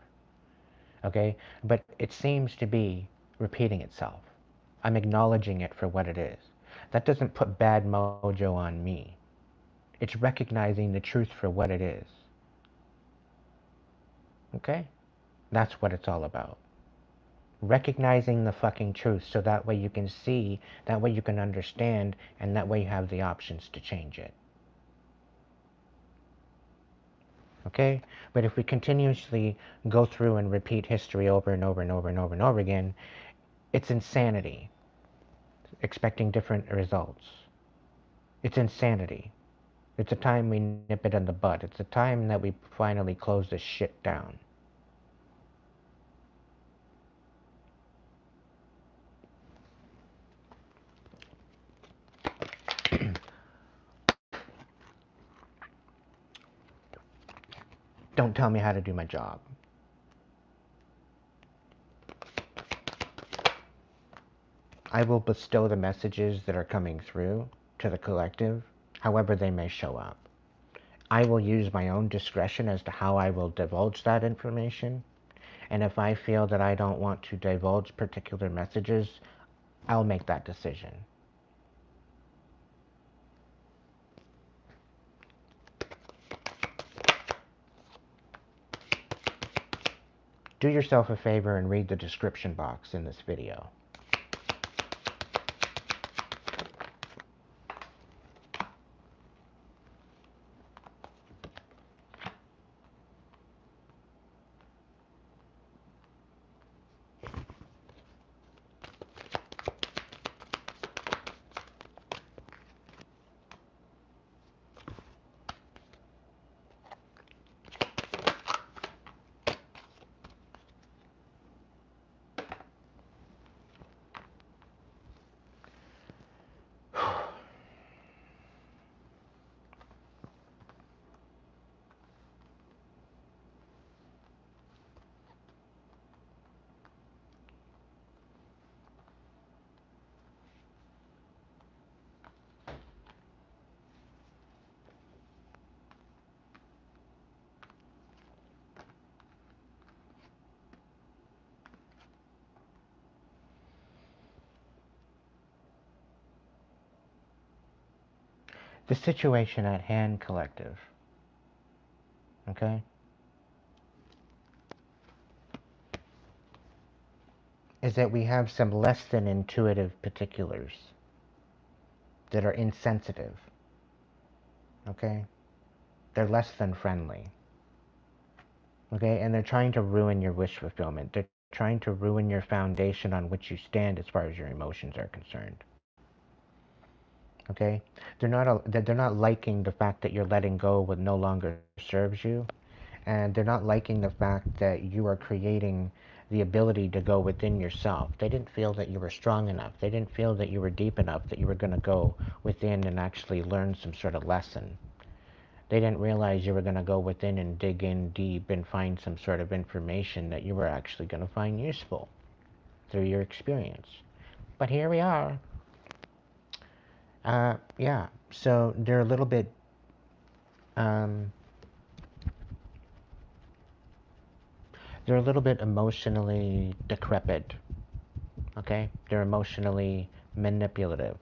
Okay? But it seems to be repeating itself. I'm acknowledging it for what it is. That doesn't put bad mojo on me. It's recognizing the truth for what it is. Okay? That's what it's all about. Recognizing the fucking truth so that way you can see, that way you can understand, and that way you have the options to change it. Okay? But if we continuously go through and repeat history over and over and over and over and over again, it's insanity. Expecting different results. It's insanity. It's a time we nip it in the bud. It's a time that we finally close this shit down. Don't tell me how to do my job. I will bestow the messages that are coming through to the collective, however they may show up. I will use my own discretion as to how I will divulge that information. And if I feel that I don't want to divulge particular messages, I'll make that decision. Do yourself a favor and read the description box in this video. The situation at hand, collective, okay, is that we have some less than intuitive particulars that are insensitive, okay? They're less than friendly, okay? And they're trying to ruin your wish fulfillment. They're trying to ruin your foundation on which you stand as far as your emotions are concerned. Okay? They're not liking the fact that you're letting go what no longer serves you, and they're not liking the fact that you are creating the ability to go within yourself. They didn't feel that you were strong enough. They didn't feel that you were deep enough, that you were going to go within and actually learn some sort of lesson. They didn't realize you were going to go within and dig in deep and find some sort of information that you were actually going to find useful through your experience. But here we are. Yeah, so they're a little bit, um, emotionally decrepit, okay? They're emotionally manipulative.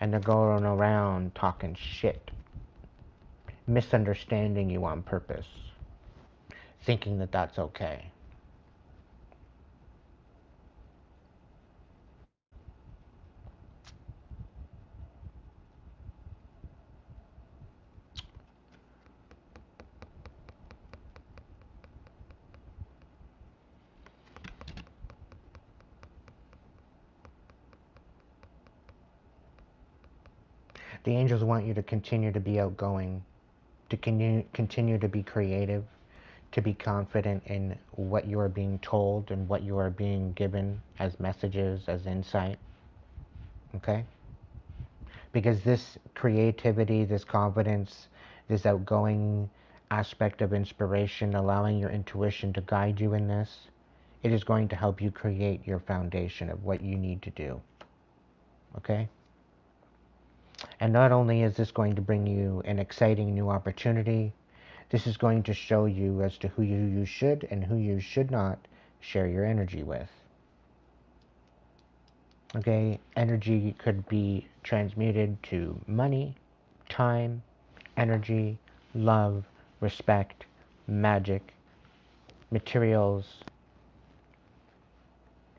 And they're going around talking shit, misunderstanding you on purpose, thinking that that's okay. The angels want you to continue to be outgoing, to continue to be creative, to be confident in what you are being told and what you are being given as messages, as insight. Okay? Because this creativity, this confidence, this outgoing aspect of inspiration, allowing your intuition to guide you in this, it is going to help you create your foundation of what you need to do. Okay? And not only is this going to bring you an exciting new opportunity, this is going to show you as to who you should and who you should not share your energy with. Okay, energy could be transmuted to money, time, energy, love, respect, magic, materials,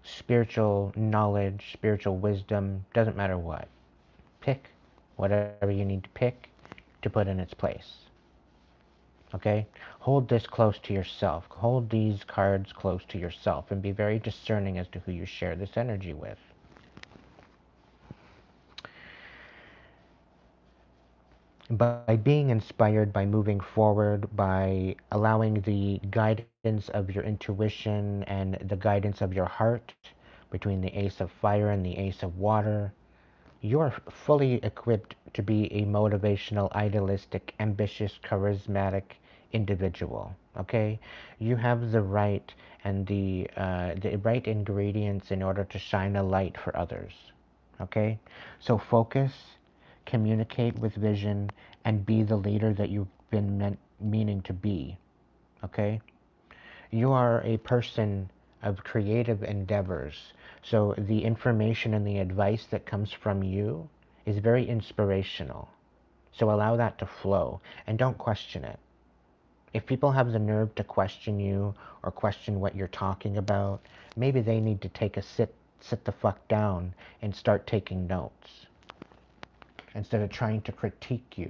spiritual knowledge, spiritual wisdom, doesn't matter what. Pick whatever you need to pick to put in its place. Okay? Hold this close to yourself. Hold these cards close to yourself and be very discerning as to who you share this energy with. By being inspired, by moving forward, by allowing the guidance of your intuition and the guidance of your heart between the ace of fire and the ace of water, you are fully equipped to be a motivational, idealistic, ambitious, charismatic individual. Okay, you have the right and the right ingredients in order to shine a light for others. Okay, so focus, communicate with vision, and be the leader that you've been meaning to be. Okay, you are a person of creative endeavors. So the information and the advice that comes from you is very inspirational. So allow that to flow and don't question it. If people have the nerve to question you or question what you're talking about, maybe they need to take a sit the fuck down and start taking notes instead of trying to critique you.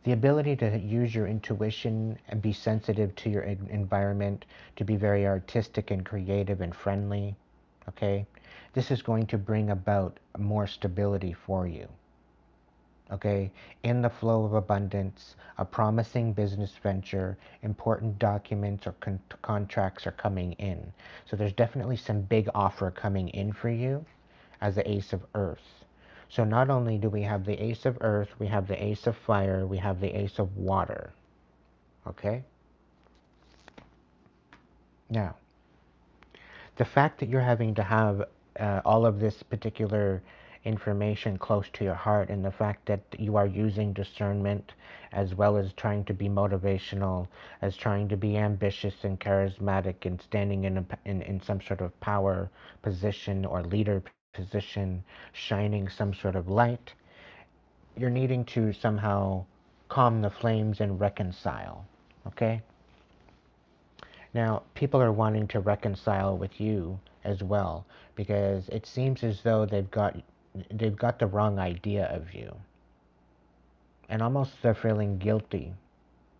The ability to use your intuition and be sensitive to your environment, to be very artistic and creative and friendly, okay? This is going to bring about more stability for you, okay? In the flow of abundance, a promising business venture, important documents or contracts are coming in. So there's definitely some big offer coming in for you as the Ace of Earth. So not only do we have the Ace of Earth, we have the Ace of Fire, we have the Ace of Water. Okay? Now, the fact that you're having to have all of this particular information close to your heart, and the fact that you are using discernment as well as trying to be motivational, as trying to be ambitious and charismatic and standing in some sort of power position or leader position, shining some sort of light, you're needing to somehow calm the flames and reconcile. Okay? Now, people are wanting to reconcile with you as well because it seems as though they've got the wrong idea of you. And almost they're feeling guilty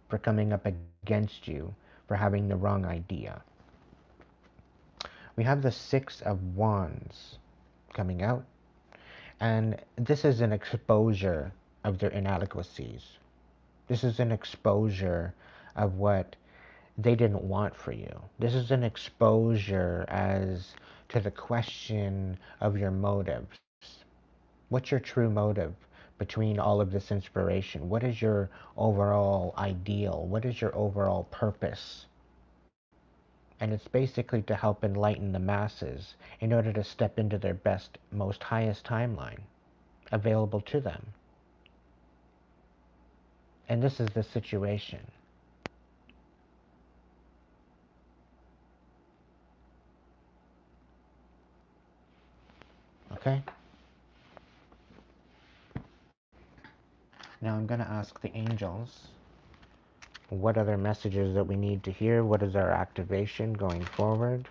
for coming up against you for having the wrong idea. We have the Six of Wands coming out, and this is an exposure of their inadequacies. This is an exposure of what they didn't want for you. This is an exposure as to the question of your motives. What's your true motive between all of this inspiration? What is your overall ideal? What is your overall purpose? And it's basically to help enlighten the masses in order to step into their best, most highest timeline available to them. And this is the situation. Okay? Now I'm going to ask the angels what other messages that we need to hear. What is our activation going forward?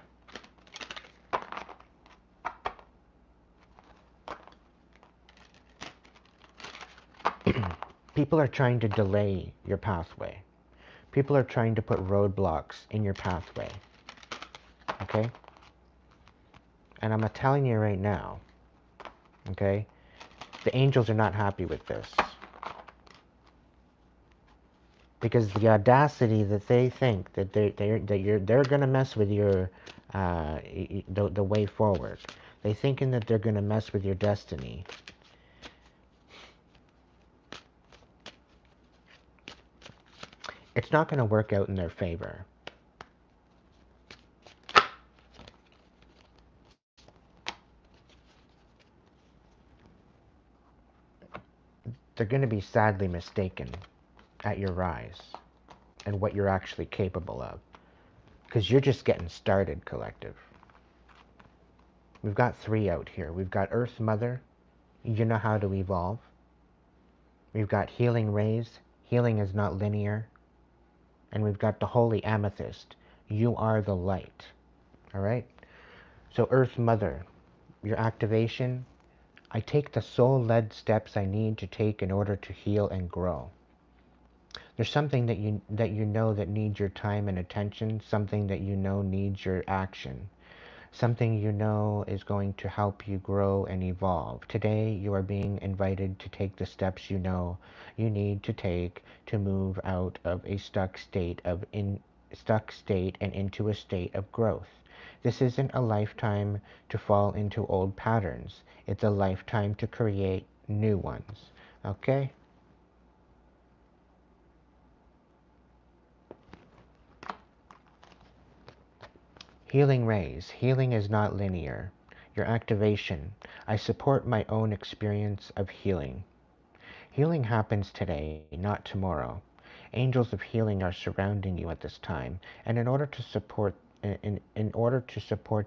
People are trying to delay your pathway. People are trying to put roadblocks in your pathway. Okay? And I'm telling you right now, okay, the angels are not happy with this. Because the audacity that they think that they're going to mess with your the way forward. They thinking that they're going to mess with your destiny. It's not going to work out in their favor. They're going to be sadly mistaken at your rise and what you're actually capable of. Because you're just getting started, collective. We've got 3 out here. We've got Earth Mother. You know how to evolve. We've got Healing Rays. Healing is not linear. And we've got the Holy Amethyst. You are the light. Alright? So Earth Mother, your activation, I take the soul-led steps I need to take in order to heal and grow. There's something that you know that needs your time and attention, something that you know needs your action, something you know is going to help you grow and evolve. Today you are being invited to take the steps you know you need to take to move out of a stuck state and into a state of growth. This isn't a lifetime to fall into old patterns. It's a lifetime to create new ones. Okay? Healing Rays. Healing is not linear. Your activation. I support my own experience of healing. Healing happens today, not tomorrow. Angels of healing are surrounding you at this time, and in order to support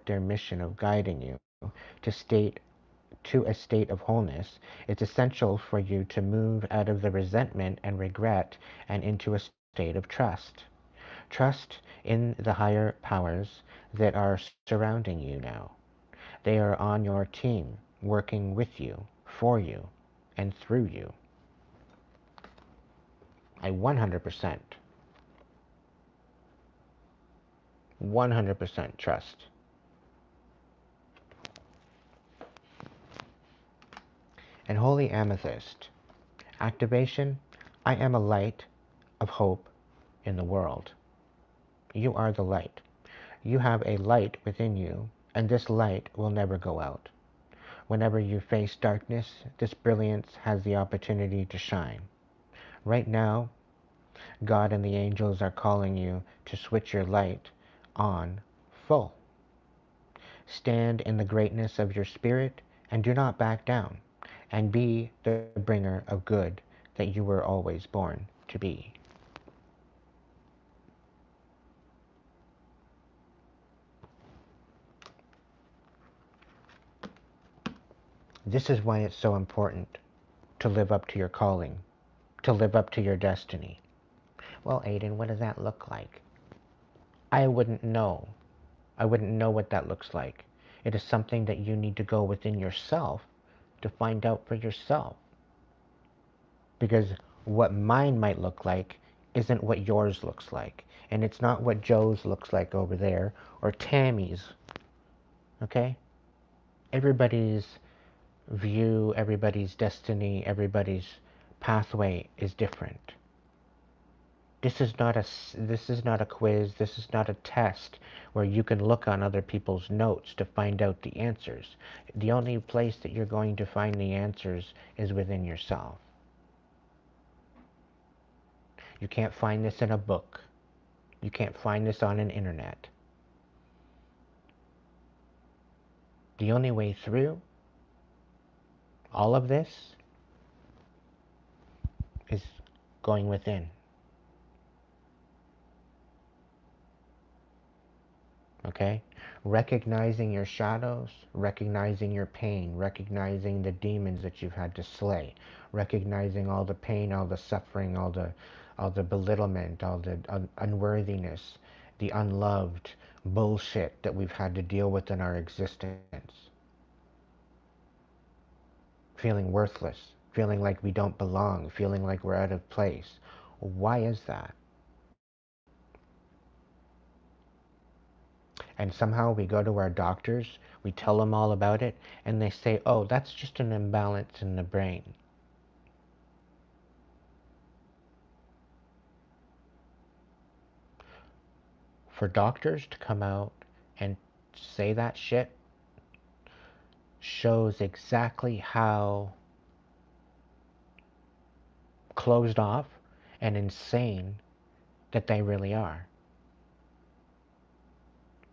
their mission of guiding you to a state of wholeness, it's essential for you to move out of the resentment and regret and into a state of trust. Trust in the higher powers that are surrounding you now. They are on your team, working with you, for you, and through you. I 100% trust. And Holy Amethyst. Activation. I am a light of hope in the world. You are the light. You have a light within you, and this light will never go out. Whenever you face darkness, this brilliance has the opportunity to shine. Right now, God and the angels are calling you to switch your light on full. Stand in the greatness of your spirit and do not back down, and be the bringer of good that you were always born to be. This is why it's so important to live up to your calling, to live up to your destiny. Well, Aiden, what does that look like? I wouldn't know. I wouldn't know what that looks like. It is something that you need to go within yourself to find out for yourself. Because what mine might look like isn't what yours looks like. And it's not what Joe's looks like over there, or Tammy's. Okay? Everybody's view, everybody's destiny, everybody's pathway is different. This is not a quiz. This is not a test where you can look on other people's notes to find out the answers. The only place that you're going to find the answers is within yourself. You can't find this in a book. You can't find this on an internet. The only way through all of this is going within. Okay? Recognizing your shadows, recognizing your pain, recognizing the demons that you've had to slay, recognizing all the pain, all the suffering, all the belittlement, all the unworthiness, the unloved bullshit that we've had to deal with in our existence. Feeling worthless, feeling like we don't belong, feeling like we're out of place. Why is that? And somehow we go to our doctors, we tell them all about it, and they say, oh, that's just an imbalance in the brain. For doctors to come out and say that shit shows exactly how closed off and insane that they really are.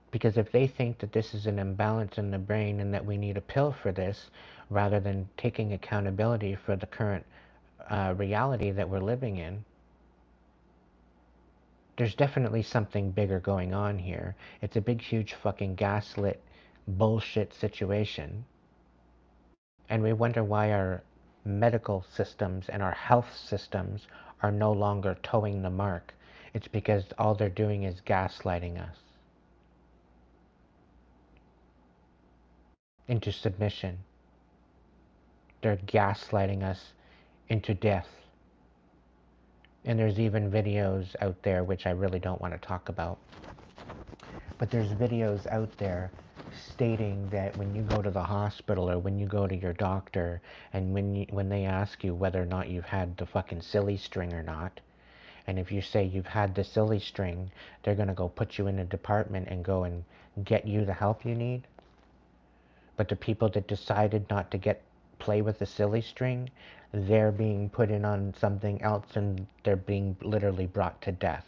Because if they think that this is an imbalance in the brain and that we need a pill for this, rather than taking accountability for the current reality that we're living in, there's definitely something bigger going on here. It's a big, huge fucking gaslit bullshit situation. And we wonder why our medical systems and our health systems are no longer towing the mark. It's because all they're doing is gaslighting us into submission. They're gaslighting us into death. And there's even videos out there, which I really don't want to talk about, but there's videos out there stating that when you go to the hospital or when you go to your doctor and when they ask you whether or not you've had the fucking silly string or not, and if you say you've had the silly string, they're going to go put you in a department and go and get you the help you need. But the people that decided not to play with the silly string, they're being put in on something else and they're being literally brought to death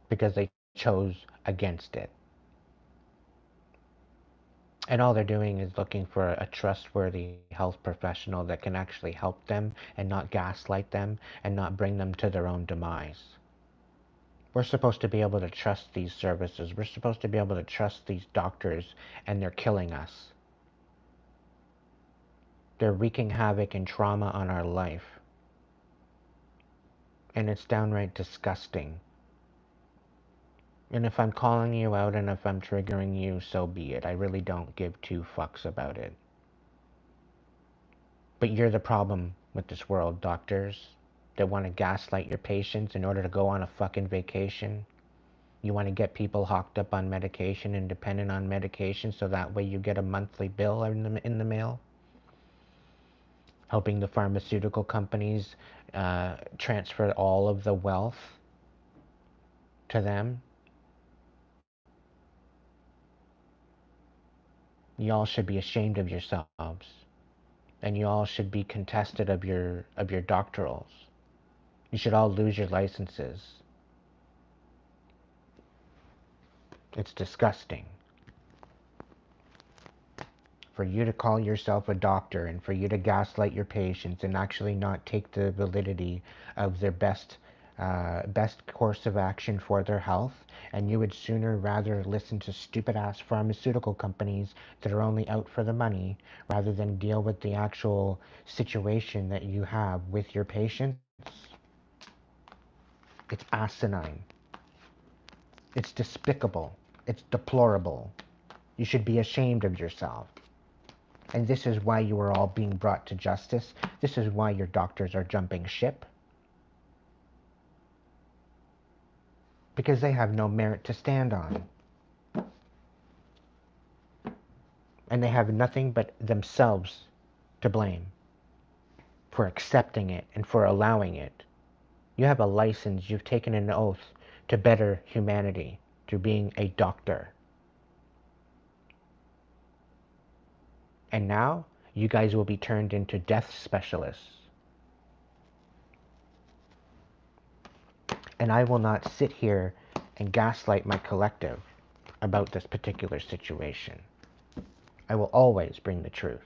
because they chose against it. And all they're doing is looking for a trustworthy health professional that can actually help them and not gaslight them and not bring them to their own demise. We're supposed to be able to trust these services. We're supposed to be able to trust these doctors, and they're killing us. They're wreaking havoc and trauma on our life. And it's downright disgusting. And if I'm calling you out and if I'm triggering you, so be it. I really don't give two fucks about it. But you're the problem with this world, doctors that want to gaslight your patients in order to go on a fucking vacation. You want to get people hooked up on medication and dependent on medication so that way you get a monthly bill in the mail. Helping the pharmaceutical companies transfer all of the wealth to them. You all should be ashamed of yourselves. And you all should be contested of your doctorals. You should all lose your licenses. It's disgusting. For you to call yourself a doctor and for you to gaslight your patients and actually not take the validity of their best course of action for their health, and you would sooner rather listen to stupid ass pharmaceutical companies that are only out for the money rather than deal with the actual situation that you have with your patients. It's asinine. It's despicable. It's deplorable. You should be ashamed of yourself. And this is why you are all being brought to justice. This is why your doctors are jumping ship. Because they have no merit to stand on. And they have nothing but themselves to blame for accepting it and for allowing it. You have a license. You've taken an oath to better humanity through being a doctor. And now you guys will be turned into death specialists. And I will not sit here and gaslight my collective about this particular situation. I will always bring the truth.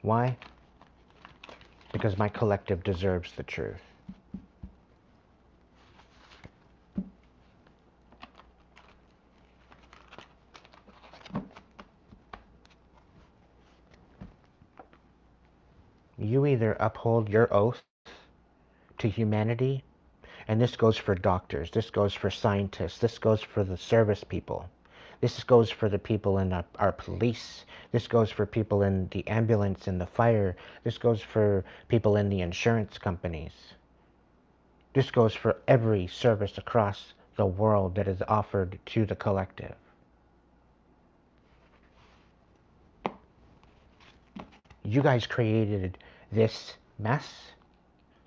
Why? Because my collective deserves the truth. You either uphold your oath to humanity, and this goes for doctors, this goes for scientists, this goes for the service people, this goes for the people in our police, this goes for people in the ambulance and the fire, this goes for people in the insurance companies. This goes for every service across the world that is offered to the collective. You guys created this mess,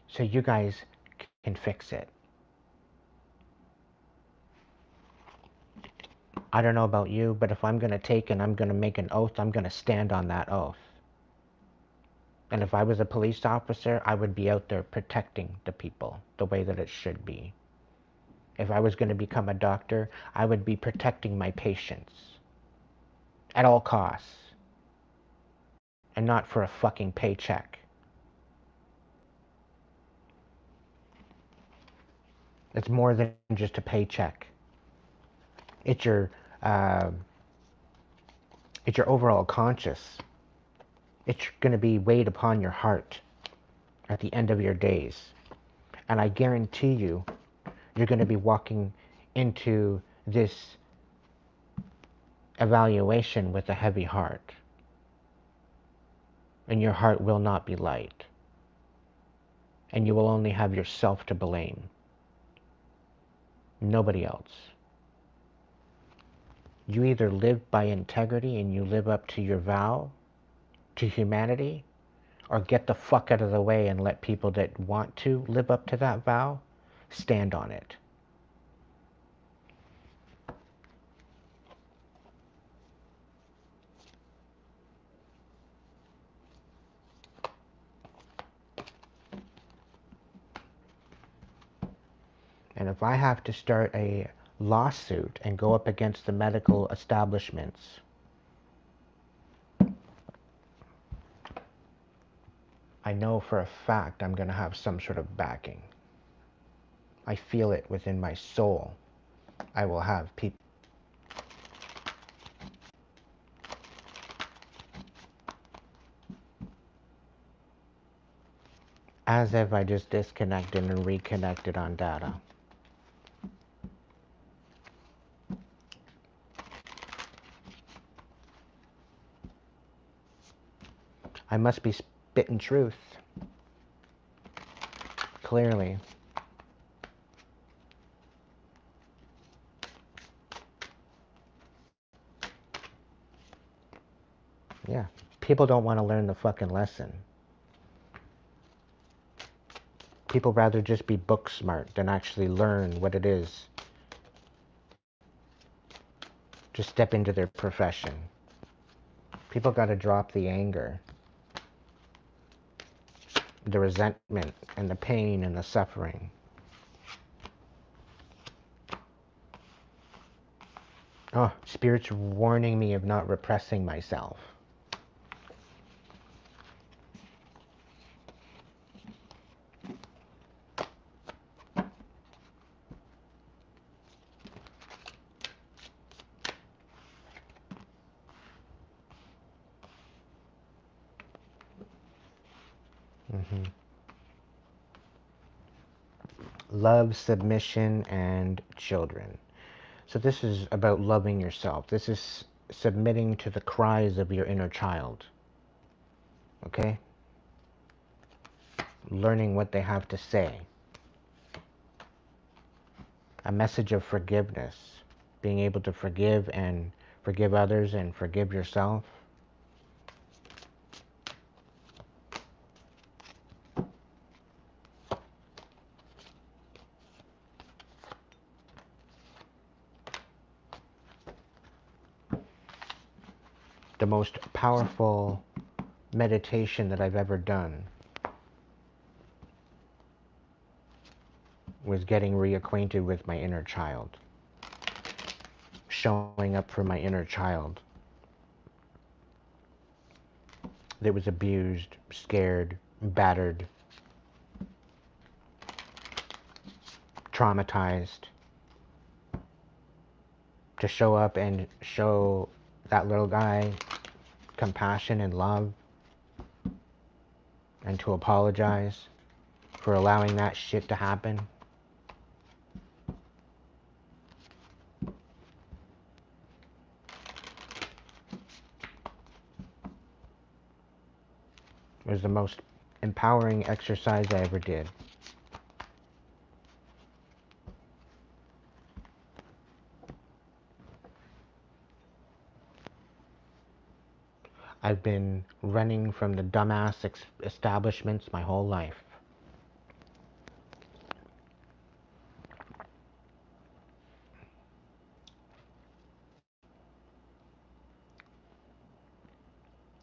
so you guys can fix it. I don't know about you, but if I'm going to take and I'm going to make an oath, I'm going to stand on that oath. And if I was a police officer, I would be out there protecting the people the way that it should be. If I was going to become a doctor, I would be protecting my patients at all costs, and not for a fucking paycheck. It's more than just a paycheck. It's your overall conscience. It's going to be weighed upon your heart at the end of your days. And I guarantee you, you're going to be walking into this evaluation with a heavy heart. And your heart will not be light. And you will only have yourself to blame. Nobody else. You either live by integrity and you live up to your vow to humanity, or get the fuck out of the way and let people that want to live up to that vow stand on it. And if I have to start a lawsuit and go up against the medical establishments, I know for a fact I'm going to have some sort of backing. I feel it within my soul. I will have people. As if I just disconnected and reconnected on data. I must be spitting truth. Clearly. Yeah. People don't want to learn the fucking lesson. People rather just be book smart than actually learn what it is to step into their profession. People got to drop the anger, the resentment, and the pain and the suffering. Oh, Spirit's warning me of not repressing myself. Mm-hmm. Love, submission, and children. So this is about loving yourself. This is submitting to the cries of your inner child. Okay? Learning what they have to say. A message of forgiveness. being able to forgive and forgive others and forgive yourself. The most powerful meditation that I've ever done was getting reacquainted with my inner child. Showing up for my inner child that was abused, scared, battered, traumatized. To show up and show that little guy compassion and love, and to apologize for allowing that shit to happen. It was the most empowering exercise I ever did. I've been running from the dumbass establishments my whole life.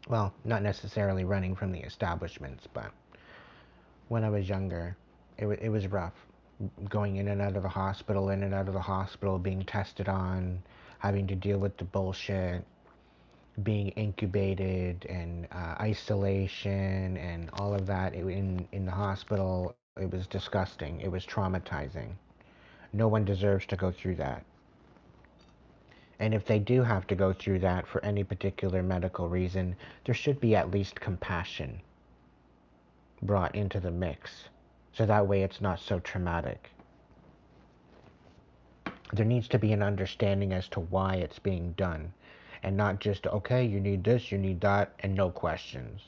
Well, not necessarily running from the establishments, but when I was younger, it was rough. Going in and out of the hospital, in and out of the hospital, being tested on, having to deal with the bullshit, being incubated and isolation and all of that in the hospital. It was disgusting. It was traumatizing. No one deserves to go through that. And if they do have to go through that for any particular medical reason, there should be at least compassion brought into the mix. So that way it's not so traumatic. There needs to be an understanding as to why it's being done. And not just, okay, you need this, you need that, and no questions.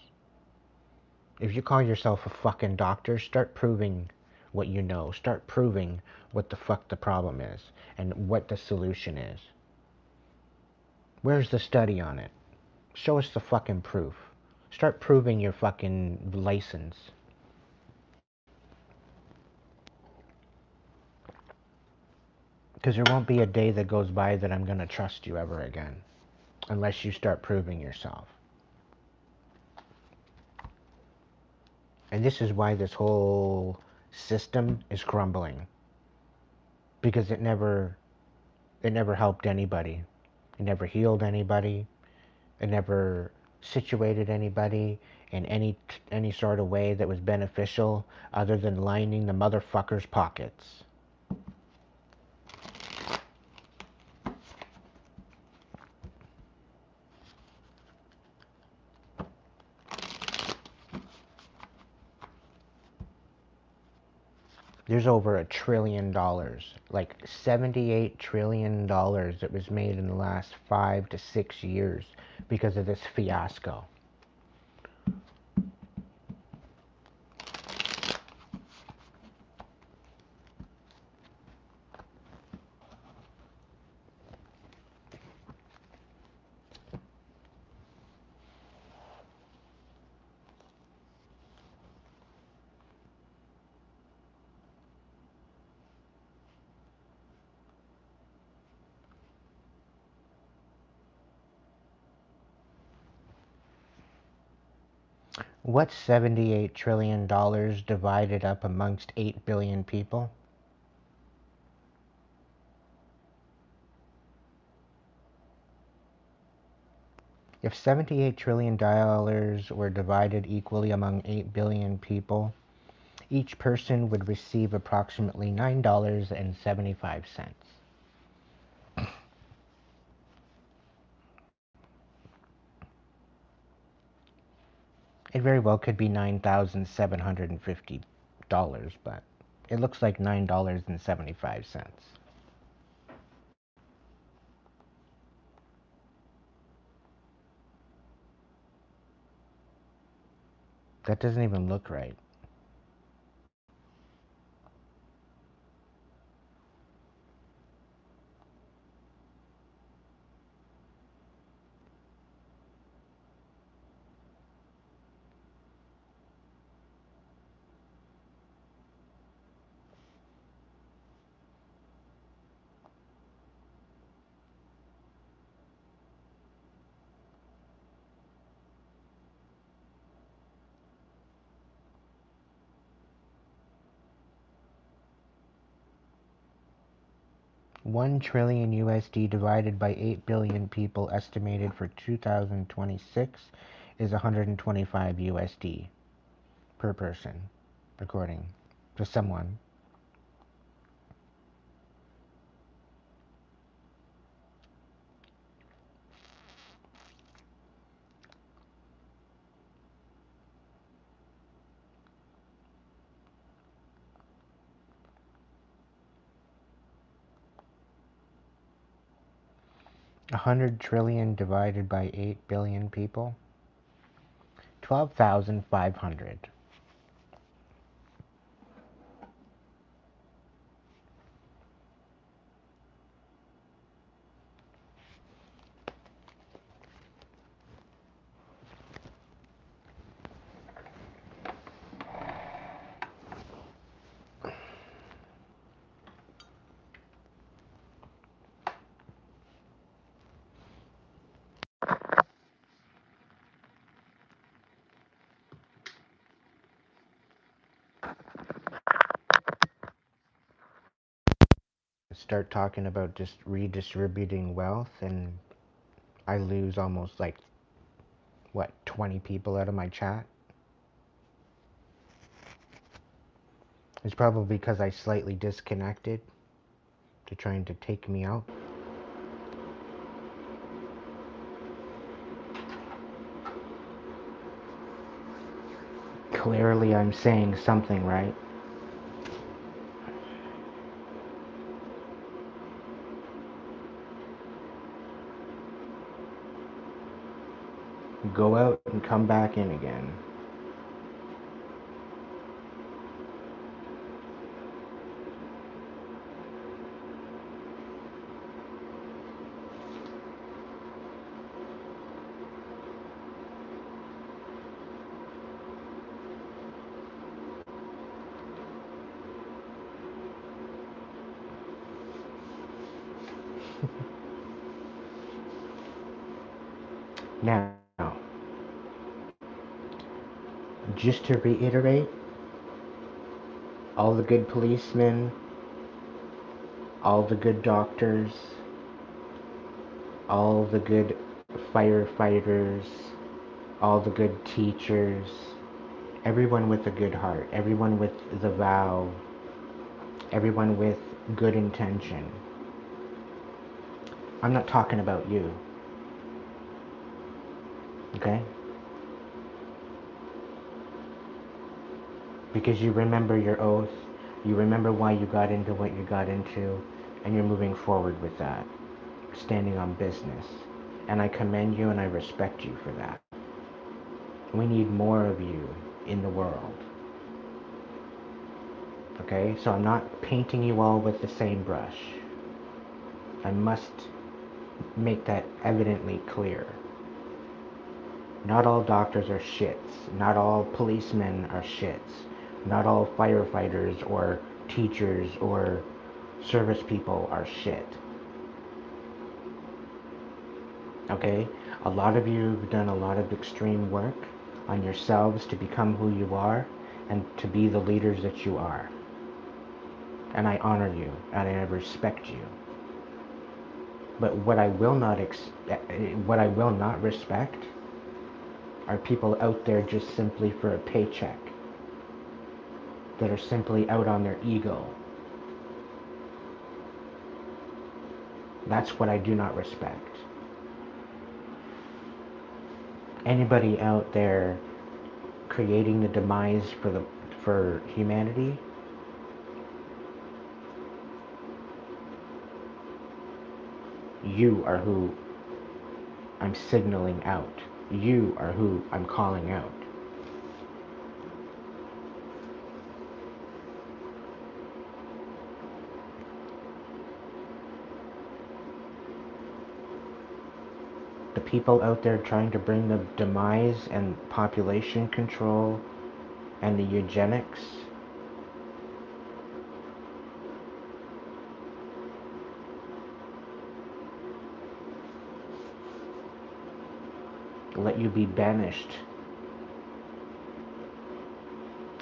If you call yourself a fucking doctor, start proving what you know. Start proving what the fuck the problem is and what the solution is. Where's the study on it? Show us the fucking proof. Start proving your fucking license. Because there won't be a day that goes by that I'm going to trust you ever again. Unless you start proving yourself. And this is why this whole system is crumbling. Because it never helped anybody. It never healed anybody. It never situated anybody in any sort of way that was beneficial other than lining the motherfuckers' pockets. There's over $1 trillion, like $78 trillion that was made in the last 5 to 6 years because of this fiasco. What's $78 trillion divided up amongst 8 billion people? If $78 trillion were divided equally among 8 billion people, each person would receive approximately $9.75. It very well could be $9,750, but it looks like $9.75. That doesn't even look right. 1 trillion USD divided by 8 billion people estimated for 2026 is 125 USD per person, according to someone. A 100 trillion divided by 8 billion people? 12,500. Start talking about just redistributing wealth, and I lose almost like, what, 20 people out of my chat? It's probably because I slightly disconnected to trying to take me out. Clearly I'm saying something right. Go out and come back in again. Now, just to reiterate, all the good policemen, all the good doctors, all the good firefighters, all the good teachers, everyone with a good heart, everyone with the vow, everyone with good intention. I'm not talking about you. Okay? Because you remember your oath, you remember why you got into what you got into, and you're moving forward with that, standing on business. And I commend you and I respect you for that. We need more of you in the world. Okay? So I'm not painting you all with the same brush. I must make that evidently clear. Not all doctors are shits. Not all policemen are shits. Not all firefighters or teachers or service people are shit. Okay? A lot of you have done a lot of extreme work on yourselves to become who you are and to be the leaders that you are. And I honor you and I respect you. But what I will not respect are people out there just simply for a paycheck, that are simply out on their ego. That's what I do not respect. Anybody out there creating the demise for humanity, you are who I'm signaling out. You are who I'm calling out. The people out there trying to bring the demise and population control and the eugenics, let you be banished,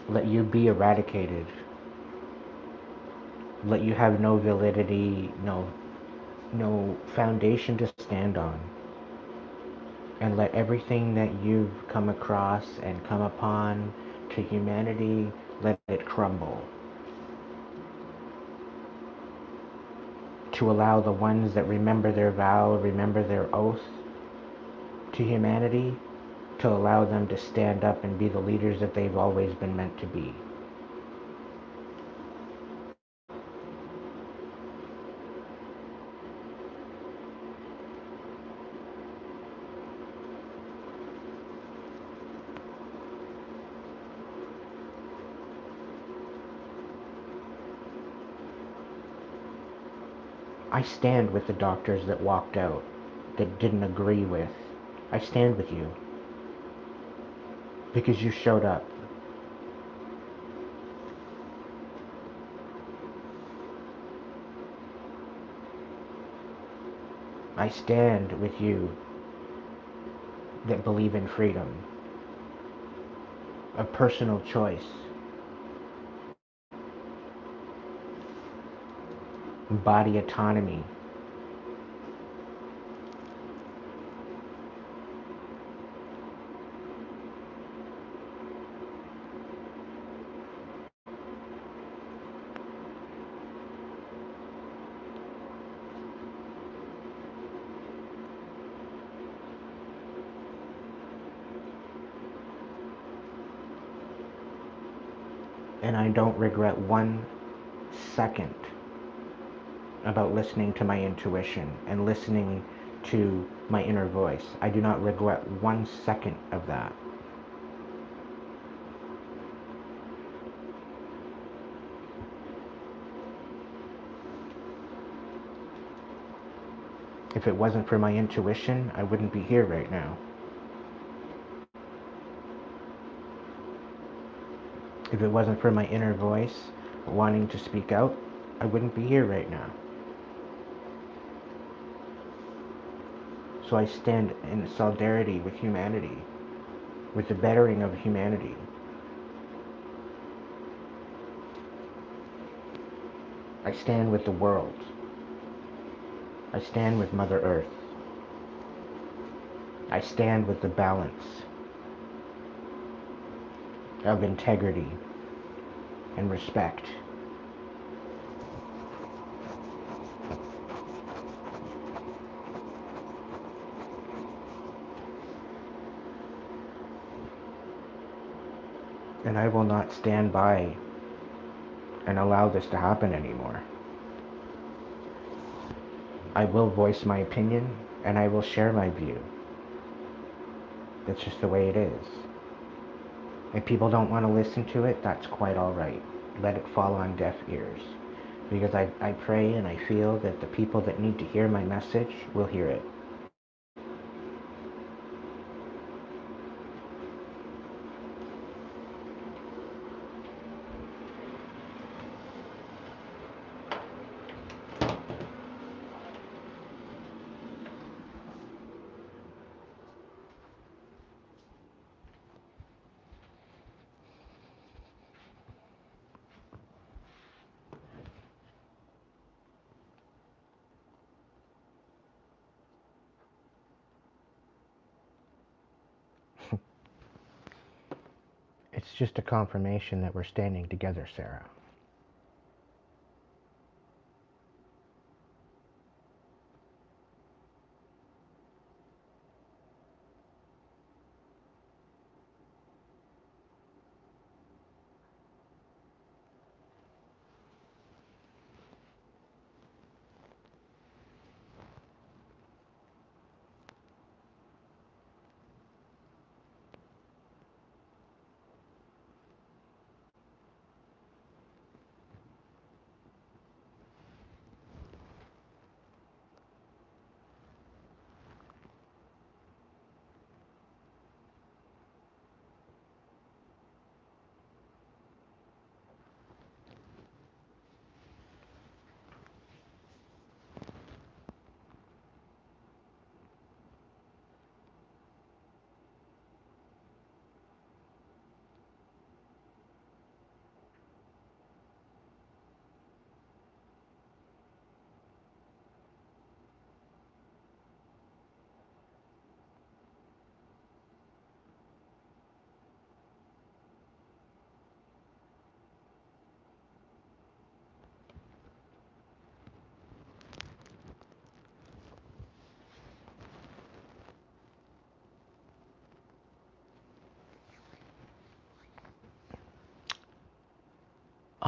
let you be eradicated. Let you have no validity, no foundation to stand on. And let everything that you've come across and come upon to humanity, let it crumble. To allow the ones that remember their vow, remember their oath to humanity, to allow them to stand up and be the leaders that they've always been meant to be. I stand with the doctors that walked out, that didn't agree with. I stand with you. Because you showed up. I stand with you that believe in freedom, a personal choice, body autonomy. And I don't regret 1 second about listening to my intuition and listening to my inner voice. I do not regret 1 second of that. If it wasn't for my intuition, I wouldn't be here right now. If it wasn't for my inner voice wanting to speak out, I wouldn't be here right now. So I stand in solidarity with humanity, with the bettering of humanity. I stand with the world. I stand with Mother Earth. I stand with the balance of integrity and respect. And I will not stand by and allow this to happen anymore. I will voice my opinion and I will share my view. That's just the way it is. If people don't want to listen to it, that's quite alright. Let it fall on deaf ears. Because I pray and I feel that the people that need to hear my message will hear it. It's just a confirmation that we're standing together, Sarah.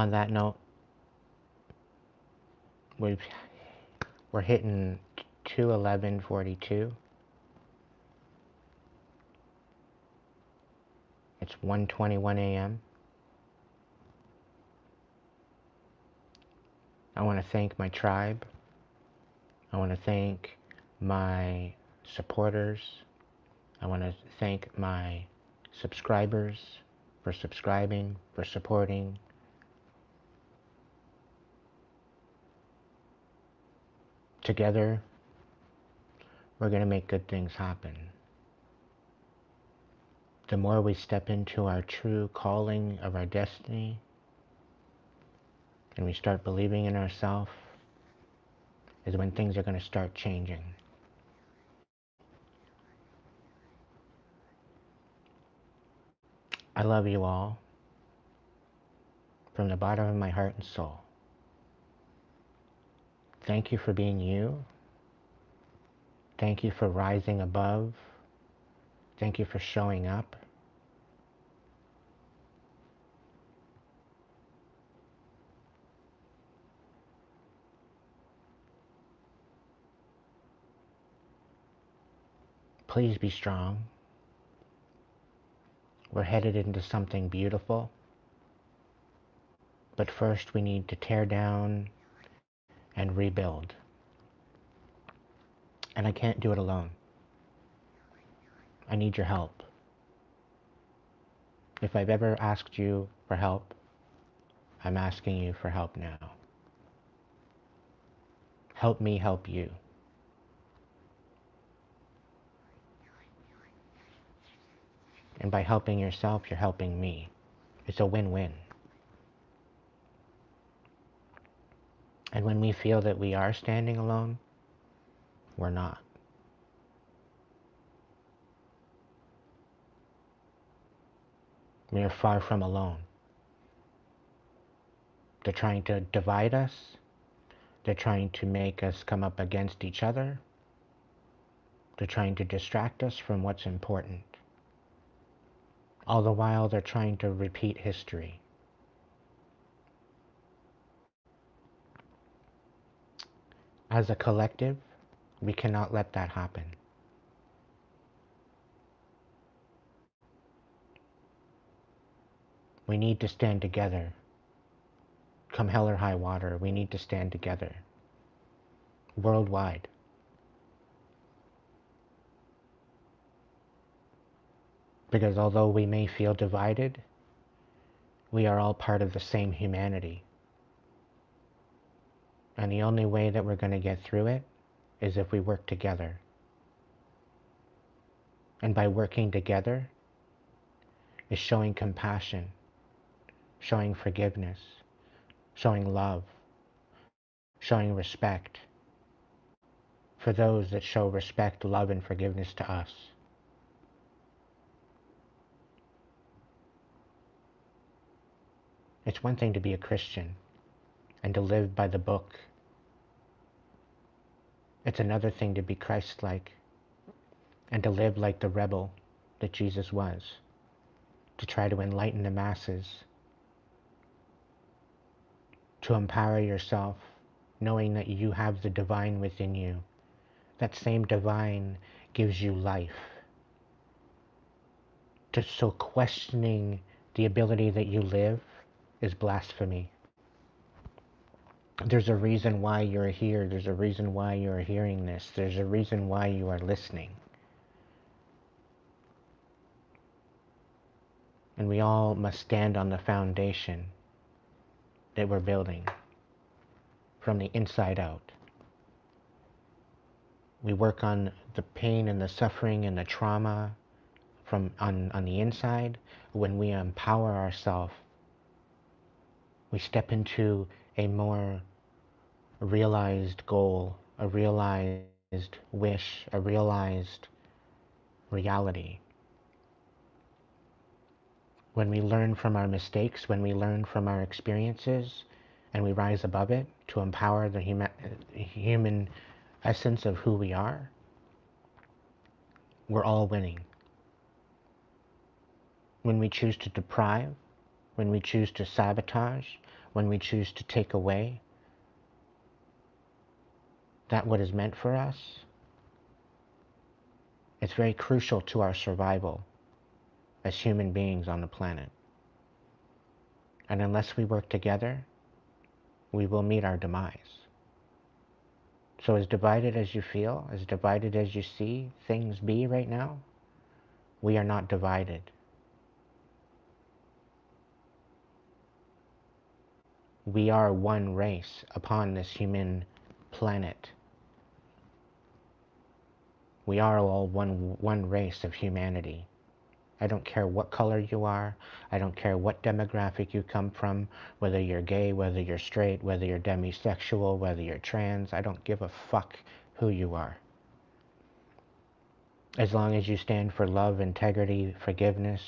On that note, we're hitting 2:11:42. It's 1:21 a.m. I want to thank my tribe. I want to thank my supporters. I want to thank my subscribers for subscribing, for supporting. Together, we're going to make good things happen. The more we step into our true calling of our destiny, and we start believing in ourselves, is when things are going to start changing. I love you all from the bottom of my heart and soul. Thank you for being you. Thank you for rising above. Thank you for showing up. Please be strong. We're headed into something beautiful. But first we need to tear down and rebuild. And I can't do it alone. I need your help. If I've ever asked you for help, I'm asking you for help now. Help me help you. And by helping yourself, you're helping me. It's a win-win. And when we feel that we are standing alone, we're not. We are far from alone. They're trying to divide us. They're trying to make us come up against each other. They're trying to distract us from what's important. All the while, they're trying to repeat history. As a collective, we cannot let that happen. We need to stand together. Come hell or high water, we need to stand together. Worldwide. Because although we may feel divided, we are all part of the same humanity. And the only way that we're going to get through it is if we work together. And by working together is showing compassion, showing forgiveness, showing love, showing respect for those that show respect, love, and forgiveness to us. It's one thing to be a Christian and to live by the book. It's another thing to be Christ-like and to live like the rebel that Jesus was, to try to enlighten the masses, to empower yourself, knowing that you have the divine within you. That same divine gives you life. So questioning the ability that you live is blasphemy. There's a reason why you're here. There's a reason why you're hearing this. There's a reason why you are listening. And we all must stand on the foundation that we're building from the inside out. We work on the pain and the suffering and the trauma on the inside. When we empower ourselves, we step into a more realized goal, a realized wish, a realized reality. When we learn from our mistakes, when we learn from our experiences, and we rise above it to empower the human essence of who we are, we're all winning. When we choose to deprive, when we choose to sabotage, when we choose to take away that what is meant for us, it's very crucial to our survival as human beings on the planet. And unless we work together, we will meet our demise. So as divided as you feel, as divided as you see things be right now, we are not divided. We are one race upon this human planet. We are all one race of humanity. I don't care what color you are. I don't care what demographic you come from, whether you're gay, whether you're straight, whether you're demisexual, whether you're trans. I don't give a fuck who you are. As long as you stand for love, integrity, forgiveness,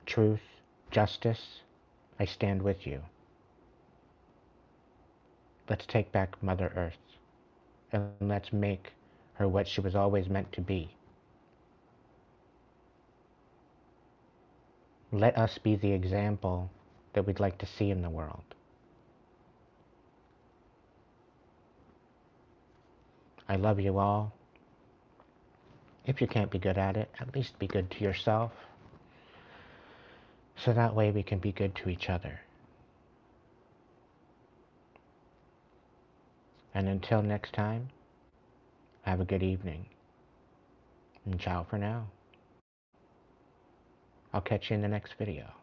truth, justice, I stand with you. Let's take back Mother Earth, and let's make her what she was always meant to be. Let us be the example that we'd like to see in the world. I love you all. If you can't be good at it, at least be good to yourself. So that way we can be good to each other. And until next time, have a good evening. And ciao for now. I'll catch you in the next video.